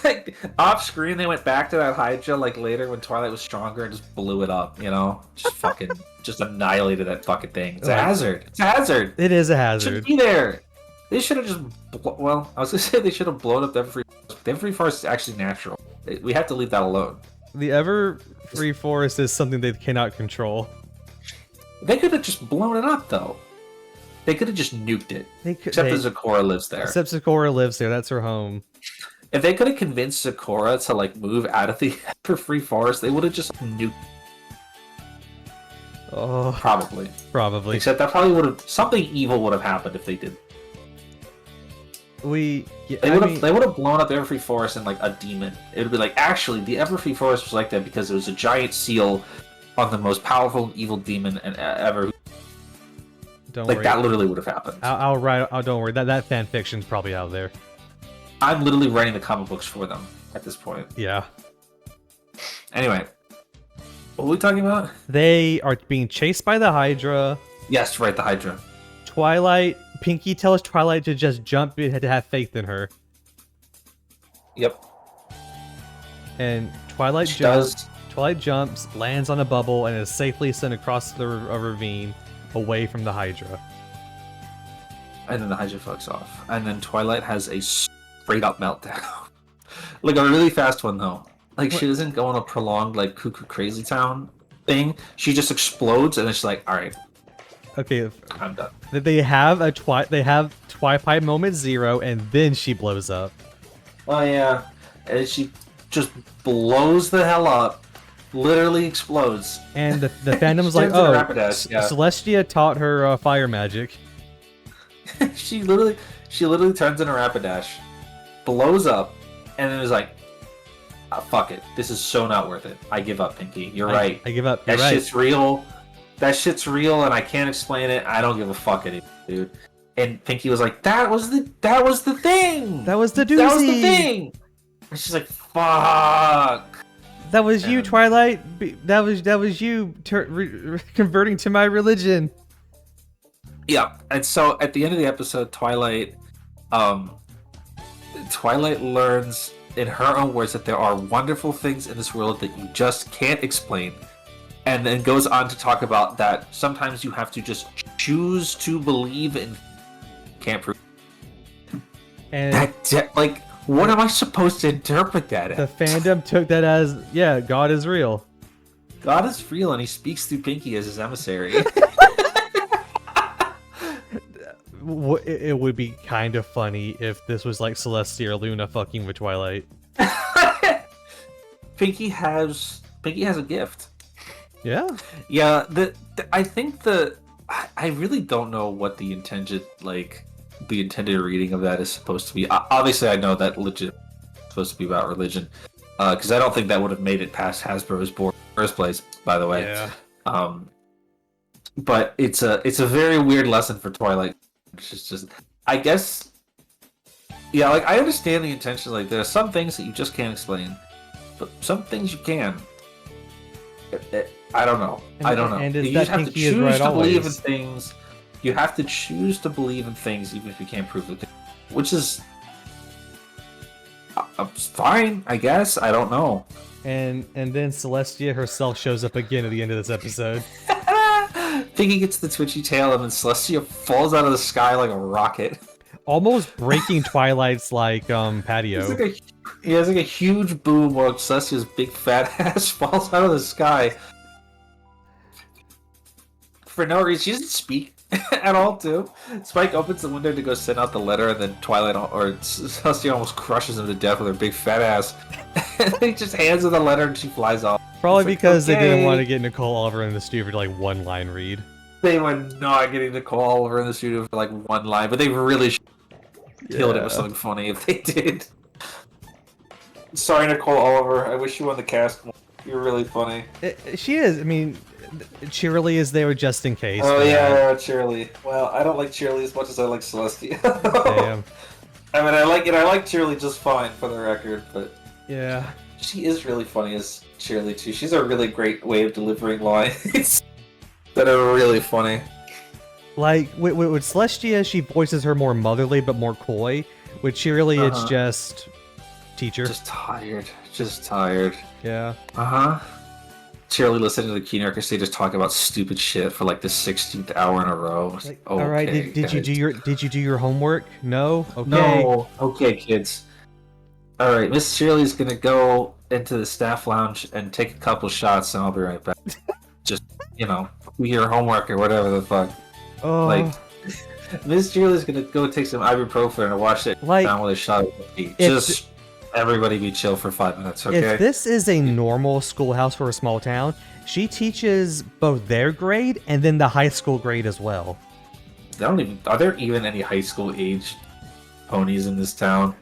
S1: Like, off screen, they went back to that Hydra like later when Twilight was stronger and just blew it up, you know? Just fucking, just annihilated that fucking thing. It's a hazard. It's a hazard.
S2: It is a hazard.
S1: It shouldn't be there. They should have just, well, I was gonna say they should have blown up the Everfree Forest. The Everfree Forest is actually natural. We have to leave that alone. The
S2: Everfree Forest is something they cannot control.
S1: They could have just blown it up, though. They could have just nuked it. Except that Zecora lives there.
S2: Except Zecora lives there. That's her home.
S1: If they could have convinced Zecora to like move out of the Everfree Forest, they would have just nuked.
S2: Oh,
S1: probably.
S2: Except
S1: that probably would have something evil would have happened if they did. They would have blown up the Everfree Forest in like a demon. It would be like, actually, the Everfree Forest was like that because it was a giant seal on the most powerful and evil demon ever.
S2: Don't worry.
S1: That literally would have happened.
S2: I'll write. Don't worry. That fan fiction's probably out there.
S1: I'm literally writing the comic books for them at this point.
S2: Yeah.
S1: Anyway, what were we talking about?
S2: They are being chased by the Hydra.
S1: Yes, right, the Hydra.
S2: Pinky tells Twilight to just jump to have faith in her.
S1: Yep.
S2: And Twilight jumps, lands on a bubble, and is safely sent across a ravine away from the Hydra.
S1: And then the Hydra fucks off. And then Twilight has a straight up meltdown. Like a really fast one, though. Like, she doesn't go on a prolonged, like, cuckoo crazy town thing. She just explodes, and it's like, alright.
S2: Okay.
S1: I'm done.
S2: They have Twilight moment 0, and then she blows up.
S1: Oh, yeah. And she just blows the hell up. Literally explodes.
S2: And the fandom's like, oh, Celestia taught her fire magic.
S1: she literally turns into Rapidash, blows up, and then is like, fuck it. This is so not worth it. I give up, Pinky. You're right.
S2: I give up.
S1: That
S2: You're right.
S1: shit's real. That shit's real, and I can't explain it. I don't give a fuck anymore, dude. And Pinky was like, that was the thing.
S2: That was the doozy.
S1: That was the thing. And she's like, fuck.
S2: That was you, Twilight. That was you converting to my religion.
S1: Yeah. And so at the end of the episode, Twilight learns in her own words that there are wonderful things in this world that you just can't explain. And then goes on to talk about that sometimes you have to just choose to believe in. Can't prove.
S2: And
S1: Like, what am I supposed to interpret that as?
S2: the fandom took that as, yeah, God is real.
S1: God is real, and he speaks through Pinky as his emissary.
S2: It would be kind of funny if this was like Celestia or Luna fucking with Twilight.
S1: Pinky has a gift.
S2: Yeah.
S1: Yeah. I think I really don't know what the intended reading of that is supposed to be. Obviously, I know that legit supposed to be about religion, because I don't think that would have made it past Hasbro's board in the first place. By the way.
S2: Yeah.
S1: But it's a very weird lesson for Twilight. It's just, I guess, yeah, like, I understand the intention. Like, there are some things that you just can't explain, but some things you can. I don't know.
S2: And
S1: you just have to choose to believe in things. You have to choose to believe in things, even if you can't prove it. Which is fine, I guess. I don't know.
S2: And then Celestia herself shows up again at the end of this episode.
S1: Pinky gets the twitchy tail, and then Celestia falls out of the sky like a rocket.
S2: Almost breaking Twilight's patio.
S1: He has like a huge boom while Celestia's big fat ass falls out of the sky. For no reason. She doesn't speak at all, too. Spike opens the window to go send out the letter, and then Celestia almost crushes him to death with her big fat ass. He just hands her the letter, and she flies off.
S2: Probably because they didn't want to get Nicole Oliver in the studio for like one line read.
S1: They were not getting Nicole Oliver in the studio for like one line, but they really killed it with something funny if they did. Sorry, Nicole Oliver. I wish you won the cast more. You're really funny.
S2: She is. I mean, Cheerily is there just in case.
S1: Oh yeah, Cheerily. Well, I don't like Cheerily as much as I like Celestia.
S2: Damn.
S1: I mean, I like Cheerily just fine, for the record, but
S2: yeah,
S1: she is really funny as Cheerily too. She's a really great way of delivering lines that are really funny.
S2: Like with Celestia, she voices her more motherly but more coy. With Cheerily, it's just teacher.
S1: Just tired.
S2: Yeah.
S1: Cheerily listening to the Keen Orchestra just talk about stupid shit for like the 16th hour in a row.
S2: Like,
S1: okay,
S2: all right, did you do your homework? No. Okay.
S1: No. Okay, kids. All right, Miss Cheerily's gonna go into the staff lounge and take a couple shots, and I'll be right back. Just do your homework or whatever the fuck.
S2: Oh.
S1: Like, Miss Cheerily's gonna go take some ibuprofen and wash it down with a shot of tea. Just everybody be chill for 5 minutes, okay?
S2: If this is a normal schoolhouse for a small town, she teaches both their grade and then the high school grade as well.
S1: Are there even any high school age ponies in this town?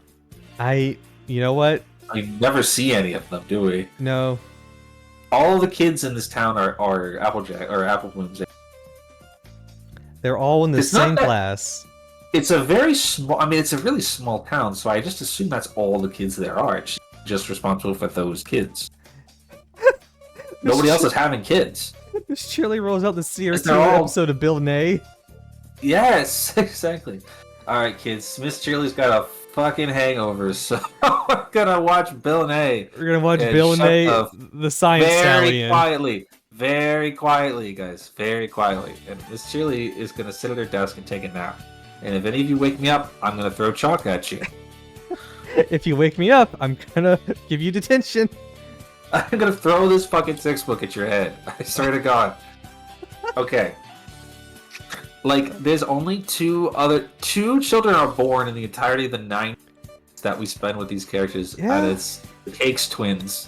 S2: You know what?
S1: We never see any of them, do we?
S2: No.
S1: All the kids in this town are Applejack or Apple Bloom's.
S2: They're all in the same class.
S1: It's a very small. I mean, it's a really small town, so I just assume that's all the kids there are. It's just responsible for those kids. Nobody else is having kids.
S2: This Shirley rolls out the CR2 episode of Bill Nye.
S1: Yes, exactly. All right, kids. Miss Shirley's got a fucking hangover, so we're gonna watch Bill Nye.
S2: We're gonna watch Bill Nye, the Science Stallion.
S1: Very quietly, guys. Very quietly. And Miss Shirley is gonna sit at her desk and take a nap. And if any of you wake me up, I'm gonna throw chalk at you.
S2: If you wake me up, I'm gonna give you detention.
S1: I'm gonna throw this fucking textbook at your head. I swear to God. Okay. Like, there's only two children are born in the entirety of the 9 that we spend with these characters.
S2: Yeah.
S1: And it's the Cakes twins.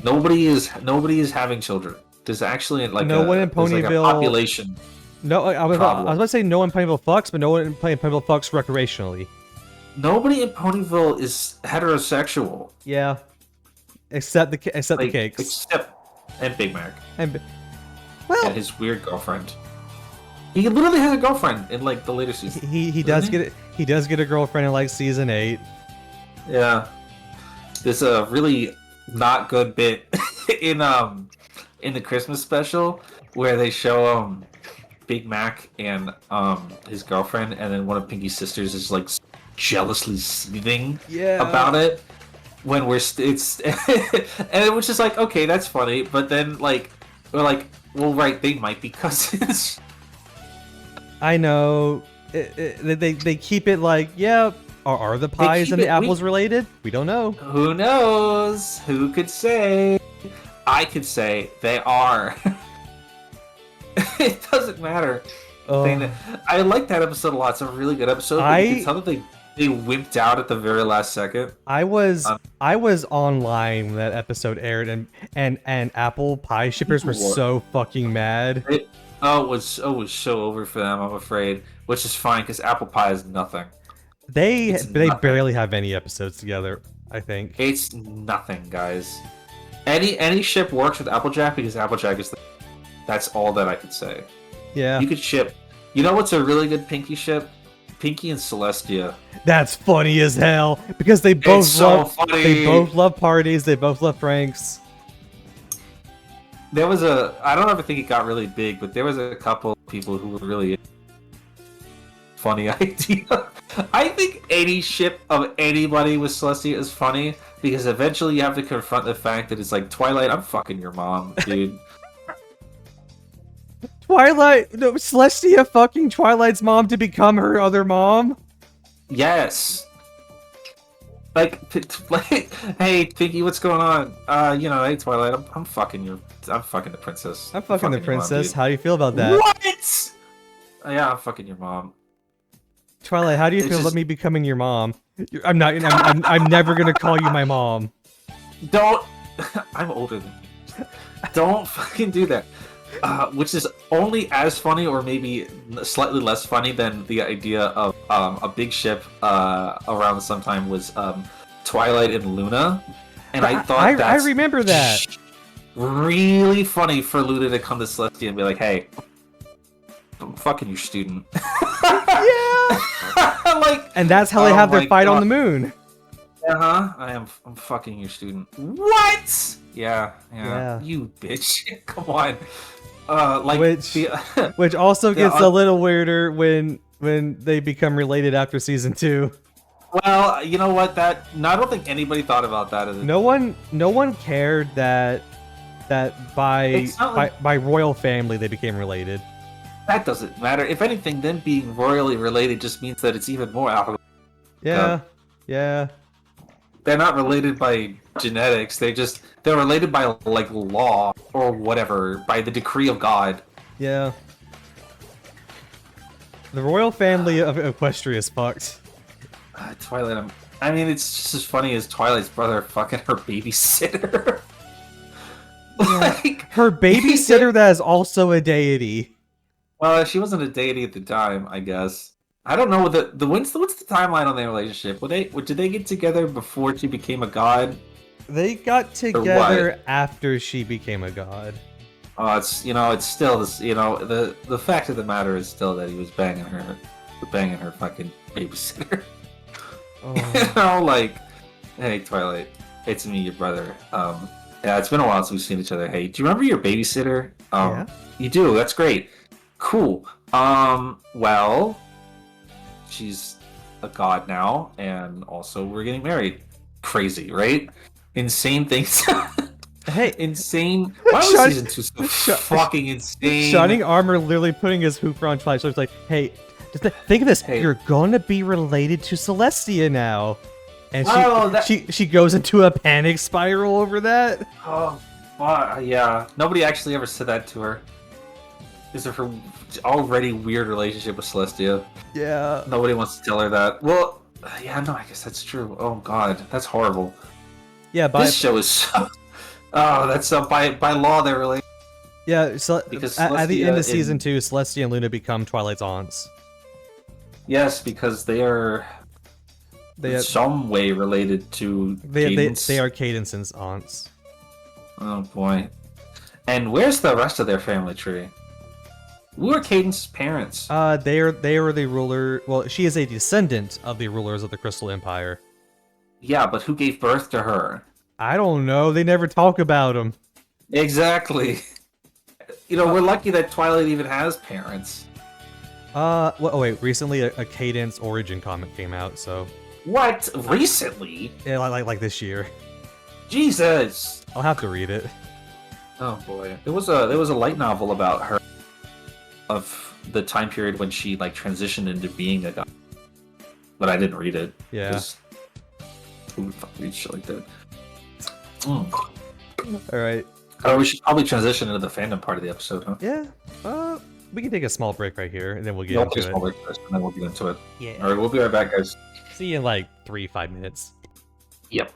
S1: Nobody is having children. There's actually like
S2: one in Ponyville.
S1: A population.
S2: No, I was about to say no one in Ponyville fucks, but no one in Ponyville fucks recreationally.
S1: Nobody in Ponyville is heterosexual.
S2: Yeah. except the cakes.
S1: Except and Big Mac
S2: And well,
S1: and his weird girlfriend. He literally has a girlfriend in like the later season.
S2: he does get it. He does get a girlfriend in like season 8.
S1: Yeah, there's a really not good bit in the Christmas special where they show Big Mac and his girlfriend, and then one of Pinky's sisters is like jealously seething about it when it's and it was just like, okay, that's funny, but then like we're like, well, right, they might be cousins.
S2: I know. They keep it like, yeah. Are the pies and the apples related? We don't know.
S1: Who knows? Who could say? I could say they are. It doesn't matter. I like that episode a lot. It's a really good episode. But you can tell that they wimped out at the very last second. I was
S2: online when that episode aired, and apple pie shippers were so fucking mad.
S1: It was so over for them, I'm afraid. Which is fine because apple pie is nothing.
S2: They barely have any episodes together, I think.
S1: It's nothing, guys. Any ship works with Applejack because Applejack is that's all that I could say.
S2: Yeah.
S1: You could ship. You know what's a really good Pinky ship? Pinky and Celestia.
S2: That's funny as hell because they both love parties, they both love pranks.
S1: There was I don't ever think it got really big, but there was a couple of people who were really funny idea. I think any ship of anybody with Celestia is funny because eventually you have to confront the fact that it's like, Twilight, I'm fucking your mom, dude.
S2: Celestia fucking Twilight's mom to become her other mom?
S1: Yes. Like, hey, Pinky, what's going on? Hey, Twilight, I'm fucking the princess.
S2: I'm fucking the princess. Mom, how do you feel about that?
S1: What? Yeah, I'm fucking your mom.
S2: Twilight, how do you feel about me becoming your mom? I'm never gonna call you my mom.
S1: Don't. I'm older than you. Don't fucking do that. Which is only as funny, or maybe slightly less funny than the idea of a big ship around some time was Twilight and Luna, and I thought I
S2: remember that.
S1: Really funny for Luna to come to Celestia and be like, "Hey, I'm fucking your student."
S2: Yeah. And that's how they have their fight on the moon.
S1: I'm fucking your student. What? Yeah. You bitch. Come on.
S2: Which also gets a little weirder when they become related after season 2.
S1: Well, you know what? I don't think anybody thought about that.
S2: No one cared that by royal family they became related.
S1: That doesn't matter. If anything, them being royally related just means that it's even more applicable.
S2: Yeah.
S1: They're not related by genetics. They're related by like law or whatever, by the decree of God.
S2: Yeah. The royal family of Equestria is fucked.
S1: Twilight. It's just as funny as Twilight's brother fucking her babysitter.
S2: Her babysitter that is also a deity.
S1: Well, she wasn't a deity at the time, I guess. I don't know what's the timeline on their relationship. Did they get together before she became a god?
S2: They got together after she became a god.
S1: Oh, it's still this. The fact of the matter is still that he was banging her fucking babysitter.
S2: Oh.
S1: Hey, Twilight, it's me, your brother. Yeah, it's been a while since we've seen each other. Hey, do you remember your babysitter?
S2: Yeah.
S1: You do. That's great. Cool. Well, she's a god now, and also we're getting married. Crazy, right? Insane things.
S2: Hey,
S1: insane. Why was season 2 so fucking insane?
S2: Shining Armor literally putting his hooper on Twilight, so it's like, hey, think of this. Hey. You're gonna be related to Celestia now. And she goes into a panic spiral over that.
S1: Oh, yeah. Nobody actually ever said that to her. Because of her already weird relationship with Celestia.
S2: Yeah.
S1: Nobody wants to tell her that. Well, yeah, no, I guess that's true. Oh god, that's horrible.
S2: Yeah,
S1: this show is so... Oh, that's by law they're related.
S2: Yeah, so at the end of season 2, Celestia and Luna become Twilight's aunts.
S1: Yes, because they are
S2: They
S1: some way related to
S2: they
S1: Cadence.
S2: they are Cadence's aunts.
S1: Oh boy. And where's the rest of their family tree? Who are Cadence's parents?
S2: They are the ruler. Well, she is a descendant of the rulers of the Crystal Empire.
S1: Yeah, but who gave birth to her?
S2: I don't know. They never talk about them.
S1: Exactly. You know, we're lucky that Twilight even has parents.
S2: Oh wait. Recently, a Cadence origin comic came out. So
S1: What? Recently?
S2: yeah, like this year.
S1: Jesus.
S2: I'll have to read it.
S1: Oh boy. There was a light novel about her of the time period when she like transitioned into being a god. But I didn't read it.
S2: Yeah.
S1: 'Cause who would fuck read shit like that? Mm.
S2: All right.
S1: Oh, we should probably transition into the fandom part of the episode, huh?
S2: Yeah. We can take a small break right here, and then we'll get
S1: We'll take a
S2: into
S1: small
S2: it.
S1: break first, and then we'll get into it.
S2: Yeah.
S1: All right, we'll be right back, guys.
S2: See you in like 3-5 minutes.
S1: Yep.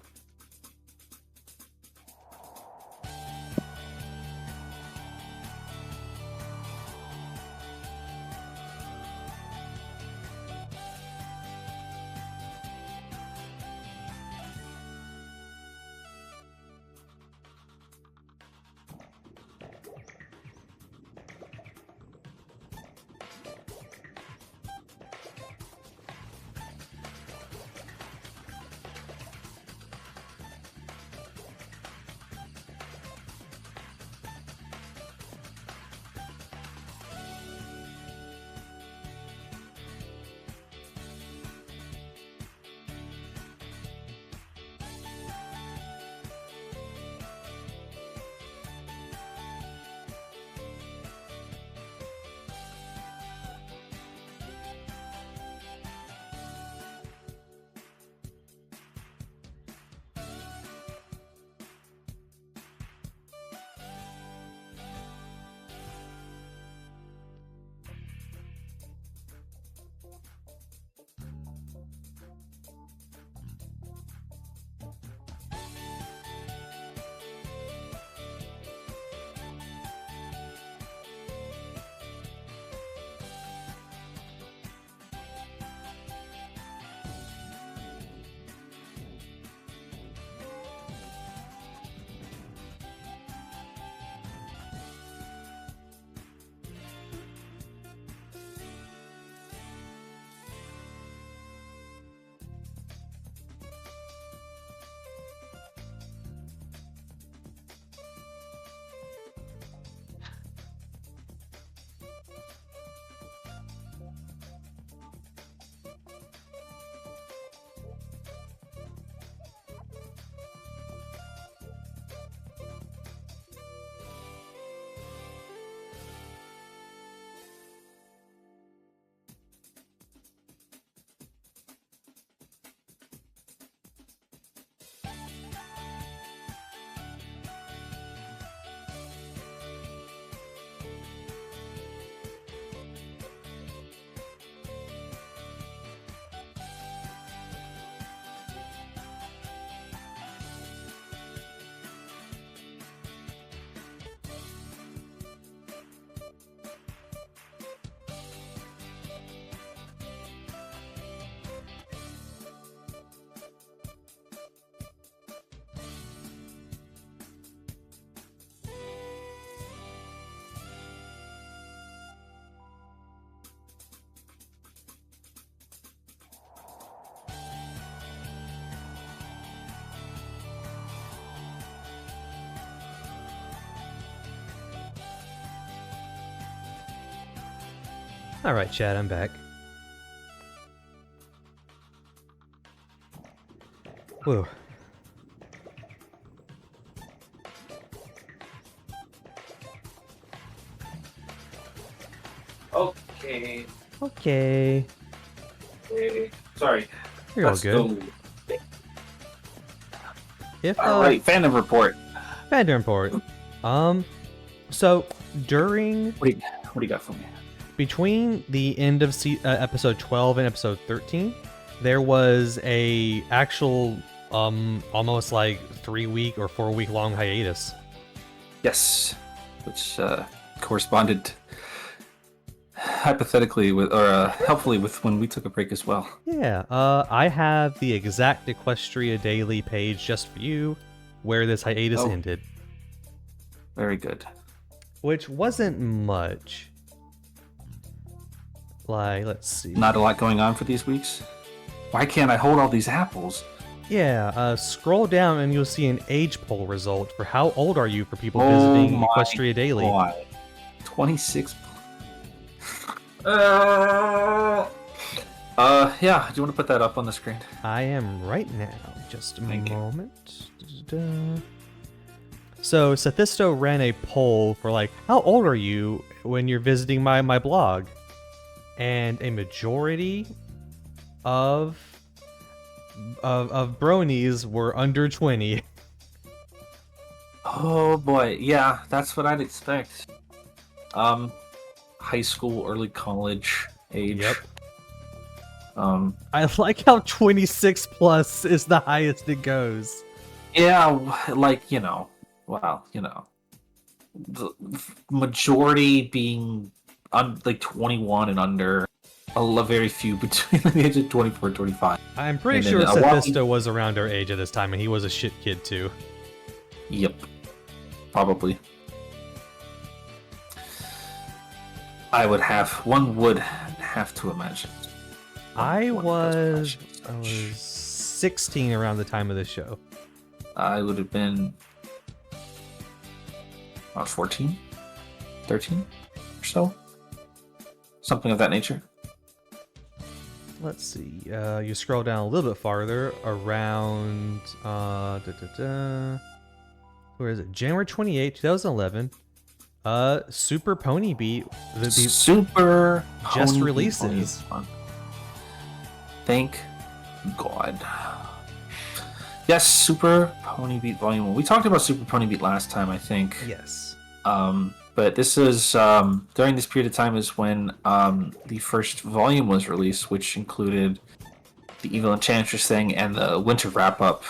S2: All right, Chad, I'm back. Whoa.
S1: Okay.
S2: Okay.
S1: Sorry.
S2: You're all
S1: Let's
S2: good.
S1: go.
S2: If
S1: All right, fandom report.
S2: Fandom report. So during
S1: What do you got for me?
S2: between the end of episode 12 and episode 13, there was a actual almost like 3-week or 4-week long hiatus.
S1: Yes, which corresponded hypothetically with, or helpfully with when we took a break as well.
S2: Yeah, I have the exact Equestria Daily page just for you, where this hiatus
S1: Oh.
S2: ended.
S1: Very good.
S2: Which wasn't much. Like, let's see.
S1: Not a lot going on for these weeks. Why can't I hold all these apples?
S2: Yeah, scroll down and you'll see an age poll result for how old are you for people
S1: Oh
S2: visiting
S1: my
S2: Equestria Daily.
S1: God. 26. Yeah, do you want to put that up on the screen?
S2: I am right now. Just a
S1: Thank you.
S2: moment. Da-da-da. So, Sethisto ran a poll for, like, how old are you when you're visiting my blog? And a majority of bronies were under 20.
S1: Oh boy, yeah, that's what I'd expect. High school, early college age.
S2: Yep.
S1: I
S2: like how 26 plus is the highest it goes.
S1: Yeah, like, well, the majority being like 21 and under, a very few between the age of 24 and 25.
S2: I'm pretty
S1: And
S2: sure
S1: then,
S2: Sethisto was around our age at this time, and he was a shit kid too.
S1: Yep, probably. One would have to imagine.
S2: I
S1: One
S2: was
S1: does imagine such.
S2: 16 around the time of this show.
S1: I would have been about 14, 13 or so. Something of that nature.
S2: Let's see. You scroll down a little bit farther around. Where is it? January 28, 2011. Super Pony Beat. The
S1: Super
S2: just
S1: Pony
S2: releases.
S1: Beat. Thank God. Yes, Super Pony Beat Volume 1. We talked about Super Pony Beat last time, I think.
S2: Yes.
S1: But this is during this period of time is when the first volume was released, which included the Evil Enchantress thing and the Winter Wrap Up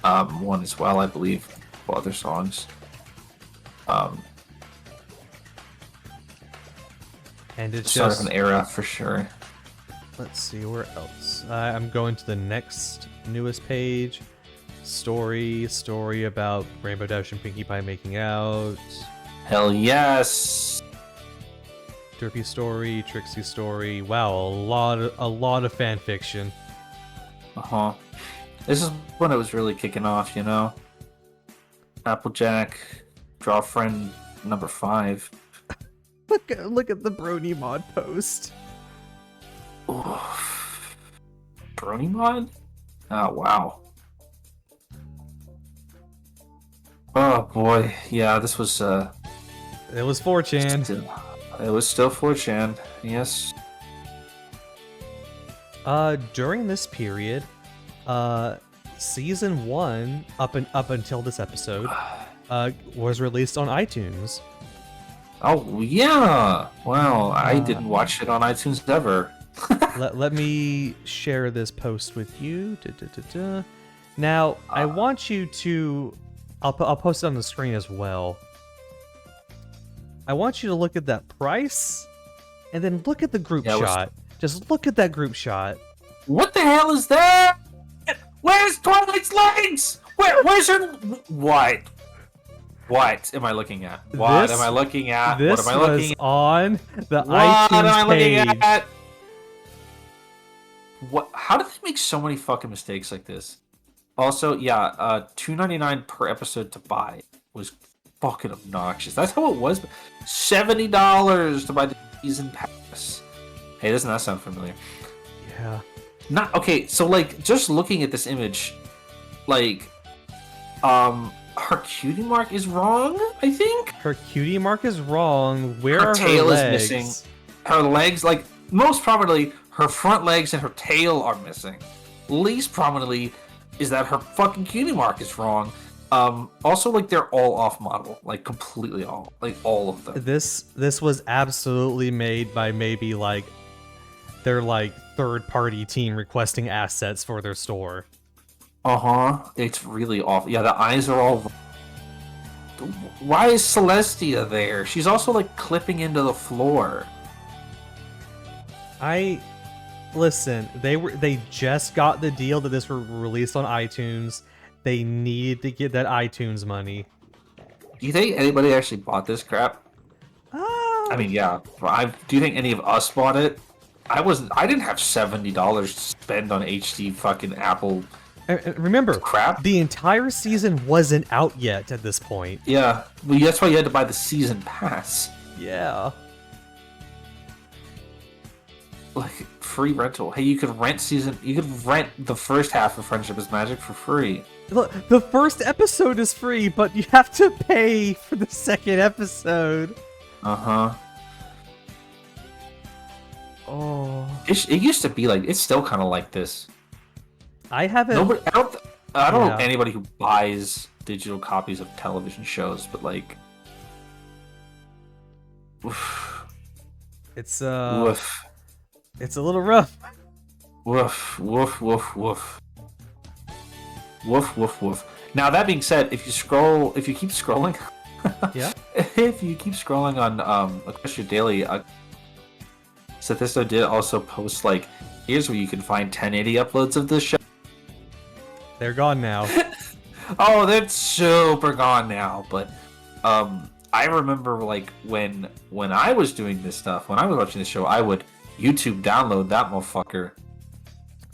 S1: one as well, I believe, for other songs.
S2: And it's
S1: Start
S2: just
S1: of an era for sure.
S2: Let's see where else. I'm going to the next newest page. Story about Rainbow Dash and Pinkie Pie making out.
S1: Hell yes!
S2: Derpy story, Trixie story. Wow, a lot of fan fiction.
S1: This is when it was really kicking off, Applejack, Draw Friend number 5.
S2: Look at the Brony mod post.
S1: Oof. Brony mod? Oh wow. Oh boy, yeah, this was
S2: It was 4chan.
S1: It was still 4chan, yes.
S2: During this period, season 1 up until this episode, was released on iTunes.
S1: Oh yeah! Wow, I didn't watch it on iTunes ever.
S2: let me share this post with you. Now, I want you to... I'll post it on the screen as well. I want you to look at that price, and then look at the group shot. Just look at that group shot.
S1: What the hell is that? Where's Twilight's legs? Where's her... What am I looking at? What am I looking at?
S2: This
S1: what am I looking
S2: was on the
S1: What
S2: iTunes
S1: am I looking
S2: page.
S1: at? What? How did they make so many fucking mistakes like this? Also, yeah, $2.99 per episode to buy was fucking obnoxious. That's how it was. $70 to buy the season pass. Hey, doesn't that sound familiar?
S2: Yeah.
S1: Not okay. So, like, just looking at this image, like, her cutie mark is wrong. I think
S2: Her cutie mark is wrong. Where
S1: her
S2: are
S1: tail
S2: her legs?
S1: is missing. Her legs, like, most prominently, her front legs and her tail are missing. Least prominently is that her fucking cutie mark is wrong. Also, like, they're all off model, like completely all of them.
S2: This was absolutely made by maybe like their like third party team requesting assets for their store.
S1: It's really awful. Yeah, the eyes are all... Why is Celestia there? She's also, like, clipping into the floor.
S2: Listen, they just got the deal that this were released on iTunes. They needed to get that iTunes money.
S1: Do you think anybody actually bought this crap? I mean, yeah. Do you think any of us bought it? I didn't have $70 to spend on HD fucking Apple.
S2: And remember,
S1: crap.
S2: The entire season wasn't out yet at this point.
S1: Yeah, well, that's why you had to buy the season pass.
S2: Yeah.
S1: Like free rental. Hey, you could rent the first half of Friendship is Magic for free.
S2: Look, the first episode is free, but you have to pay for the second episode.
S1: Uh-huh.
S2: Oh.
S1: It used to be like, it's still kind of like this.
S2: I haven't.
S1: I don't know anybody who buys digital copies of television shows, but like, oof.
S2: It's
S1: woof.
S2: It's a little rough.
S1: Woof, woof, woof, woof. Woof, woof, woof. Now that being said, if you keep scrolling,
S2: yeah.
S1: If you keep scrolling on Equestria Daily, Stathisto did also post like, here's where you can find 1080 uploads of this show.
S2: They're gone now.
S1: Oh, they're super gone now. But I remember like when I was doing this stuff, when I was watching the show, I would YouTube download that motherfucker.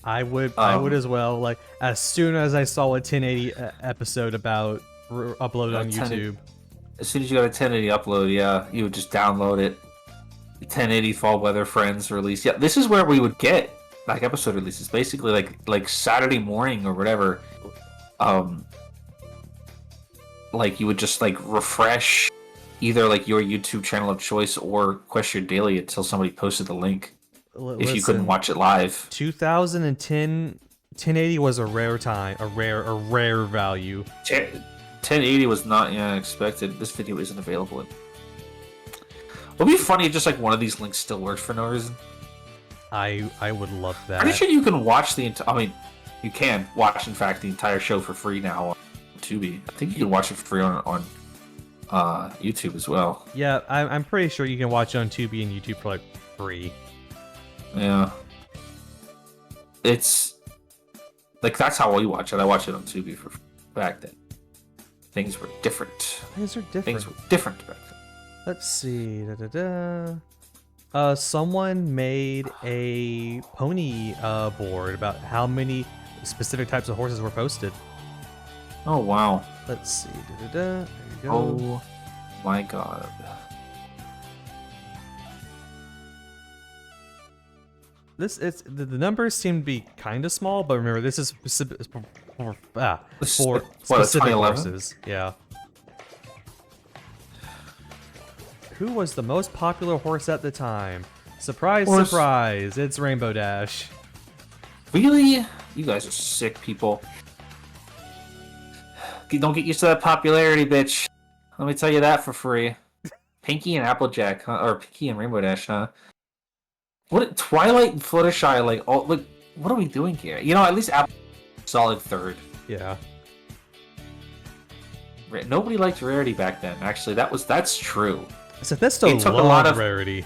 S2: I would as well. Like as soon as I saw a 1080 episode about upload on YouTube.
S1: As soon as you got a 1080 upload, yeah, you would just download it. 1080 Fall Weather Friends release. Yeah, this is where we would get like episode releases. Basically, like Saturday morning or whatever. Like you would just like refresh either like your YouTube channel of choice or Equestria Daily until somebody posted the link. If you couldn't watch it live.
S2: 2010 1080 was a rare time, a rare value.
S1: 1080 was not expected. This video isn't available. It'll be funny if just like one of these links still works for no reason.
S2: I would love that.
S1: Pretty sure you can watch you can watch in fact the entire show for free now on Tubi. I think you can watch it for free on YouTube as well.
S2: Yeah, I'm pretty sure you can watch it on Tubi and YouTube for like free.
S1: Yeah. It's like that's how we watch it. I watch it on Tubi for back then. Things were different.
S2: Things were
S1: different back then.
S2: Let's see. Someone made a pony board about how many specific types of horses were posted.
S1: Oh wow.
S2: Let's see. There you go.
S1: Oh my god.
S2: The numbers seem to be kind of small, but remember this is for specific horses. Yeah. Who was the most popular horse at the time? Surprise, surprise! It's Rainbow Dash.
S1: Really? You guys are sick people. Don't get used to that popularity, bitch. Let me tell you that for free. Pinky and Applejack, huh? Or Pinky and Rainbow Dash, huh? What Twilight and Fluttershy, like, all like, what are we doing here? You know, at least Apple solid third.
S2: Yeah.
S1: Nobody liked Rarity back then. Actually, that's true.
S2: Stathisto
S1: took a lot of
S2: Rarity.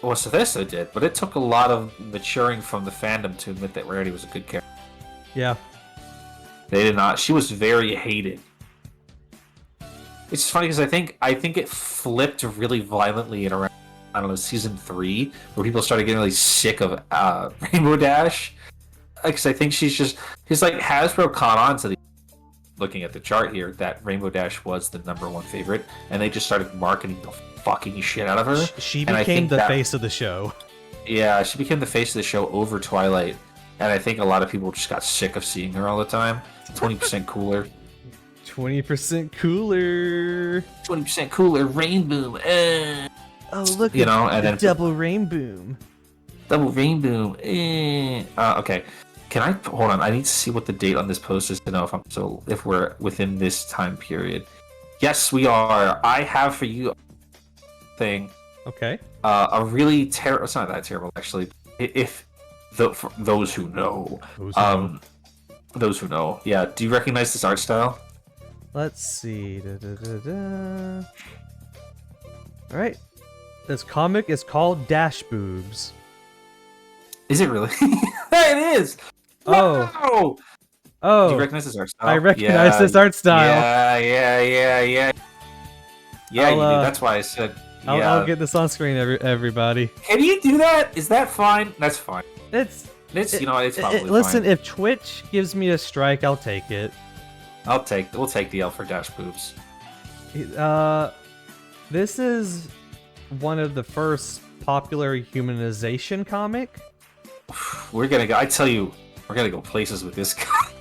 S1: Well, Stathisto did, but it took a lot of maturing from the fandom to admit that Rarity was a good character.
S2: Yeah.
S1: They did not. She was very hated. It's just funny because I think it flipped really violently at around, I don't know, season 3, where people started getting really sick of Rainbow Dash. Because I think because like Hasbro caught on to looking at the chart here that Rainbow Dash was the #1 favorite, and they just started marketing the fucking shit out of her.
S2: She became the face of the show.
S1: Yeah, she became the face of the show over Twilight, and I think a lot of people just got sick of seeing her all the time. 20% cooler.
S2: 20% cooler.
S1: 20% cooler. Rainbow.
S2: Oh, look!
S1: You know, and then
S2: double rainbow.
S1: Double rainbow. Okay. Can I hold on? I need to see what the date on this post is to know if we're within this time period. Yes, we are. I have for you a thing.
S2: Okay.
S1: A really terrible. It's not that terrible actually. For those who know. Those who know. Yeah. Do you recognize this art style?
S2: Let's see. All right. This comic is called Dash Boobs.
S1: Is it really? It is.
S2: Oh.
S1: Wow! Do you
S2: Oh.
S1: recognize this art style?
S2: I recognize this art style.
S1: Yeah. Yeah,
S2: I'll,
S1: you do. That's why I said. Yeah.
S2: I'll get this on screen, everybody.
S1: Can you do that? Is that fine? That's fine.
S2: It's
S1: It's it's probably
S2: listen,
S1: fine.
S2: if Twitch gives me a strike, I'll take it.
S1: We'll take the L for dash boobs.
S2: This is one of the first popular humanization comic.
S1: We're gonna go. I tell you, we're gonna go places with this guy.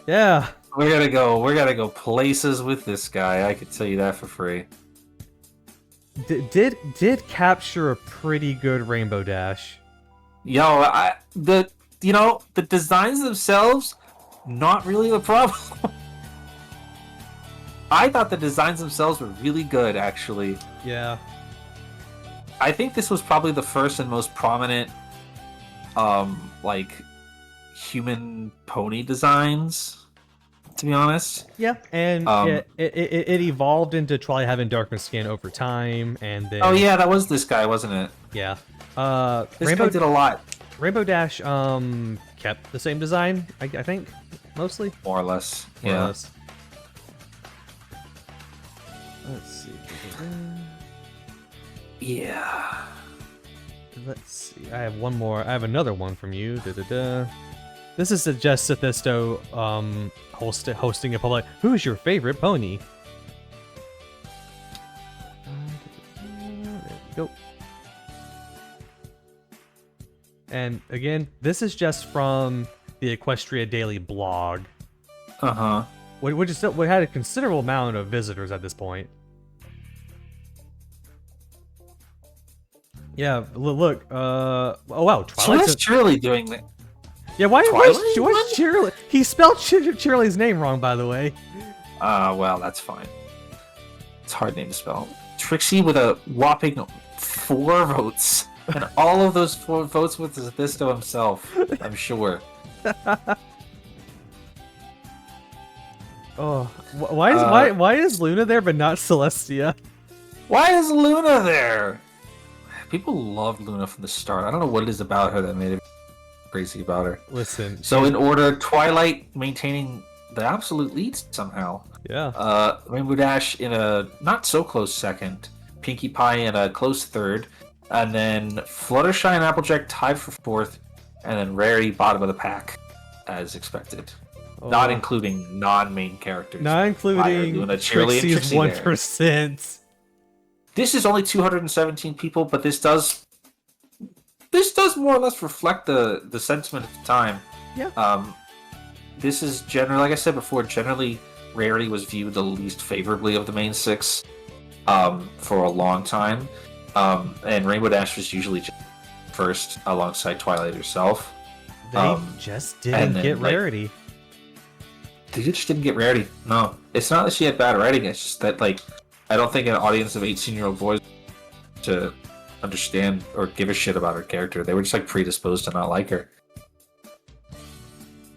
S2: Yeah.
S1: We're gonna go places with this guy. I can tell you that for free.
S2: Did capture a pretty good Rainbow Dash.
S1: Yo, the designs themselves, not really the problem. I thought the designs themselves were really good, actually.
S2: Yeah.
S1: I think this was probably the first and most prominent, like, human pony designs. To be honest.
S2: Yeah, and it evolved into Twilight having darker skin over time, and then.
S1: Oh yeah, that was this guy, wasn't it?
S2: Yeah.
S1: This
S2: Rainbow
S1: guy did a lot.
S2: Rainbow Dash kept the same design, I think, mostly.
S1: More or less.
S2: More or
S1: Yeah.
S2: less. Let's see.
S1: Yeah.
S2: Let's see. I have one more. I have another one from you. This is just Sophisto hosting a public. Who's your favorite pony? There we go. And again, this is just from the Equestria Daily blog.
S1: Uh-huh.
S2: We had a considerable amount of visitors at this point. Yeah, look. Oh wow,
S1: So what's Shirley doing that?
S2: Yeah, why
S1: Twilight
S2: was Cheerly? He spelled Cheerly's name wrong, by the way.
S1: Well, that's fine. It's a hard name to spell. Trixie with a whopping 4 votes. And all of those 4 votes with Zithisto himself, I'm sure.
S2: Oh, why is Luna there but not Celestia?
S1: Why is Luna there? People loved Luna from the start. I don't know what it is about her that made it crazy about her.
S2: Listen.
S1: So in order, Twilight maintaining the absolute lead somehow.
S2: Yeah.
S1: Rainbow Dash in a not so close second. Pinkie Pie in a close third. And then Fluttershy and Applejack tied for 4th. And then Rarity bottom of the pack, as expected.
S2: Oh.
S1: Not including non-main characters.
S2: Not including
S1: Luna, Cheerly, and
S2: Trixie's
S1: Trixie
S2: 1%.
S1: This is only 217 people, but this does more or less reflect the sentiment at the time.
S2: Yeah.
S1: This is generally, like I said before, generally Rarity was viewed the least favorably of the main 6 for a long time. And Rainbow Dash was usually first alongside Twilight herself.
S2: They just didn't get Rarity.
S1: They just didn't get Rarity. No. It's not that she had bad writing, it's just that, like, I don't think an audience of 18-year-old boys to understand or give a shit about her character. They were just, like, predisposed to not like her.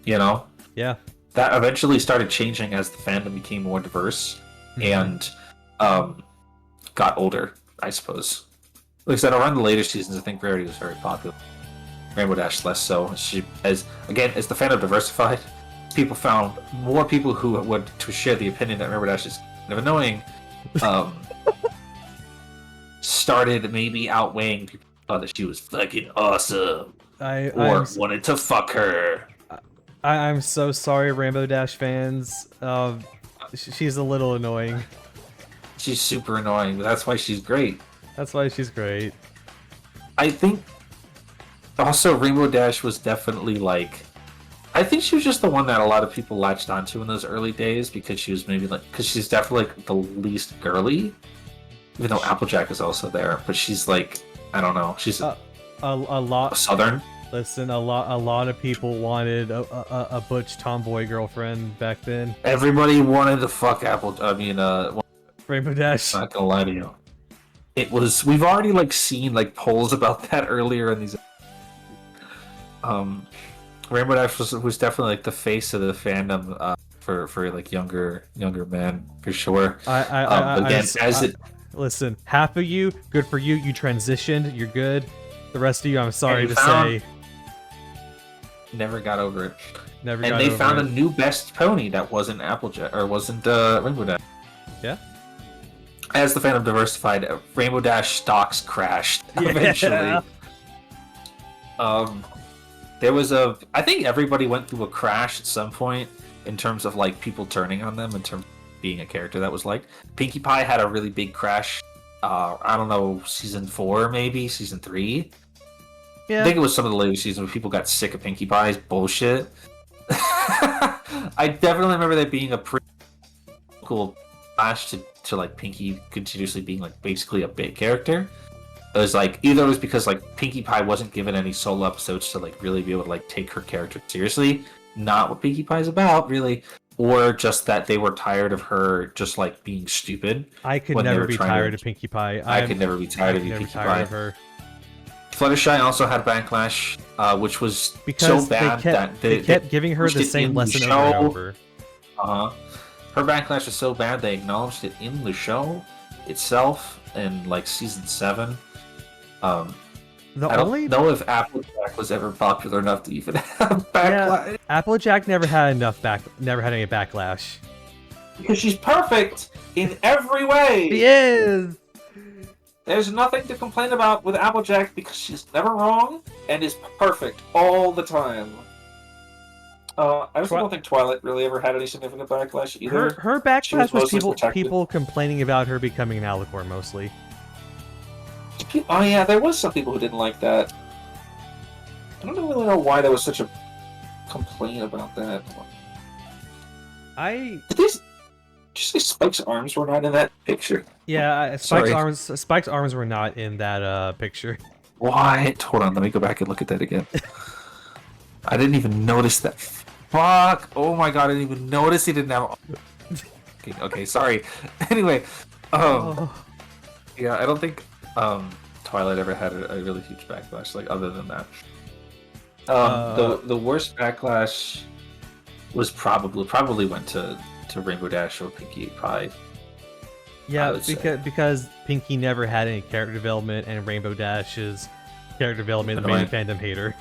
S1: You know?
S2: Yeah.
S1: That eventually started changing as the fandom became more diverse and got older, I suppose. Like I said, around the later seasons, I think Rarity was very popular. Rainbow Dash less so. As the fandom diversified, people found more people who would to share the opinion that Rainbow Dash is kind of annoying. Started maybe outweighing people who thought that she was fucking awesome or wanted to fuck her.
S2: I'm so sorry, Rainbow Dash fans. She's a little annoying.
S1: She's super annoying, but that's why she's great.
S2: That's why she's great.
S1: I think also Rainbow Dash was definitely like, I think she was just the one that a lot of people latched onto in those early days because she was because she's definitely like the least girly, even though Applejack is also there. But she's like, I don't know, she's
S2: a lot
S1: southern.
S2: Listen, a lot of people wanted a butch tomboy girlfriend back then.
S1: Everybody wanted to fuck
S2: Rainbow Dash.
S1: I'm not gonna lie to you. It was. We've already like seen like polls about that earlier in these. Rainbow Dash was definitely like the face of the fandom for like younger men for sure.
S2: Listen, half of you, good for you. You transitioned. You're good. The rest of you, I'm sorry to
S1: found-
S2: say,
S1: Never got over it.
S2: never
S1: And
S2: got
S1: they
S2: over
S1: found
S2: it.
S1: a new best pony that wasn't Applejack or wasn't Rainbow Dash.
S2: Yeah.
S1: As the fandom diversified, Rainbow Dash stocks crashed eventually. There was I think everybody went through a crash at some point in terms of like people turning on them in terms of being a character that was liked. Pinkie Pie had a really big crash. I don't know, season 4 maybe, season 3.
S2: Yeah.
S1: I think it was some of the later seasons where people got sick of Pinkie Pie's bullshit. I definitely remember there being a pretty cool flash to like Pinkie continuously being like basically a bit character. It was like either it was because like Pinkie Pie wasn't given any solo episodes to like really be able to like take her character seriously, not what Pinkie Pie's about really, or just that they were tired of her just like being stupid.
S2: I could never be tired of Pinkie Pie.
S1: I could never be tired of Pinkie Pie.
S2: Of her.
S1: Fluttershy also had backlash, which was
S2: because
S1: so bad
S2: that
S1: they
S2: kept giving her the same lesson over and over.
S1: Her backlash was so bad they acknowledged it in the show itself in like season 7. I don't know if Applejack was ever popular enough to even have backlash.
S2: Yeah, Applejack never had any backlash.
S1: Because she's perfect in every way.
S2: She is.
S1: There's nothing to complain about with Applejack because she's never wrong and is perfect all the time. I also don't think Twilight really ever had any significant backlash either.
S2: Her backlash was people complaining about her becoming an alicorn mostly.
S1: Oh yeah, there was some people who didn't like that. I don't really know why there was such a complaint about that. Did you say Spike's arms were not in that picture?
S2: Yeah, Spike's arms were not in that picture.
S1: What? Hold on, let me go back and look at that again. I didn't even notice that. Fuck! Oh my god, I didn't even notice he didn't have. Okay, sorry. Anyway, yeah, I don't think Twilight ever had a really huge backlash. Like other than that, the worst backlash was probably went to Rainbow Dash or Pinkie Pie.
S2: Yeah, because Pinkie never had any character development, and Rainbow Dash's character development made the fandom hate her.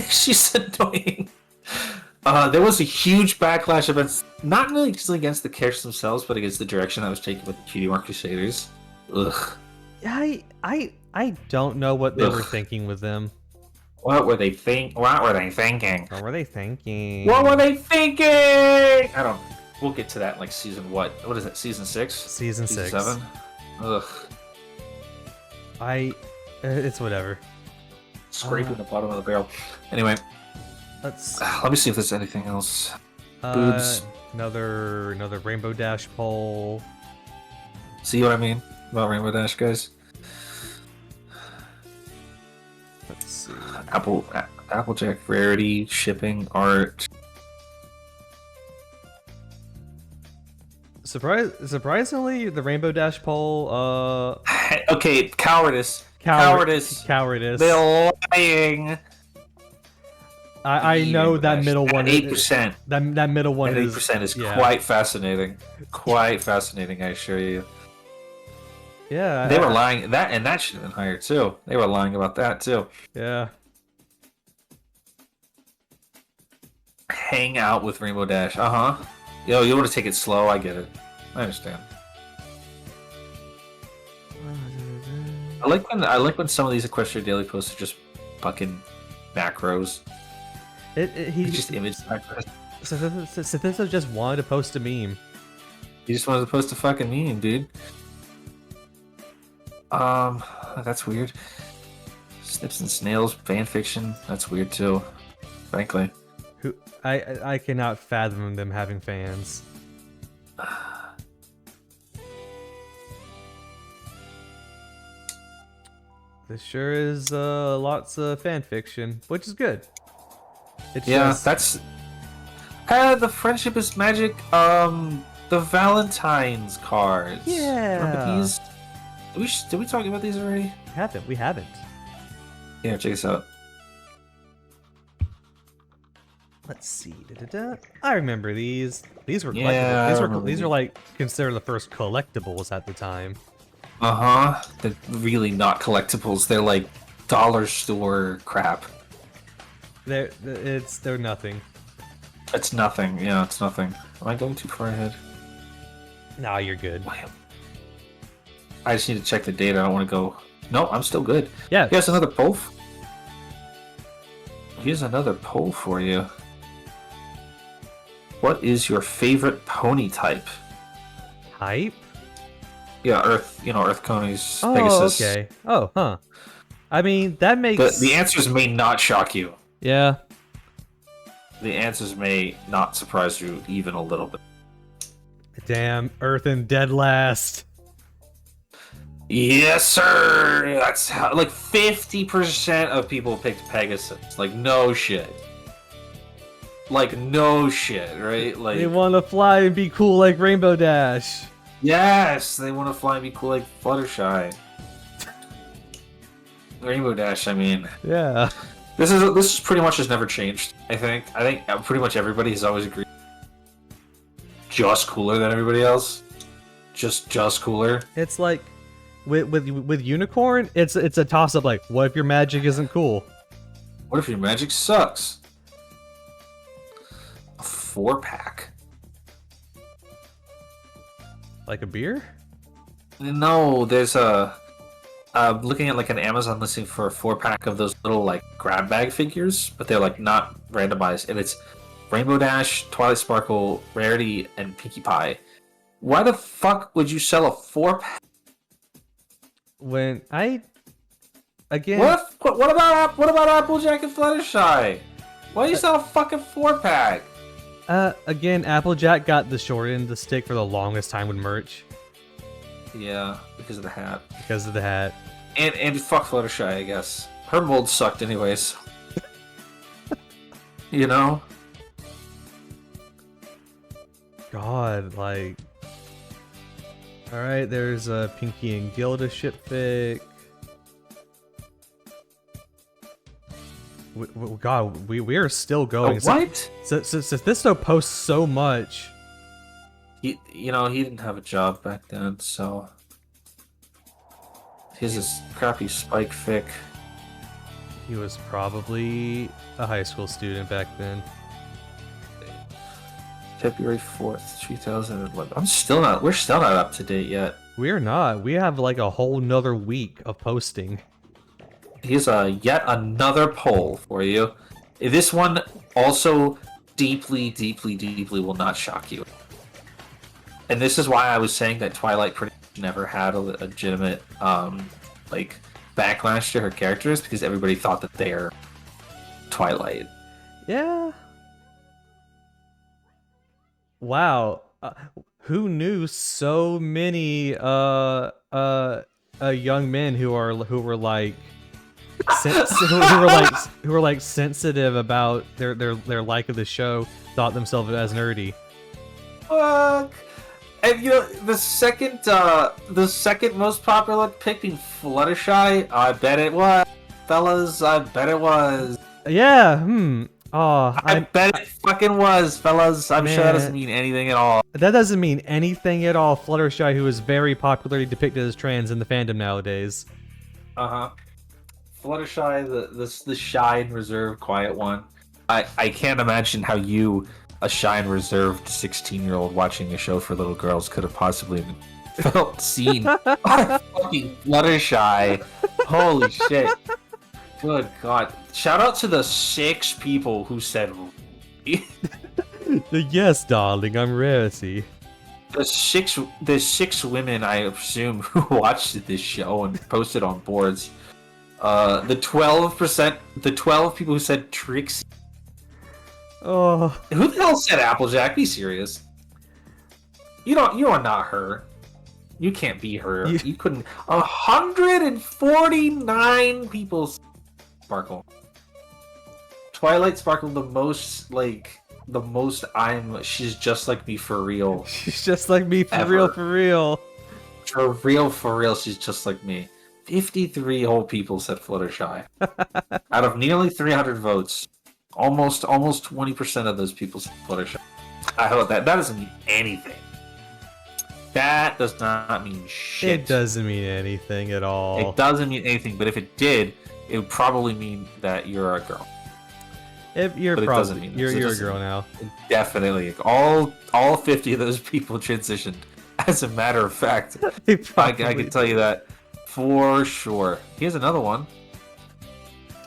S1: She's annoying. There was a huge backlash against, not really just against the characters themselves, but against the direction that was taken with the Cutie Mark Crusaders. Ugh.
S2: I don't know what they were thinking with them.
S1: What were they thinking?
S2: What were they thinking?
S1: What were they thinking? I don't. We'll get to that in like season what? What is that? Season 6?
S2: Season 6.
S1: 7? Ugh.
S2: It's whatever.
S1: Scraping the bottom of the barrel. Anyway, let me see if there's anything else. Boobs.
S2: Another Rainbow Dash poll.
S1: See what I mean about Rainbow Dash, guys?
S2: Let's see.
S1: Applejack rarity, shipping, art.
S2: Surprisingly, the Rainbow Dash poll.
S1: Okay, cowardice. Cowardice. They're lying.
S2: I know that middle one.
S1: 8%.
S2: That middle one is
S1: 8% is quite fascinating. Quite fascinating, I assure you.
S2: Yeah.
S1: They were lying. That should have been higher too. They were lying about that too.
S2: Yeah.
S1: Hang out with Rainbow Dash. Yo, you want to take it slow? I get it. I understand. I like when some of these Equestria Daily posts are just fucking macros. He just image macros.
S2: Sithiso just wanted to post a meme.
S1: He just wanted to post a fucking meme, dude. That's weird. Snips and Snails fanfiction. That's weird too. Frankly.
S2: I cannot fathom them having fans. This sure is lots of fan fiction, which is good.
S1: That's the friendship is magic. The Valentine's cards.
S2: Yeah.
S1: Remember these? Did we talk about these already?
S2: We haven't.
S1: Yeah, check this out.
S2: Let's see. I remember these. These were collectibles. These are like considered the first collectibles at the time.
S1: They're really not collectibles. They're like dollar store crap.
S2: They're nothing.
S1: It's nothing. Yeah, it's nothing. Am I going too far ahead?
S2: Nah, you're good.
S1: I just need to check the data. I don't want to go. No, I'm still good.
S2: Yeah.
S1: Here's another poll. Here's another poll for you. What is your favorite pony type?
S2: Hype?
S1: Yeah, Earth. You know, Earth Conies,
S2: Oh,
S1: Pegasus.
S2: okay. Oh, huh. I mean, that makes...
S1: The answers may not shock you.
S2: Yeah.
S1: The answers may not surprise you even a little bit.
S2: Damn, Earth and dead last.
S1: Yes, sir! That's how, like, 50% of people picked Pegasus. Like, no shit. Like, no shit, right? Like,
S2: They want to fly and be cool like Rainbow Dash.
S1: yes! They want to fly and be cool like Fluttershy. Rainbow Dash, I mean.
S2: Yeah.
S1: This is pretty much has never changed, I think. I think pretty much everybody has always agreed. Just cooler than everybody else. Just cooler.
S2: It's like with Unicorn, it's a toss up. Like, what if your magic isn't cool?
S1: What if your magic sucks? A 4-pack.
S2: Like a beer?
S1: No, there's a. Looking at like an Amazon listing for a 4-pack of those little like grab bag figures, but they're like not randomized, and it's Rainbow Dash, Twilight Sparkle, Rarity, and Pinkie Pie. Why the fuck would you sell a 4-pack?
S2: When I again,
S1: What about Applejack and Fluttershy? Why do you sell a fucking 4-pack?
S2: again, Applejack got the short end of the stick for the longest time with merch
S1: Yeah, because of the hat.
S2: because of the hat.
S1: And fuck Fluttershy, I guess. Her mold sucked anyways. You know?
S2: God, like, all right, there's a Pinky and Gilda ship fic. God, we are still going.
S1: What?
S2: So this though posts so much.
S1: He didn't have a job back then, so his is crappy Spike fic.
S2: He was probably a high school student back then.
S1: February 4th, 2011. We're still not up to date yet.
S2: We're not. We have like a whole nother week of posting.
S1: Here's yet another poll for you. This one also deeply, deeply, deeply will not shock you. And this is why I was saying that Twilight pretty much never had a legitimate like backlash to her characters, because everybody thought that they're Twilight.
S2: Yeah. Wow. Who knew so many young men who were like who were like sensitive about their like of the show thought themselves as nerdy.
S1: Fuck. And the second most popular pick being Fluttershy, I bet it was. Fellas, I bet it was.
S2: Yeah, Oh,
S1: I bet it fucking was, fellas. I'm sure that doesn't mean anything at all.
S2: That doesn't mean anything at all. Fluttershy, who is very popularly depicted as trans in the fandom nowadays.
S1: Uh-huh. Fluttershy, the shy and reserved, quiet one. I can't imagine how you, a shy and reserved 16-year-old watching a show for little girls, could have possibly felt seen by fucking Fluttershy. Holy shit. Good God. Shout out to the 6 people who said
S2: Yes, darling, I'm Rarity.
S1: the six women, I assume, who watched this show and posted on boards. The 12 people who said Trixie.
S2: Oh.
S1: Who the hell said Applejack? Be serious. You are not her. You can't be her. You couldn't. 149 people. Sparkle. Twilight Sparkle, the most she's just like me for real.
S2: She's just like me for
S1: Ever.
S2: real, for real.
S1: For real, she's just like me. 53 whole people said Fluttershy. Out of nearly 300 votes, almost 20% of those people said Fluttershy. I hope that doesn't mean anything. That does not mean shit.
S2: It doesn't mean anything at all.
S1: It doesn't mean anything, but if it did, it would probably mean that you're a girl.
S2: If you're
S1: But it
S2: probably
S1: doesn't mean that.
S2: you're a girl now.
S1: Definitely, all 50 of those people transitioned. As a matter of fact, I can tell you that for sure. Here's another one.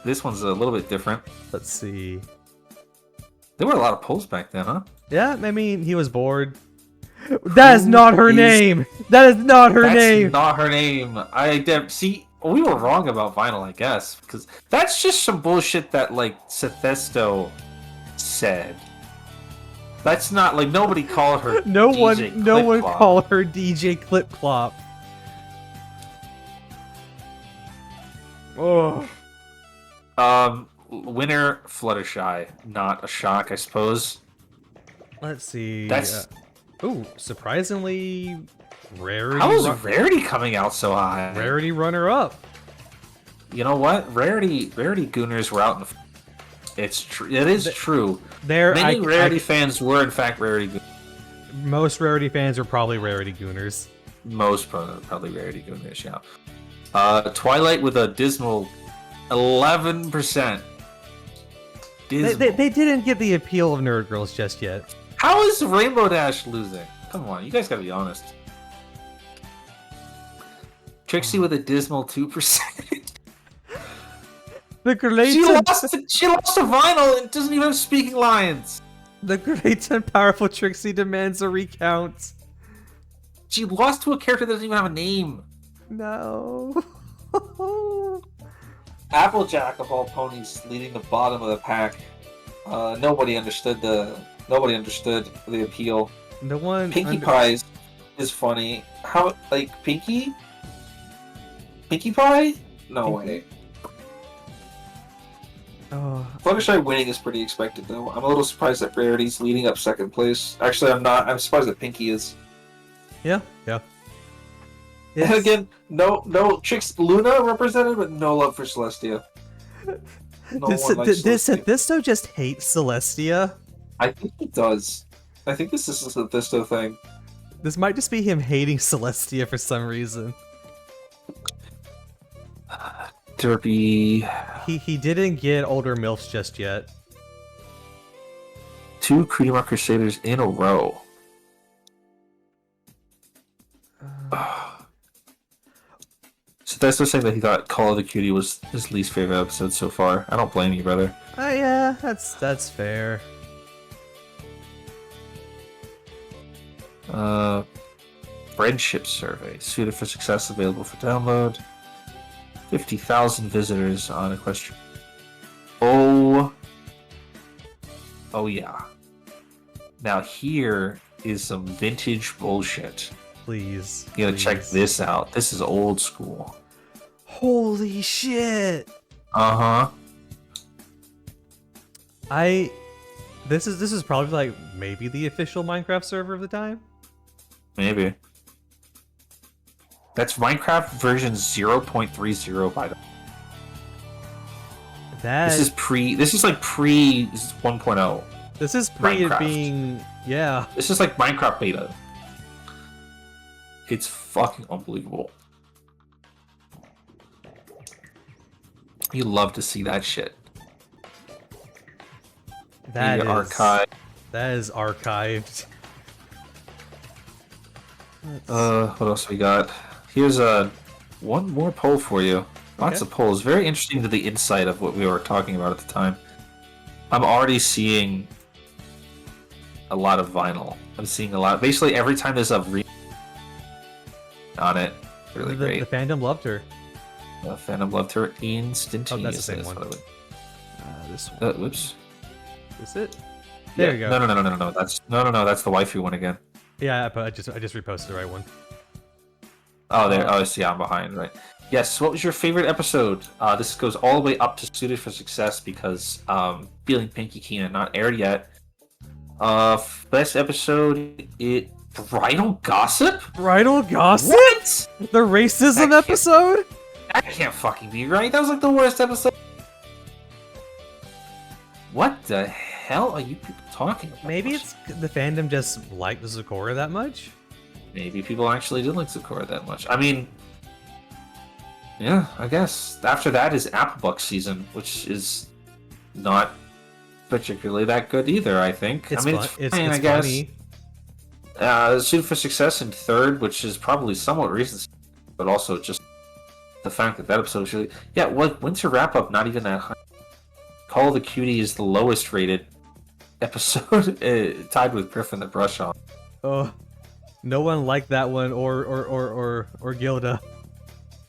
S1: This one's a little bit different.
S2: Let's see.
S1: There were a lot of polls back then, huh?
S2: Yeah, I mean, he was bored. That is not her name. That is not her name.
S1: That's not her name. See. We were wrong about vinyl, I guess, because that's just some bullshit that like Sethesto said. That's not like nobody called her.
S2: No
S1: DJ
S2: one
S1: Clop.
S2: called her DJ Clip Clop. Oh.
S1: Winner Fluttershy, not a shock, I suppose.
S2: Let's see.
S1: That's
S2: ooh, surprisingly, Rarity.
S1: How is Rarity coming out so high?
S2: Rarity runner up.
S1: You know what? Rarity Gooners were out in the. It's true. It is true. Many Rarity fans were in fact Rarity Gooners.
S2: Most Rarity fans were probably Rarity Gooners.
S1: Most probably Rarity Gooners. Yeah. Twilight with a dismal 11%.
S2: They didn't get the appeal of Nerd Girls just yet.
S1: How is Rainbow Dash losing? Come on, you guys gotta be honest. Trixie with a dismal 2%.
S2: The great
S1: she lost to Vinyl and doesn't even have speaking lines.
S2: The great and powerful Trixie demands a recount.
S1: She lost to a character that doesn't even have a name.
S2: No.
S1: Applejack of all ponies leading the bottom of the pack. Nobody understood the appeal.
S2: The one
S1: Pinkie Pie is funny. How like Pinkie Pie? No way.
S2: Oh.
S1: Fluttershy winning is pretty expected though. I'm a little surprised that Rarity's leading up second place. Actually, I'm not. I'm surprised that Pinkie is.
S2: Yeah.
S1: And again, no Trix Luna represented, but no love for Celestia. No one likes Celestia.
S2: This though just hates Celestia.
S1: I think he does. I think this is a Thisto thing.
S2: This might just be him hating Celestia for some reason.
S1: Derpy.
S2: He didn't get older MILFs just yet.
S1: 2 Creedmoor Crusaders in a row. So that's the saying that he thought Call of the Cutie was his least favorite episode so far. I don't blame you, brother.
S2: Yeah, that's fair.
S1: Friendship survey. Suited for success, available for download. 50,000 visitors on Equestria. Oh yeah. Now here is some vintage bullshit.
S2: Please.
S1: You gotta check this out. This is old school.
S2: Holy shit!
S1: Uh-huh.
S2: This is probably like maybe the official Minecraft server of the time.
S1: Maybe. That's Minecraft version 0.30 by the way. This is like pre 1.0.
S2: This is pre it being
S1: This is like Minecraft beta. It's fucking unbelievable. You love to see that shit.
S2: That is
S1: archived.
S2: That is archived.
S1: What else we got? Here's one more poll for you. Lots of polls. Very interesting to the insight of what we were talking about at the time. I'm already seeing a lot of vinyl. I'm seeing a lot. Basically, every time there's a on it, really great.
S2: The fandom loved her.
S1: The fandom loved her instantaneously.
S2: Oh, that's the same one. This one.
S1: Whoops.
S2: Is it? There you go.
S1: No. That's the waifu one again.
S2: Yeah, I just reposted the right one.
S1: Oh, there. Oh, I see. I'm behind. Right. Yes. What was your favorite episode? This goes all the way up to Suited for Success because Feeling Pinky Kina not aired yet. Best episode. Bridal Gossip.
S2: Bridal Gossip.
S1: What?
S2: The racism episode.
S1: That can't fucking be right. That was like the worst episode. What the hell are you people talking about?
S2: Maybe it's the fandom just liked Sakura that much.
S1: Maybe people actually did like Sakura that much. I mean, Yeah, I guess. After that is Applebuck season, which is not particularly that good either, I think.
S2: It's
S1: I mean,
S2: fun.
S1: it's fine,
S2: It's
S1: I guess.
S2: funny.
S1: Suit for Success in third, which is probably somewhat recent, but also just the fact that episode was really... Yeah, Winter Wrap-Up, not even that high. Call of the Cutie is the lowest rated episode, tied with Griffin the Brush Off.
S2: Oh, no one liked that one, or Gilda.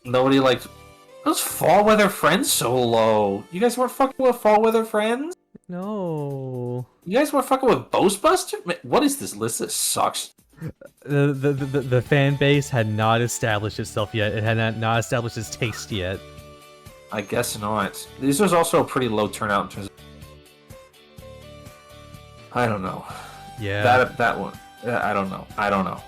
S1: Nobody liked... Those Fall Weather Friends so low. You guys weren't fucking with Fall Weather Friends?
S2: No.
S1: You guys weren't fucking with Ghostbusters? Man, what is this list? This sucks.
S2: The fan base had not established itself yet. It had not established its taste yet.
S1: I guess not. This was also a pretty low turnout in terms of... I don't know.
S2: Yeah.
S1: That one. I don't know. I don't know.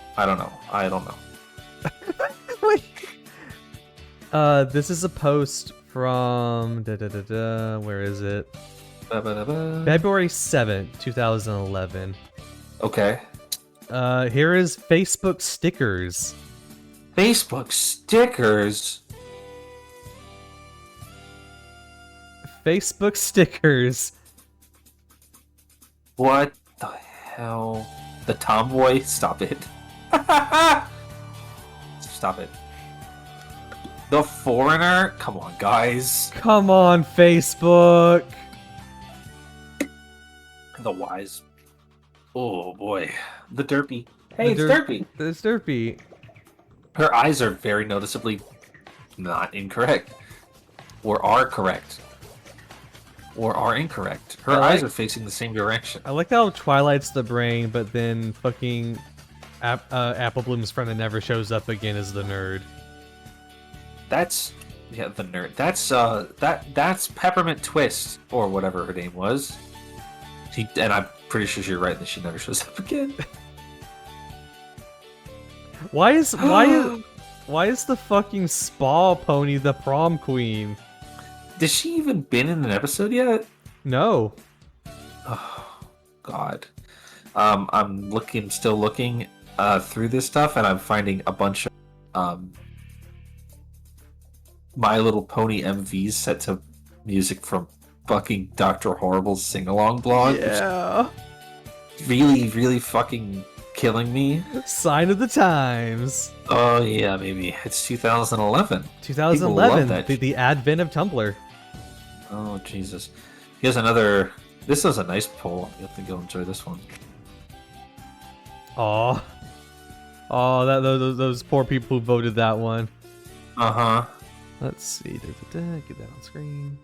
S2: This is a post from where is it? February 7th, 2011.
S1: Okay.
S2: Here is Facebook stickers.
S1: Facebook stickers?
S2: Facebook stickers.
S1: What the hell? The tomboy? Stop it. Stop it. The Foreigner? Come on, guys.
S2: Come on, Facebook.
S1: The Wise. Oh, boy. The Derpy. Hey, it's Derpy.
S2: It's Derpy.
S1: Her eyes are very noticeably not incorrect. Or are correct. Or are incorrect. Her eyes are facing the same direction.
S2: I like how Twilight's the brain, but then fucking Apple Bloom's friend that never shows up again is the nerd.
S1: That's... yeah, the nerd. That's Peppermint Twist, or whatever her name was. And I'm pretty sure you're right that she never shows up again.
S2: Why is the fucking spa pony the prom queen?
S1: Has she even been in an episode yet?
S2: No.
S1: Oh, God. I'm still looking through this stuff, and I'm finding a bunch of My Little Pony MVs set to music from fucking Dr. Horrible's sing-along blog.
S2: Yeah.
S1: Really, really fucking killing me.
S2: Sign of the times.
S1: Oh, yeah, maybe. It's 2011.
S2: 2011, the advent of Tumblr.
S1: Oh, Jesus. Here's another... This is a nice poll. You have to go enjoy this one.
S2: Aw. Oh, those poor people who voted that one.
S1: Uh-huh.
S2: Let's see. Get that on screen.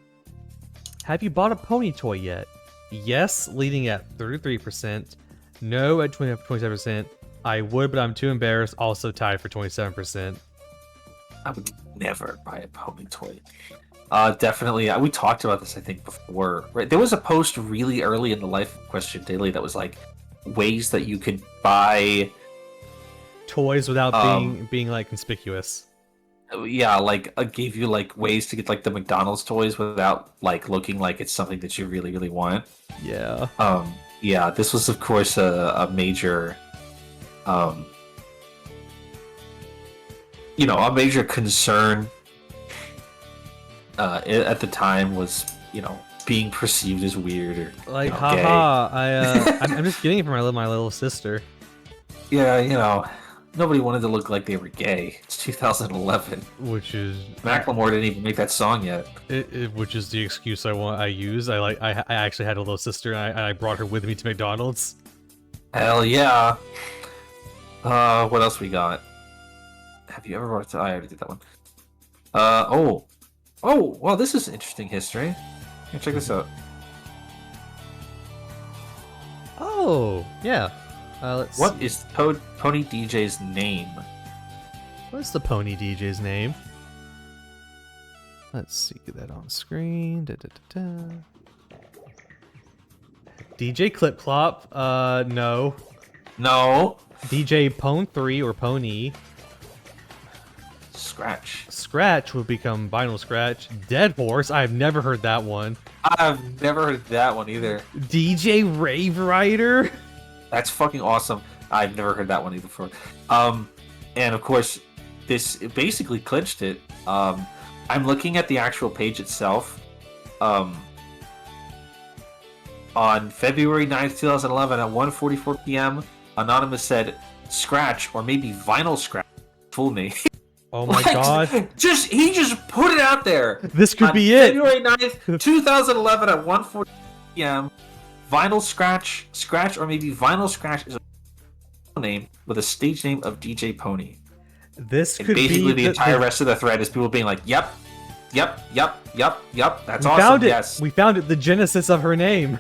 S2: Have you bought a pony toy yet? Yes, leading at 33%. No at 27%. I would, but I'm too embarrassed. Also tied for 27%.
S1: I would never buy a pony toy. Definitely. We talked about this, I think, before. Right? There was a post really early in the Life Question Daily that was like ways that you could buy
S2: toys without being like conspicuous.
S1: Yeah, like gave you like ways to get like the McDonald's toys without like looking like it's something that you really, really want.
S2: Yeah.
S1: Yeah. This was, of course, a major, a major concern. At the time was, being perceived as weird or
S2: like,
S1: gay.
S2: I'm just getting it for my little sister.
S1: Yeah, nobody wanted to look like they were gay. It's 2011.
S2: Which is
S1: Macklemore didn't even make that song yet.
S2: Which is the excuse I use. I actually had a little sister, and I brought her with me to McDonald's.
S1: Hell yeah. What else we got? Have you ever brought I already did that one. Oh, well, this is interesting history. Here, check this out.
S2: Oh, yeah.
S1: What is Pony DJ's name?
S2: What's the Pony DJ's name? Let's see, get that on screen. DJ Clip Clop? No.
S1: No.
S2: DJ Pone 3 or Pony.
S1: Scratch.
S2: Scratch would become Vinyl Scratch. Dead Horse? I've never heard that one.
S1: I've never heard that one either.
S2: DJ Rave Rider?
S1: That's fucking awesome. I've never heard that one either before. And of course, this basically clinched it. I'm looking at the actual page itself. On February 9th, 2011 at 1:44 p.m., Anonymous said, "Scratch or maybe Vinyl Scratch." Fool me.
S2: Oh my god.
S1: He just put it out there.
S2: This could be it.
S1: February 9th, 2011 at 1:40 p.m. Vinyl Scratch, or maybe Vinyl Scratch is a name with a stage name of DJ Pony.
S2: This
S1: and
S2: could
S1: basically
S2: be
S1: the entire rest of the thread is people being like, "Yep. That's awesome."
S2: Found it.
S1: Yes.
S2: We found it. The genesis of her name.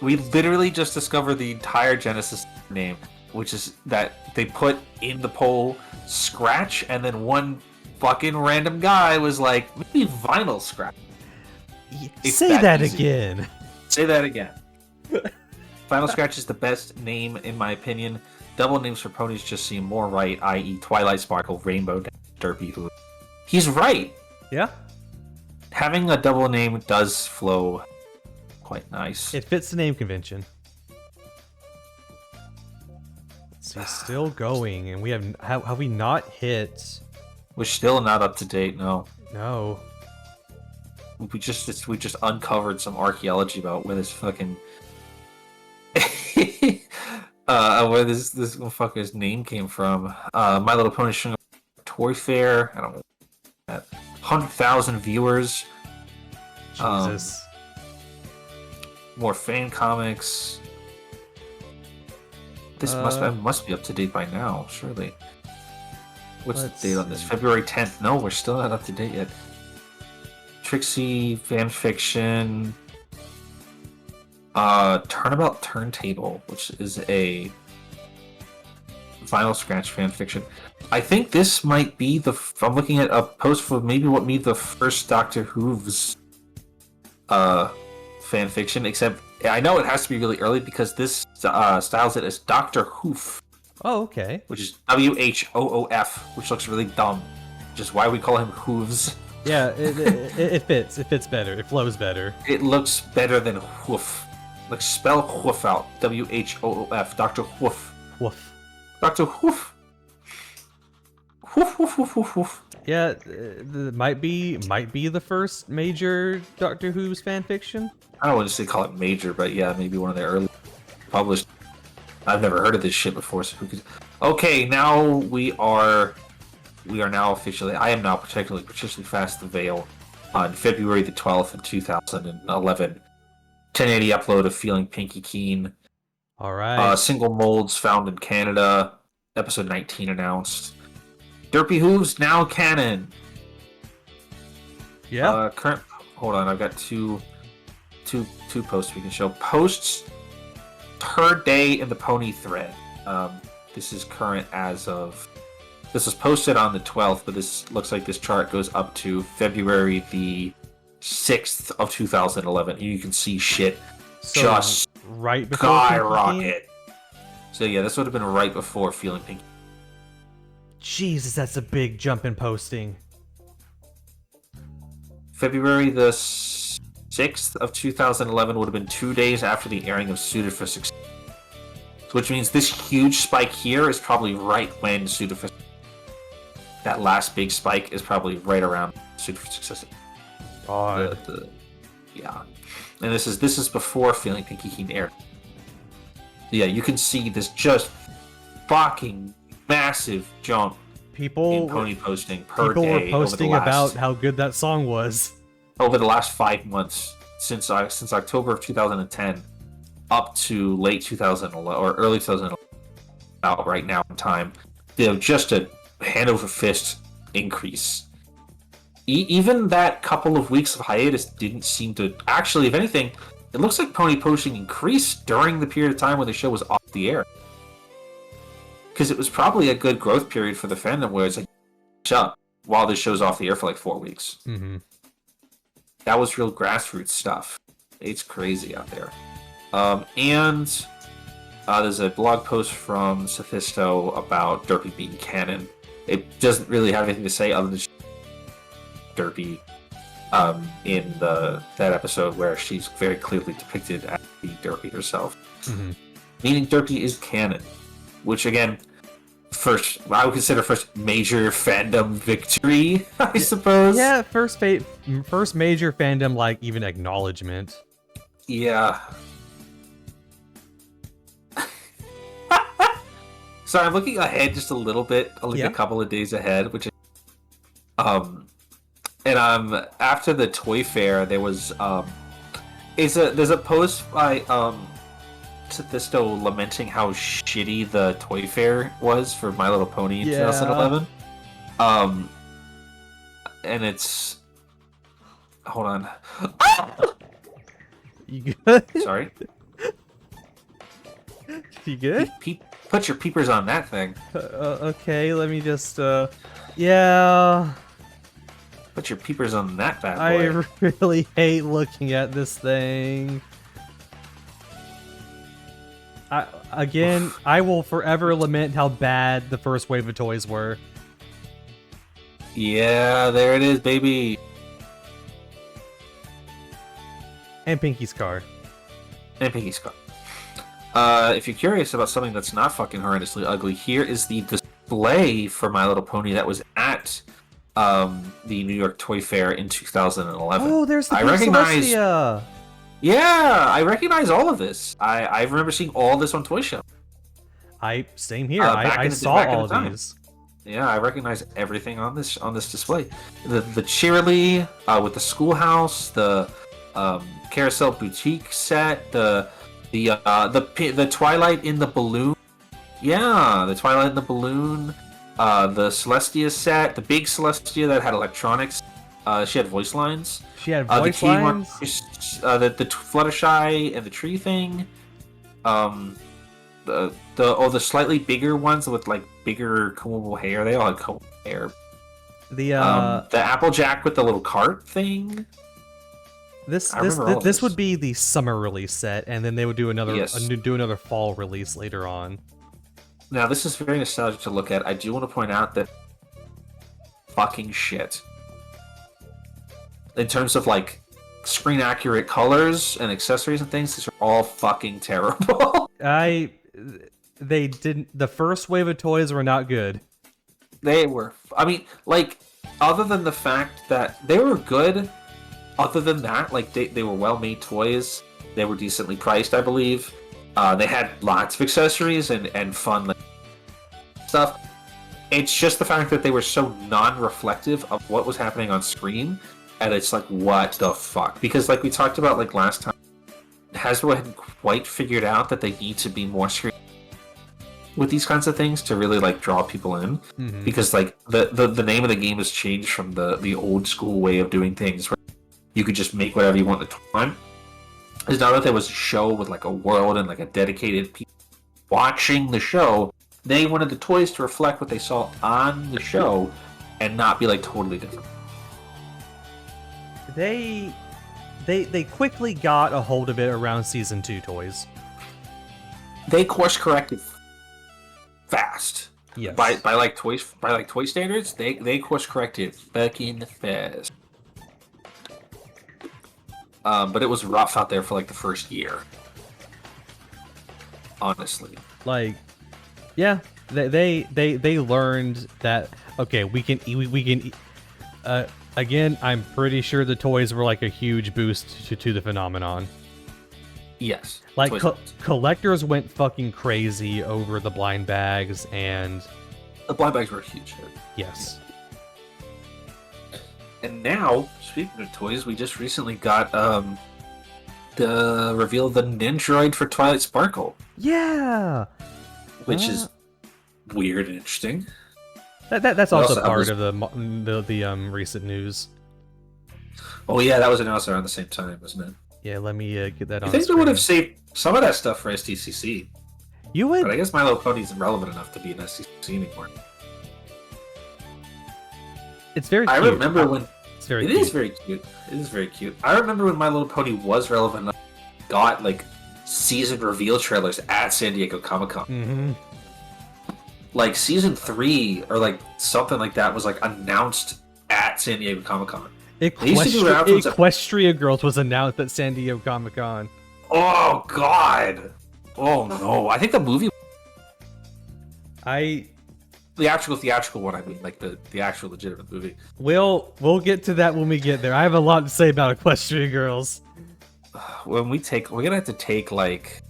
S1: We literally just discovered the entire genesis of her name, which is that they put in the poll Scratch, and then one fucking random guy was like, maybe Vinyl Scratch.
S2: Say that again.
S1: Say that again. Vinyl Scratch is the best name, in my opinion. Double names for ponies just seem more right, i.e. Twilight Sparkle, Rainbow, Derpy. He's right.
S2: Yeah.
S1: Having a double name does flow quite nice.
S2: It fits the name convention. So still going, and we have we not hit?
S1: We're still not up to date. No. We just uncovered some archaeology about where this fucking where this motherfucker's name came from. My Little Pony showing up at Toy Fair. I don't know. 100,000 viewers.
S2: Jesus.
S1: More fan comics. This must be up to date by now, surely. What's the date on this? February 10th. No, we're still not up to date yet. Trixie fan fiction. Turnabout Turntable, which is a Vinyl Scratch fan fiction. I think this might be I'm looking at a post for maybe what be the first Doctor Who's fan fiction, except I know it has to be really early because this styles it as Dr. Hoof.
S2: Oh, okay.
S1: Which is WHOOF, which looks really dumb. Which is why we call him Hooves.
S2: Yeah, it fits. It fits better. It flows better.
S1: It looks better than hoof. Like spell hoof out. WHOOF. Dr. Hoof.
S2: Woof.
S1: Dr. Hoof. Hoof, woof, woof, woof, woof.
S2: Yeah, might be the first major Doctor Who's fan fiction.
S1: I don't want to say call it major, but yeah, maybe one of the early published. I've never heard of this shit before, so who could... Okay, now we are now officially... I am now particularly fast the veil on February the 12th of 2011. 1080 upload of Feeling Pinky Keen.
S2: Alright.
S1: Single molds found in Canada. Episode 19 announced. Derpy Hooves now canon.
S2: Yeah.
S1: Hold on, I've got two posts we can show. Posts per day in the pony thread. This is current as of... This was posted on the 12th, but this looks like this chart goes up to February the 6th of 2011. And you can see shit just
S2: right before
S1: skyrocket. So yeah, this would have been right before Feeling Pinky.
S2: Jesus, that's a big jump in posting.
S1: February the 6th of 2011 would have been 2 days after the airing of Suited for Success. Which means this huge spike here is probably right when Suited for Success. That last big spike is probably right around Suited for Success. Yeah. And this is before Feeling Pinky Keen aired. Yeah, you can see this just fucking massive jump in pony posting per day.
S2: People were posting about how good that song was
S1: over the last 5 months since October of 2010 up to late 2011 or early 2011 out right now in time. Just a hand over fist increase. Even that couple of weeks of hiatus didn't seem to... Actually, if anything, it looks like pony posting increased during the period of time when the show was off the air. Because it was probably a good growth period for the fandom where it's like, up while this show's off the air for like 4 weeks.
S2: Mm-hmm.
S1: That was real grassroots stuff. It's crazy out there. And there's a blog post from Sophisto about Derpy being canon. It doesn't really have anything to say other than Derpy in that episode where she's very clearly depicted as the Derpy herself.
S2: Mm-hmm.
S1: Meaning Derpy is canon. Which, again, I would consider first major fandom victory, I suppose.
S2: Yeah, first major fandom, like, even acknowledgement.
S1: Yeah. So I'm looking ahead just a little bit, like a couple of days ahead, which is, after the Toy Fair, there was there's a post by Sathisto lamenting how shitty the Toy Fair was for My Little Pony in 2011. And it's, hold on.
S2: You good?
S1: Sorry.
S2: You good?
S1: Put your peepers on that thing.
S2: Okay, let me just, yeah.
S1: Put your peepers on that bad boy.
S2: I really hate looking at this thing. I will forever lament how bad the first wave of toys were.
S1: Yeah, there it is, baby.
S2: And Pinky's car.
S1: And Pinky's car. If you're curious about something that's not fucking horrendously ugly, here is the display for My Little Pony that was at the New York Toy Fair in 2011.
S2: Oh, there's the Celestia!
S1: Yeah, I recognize all of this. I remember seeing all this on Toy Show.
S2: Same here. I saw all of these.
S1: Yeah, I recognize everything on this display. The Cheerilee with the schoolhouse, the Carousel Boutique set, the Twilight in the balloon. Yeah, the Twilight in the balloon. The Celestia set, the big Celestia that had electronics. She had voice lines.
S2: She had voice lines.
S1: The Fluttershy and the tree thing. The slightly bigger ones with like bigger combable hair. They all had combable hair. The Applejack with the little cart thing.
S2: This would be the summer release set, and then they would do another fall release later on.
S1: Now this is very nostalgic to look at. I do want to point out that fucking shit. In terms of like screen accurate colors and accessories and things, these are all fucking terrible.
S2: They didn't. The first wave of toys were not good.
S1: They were. I mean, like, other than the fact that they were good. Other than that, like they were well-made toys. They were decently priced, I believe. They had lots of accessories and fun like, stuff. It's just the fact that they were so non-reflective of what was happening on screen, and it's like, what the fuck? Because like we talked about like last time, Hasbro hadn't quite figured out that they need to be more screen with these kinds of things to really like draw people in. Mm-hmm. Because like the name of the game has changed from the old school way of doing things, where you could just make whatever you want at the time. Is now that there was a show with like a world and like a dedicated people watching the show, they wanted the toys to reflect what they saw on the show and not be like totally different.
S2: They quickly got a hold of it around season 2 toys.
S1: They course corrected fast.
S2: Yes.
S1: By toy standards, they course corrected fucking fast. But it was rough out there for like the first year. Honestly.
S2: Like, yeah, they learned that okay, we can again, I'm pretty sure the toys were like a huge boost to the phenomenon.
S1: Yes.
S2: Like collectors went fucking crazy over the blind bags, and
S1: the blind bags were a huge hit.
S2: Yes.
S1: And now, speaking of toys, we just recently got the reveal of the Nindroid for Twilight Sparkle.
S2: Yeah.
S1: Which is weird and interesting.
S2: That's also part of the recent news.
S1: Oh yeah, that was announced around the same time, wasn't it?
S2: Yeah, let me get that on.
S1: I think they would have saved some of that stuff for STCC.
S2: You would,
S1: but I guess My Little Pony isn't relevant enough to be an STCC anymore.
S2: It's very cute.
S1: I remember when
S2: It
S1: is very cute. It is very cute. I remember when My Little Pony was relevant enough, got like season reveal trailers at San Diego Comic-Con.
S2: Mm-hmm.
S1: Like season 3 or like something like that was like announced at San Diego Comic-Con.
S2: Equestria Girls was announced at San Diego Comic-Con.
S1: Oh god. Oh no. I think the movie theatrical one. I mean, like the actual legitimate movie.
S2: We'll get to that when we get there. I have a lot to say about Equestria Girls.
S1: When we're gonna have to take like,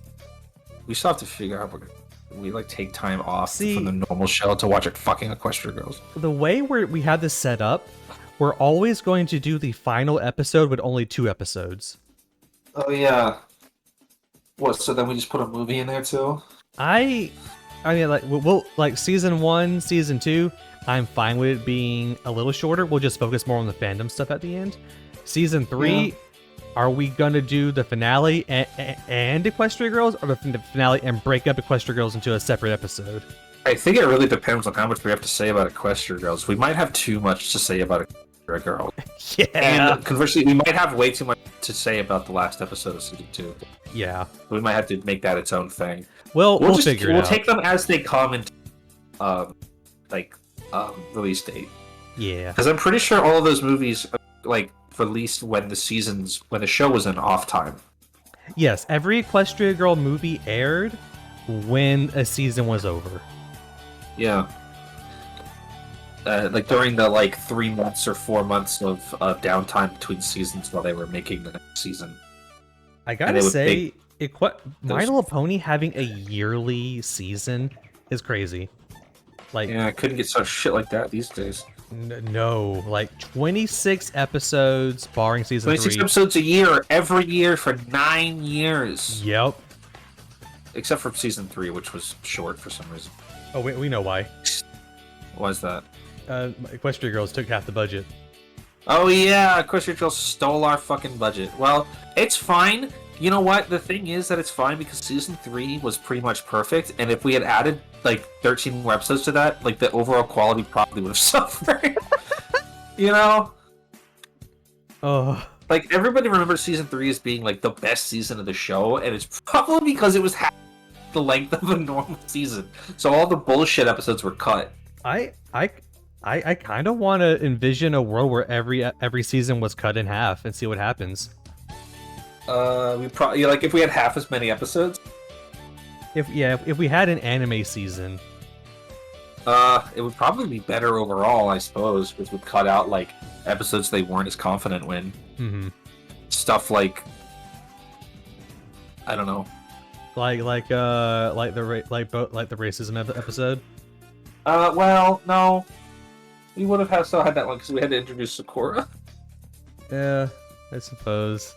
S1: we still have to figure out we like take time off from the normal show to watch it fucking Equestria Girls.
S2: The way we have this set up, we're always going to do the final episode with only 2 episodes.
S1: Oh yeah. What? So then we just put a movie in there too?
S2: I mean, like we'll like season 1, season 2. I'm fine with it being a little shorter. We'll just focus more on the fandom stuff at the end. Season 3, are we gonna do the finale and Equestria Girls, or the finale and break up Equestria Girls into a separate episode?
S1: I think it really depends on how much we have to say about Equestria Girls. We might have too much to say about Equestria Girls.
S2: Yeah.
S1: And conversely, we might have way too much to say about the last episode of season 2.
S2: Yeah.
S1: We might have to make that its own thing.
S2: We'll figure it out.
S1: We'll take them as they come into release date.
S2: Yeah.
S1: Because I'm pretty sure all of those movies like released when the show was in off time.
S2: Yes, every Equestria Girl movie aired when a season was over.
S1: Yeah. Like during the 3 months or 4 months of downtime between seasons while they were making the next season.
S2: I gotta say, My Little Pony having a yearly season is crazy. Like,
S1: yeah, I couldn't get such shit like that these days.
S2: No, like 26 episodes, barring season
S1: 26
S2: 3.
S1: episodes a year, every year for 9 years.
S2: Yep.
S1: Except for season 3, which was short for some reason.
S2: Oh, we know why.
S1: Why is that?
S2: Equestria Girls took half the budget.
S1: Oh yeah, Equestria Girls stole our fucking budget. Well, it's fine. You know what? The thing is that it's fine because season 3 was pretty much perfect, and if we had added 13 more episodes to that, the overall quality probably would have suffered. You know?
S2: Oh.
S1: Everybody remembers season 3 as being the best season of the show, and it's probably because it was half the length of a normal season. So all the bullshit episodes were cut.
S2: I kind of want to envision a world where every season was cut in half and see what happens.
S1: We probably if we had half as many episodes.
S2: If we had an anime season,
S1: it would probably be better overall, I suppose, because we'd cut out episodes they weren't as confident in.
S2: Mm-hmm.
S1: Stuff I don't know,
S2: like the racism episode.
S1: Well, no, we would have still had that one because we had to introduce Sakura.
S2: Yeah, I suppose.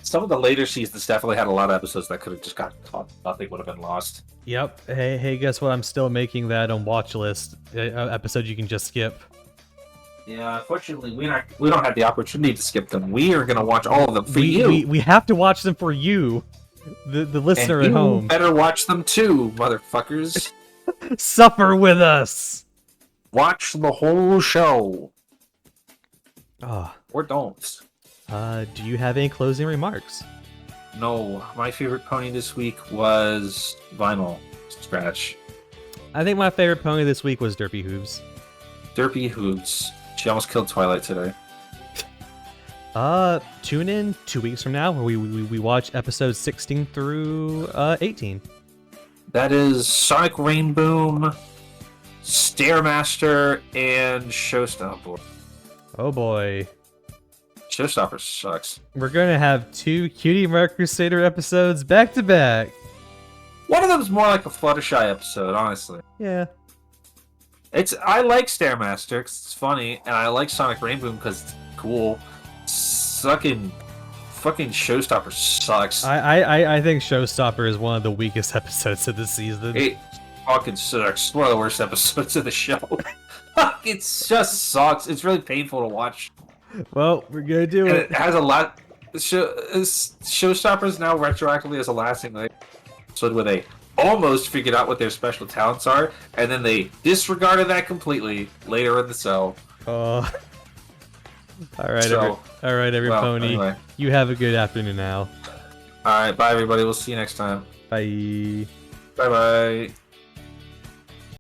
S1: Some of the later seasons definitely had a lot of episodes that could have just gotten cut. Nothing would have been lost.
S2: Yep. Hey, guess what? I'm still making that on watch list. Episode you can just skip.
S1: Yeah, unfortunately, we don't have the opportunity to skip them. We are gonna watch all of them for you.
S2: We have to watch them for you, the listener at home.
S1: You better watch them too, motherfuckers.
S2: Suffer with us.
S1: Watch the whole show. Or don't.
S2: Do you have any closing remarks?
S1: No, my favorite pony this week was Vinyl Scratch.
S2: I think my favorite pony this week was Derpy Hooves.
S1: Derpy Hooves. She almost killed Twilight today.
S2: Tune in 2 weeks from now where we watch episodes 16 through 18.
S1: That is Sonic Rainboom, Stairmaster, and Showstopper.
S2: Oh boy.
S1: Showstopper sucks.
S2: We're gonna have 2 Cutie Mark Crusader episodes back to back.
S1: One of them's more like a Fluttershy episode, honestly.
S2: Yeah.
S1: I like Stairmaster because it's funny, and I like Sonic Rainboom because it's cool. Fucking Showstopper sucks.
S2: I think Showstopper is one of the weakest episodes of the season.
S1: It fucking sucks. One of the worst episodes of the show. It just sucks. It's really painful to watch.
S2: Well, we're gonna do it.
S1: It has a lot. Showstoppers now retroactively as a lasting episode where they almost figured out what their special talents are, and then they disregarded that completely later in the show.
S2: All right, every pony.
S1: Anyway.
S2: You have a good afternoon now.
S1: All right, bye everybody. We'll see you next time.
S2: Bye.
S1: Bye bye.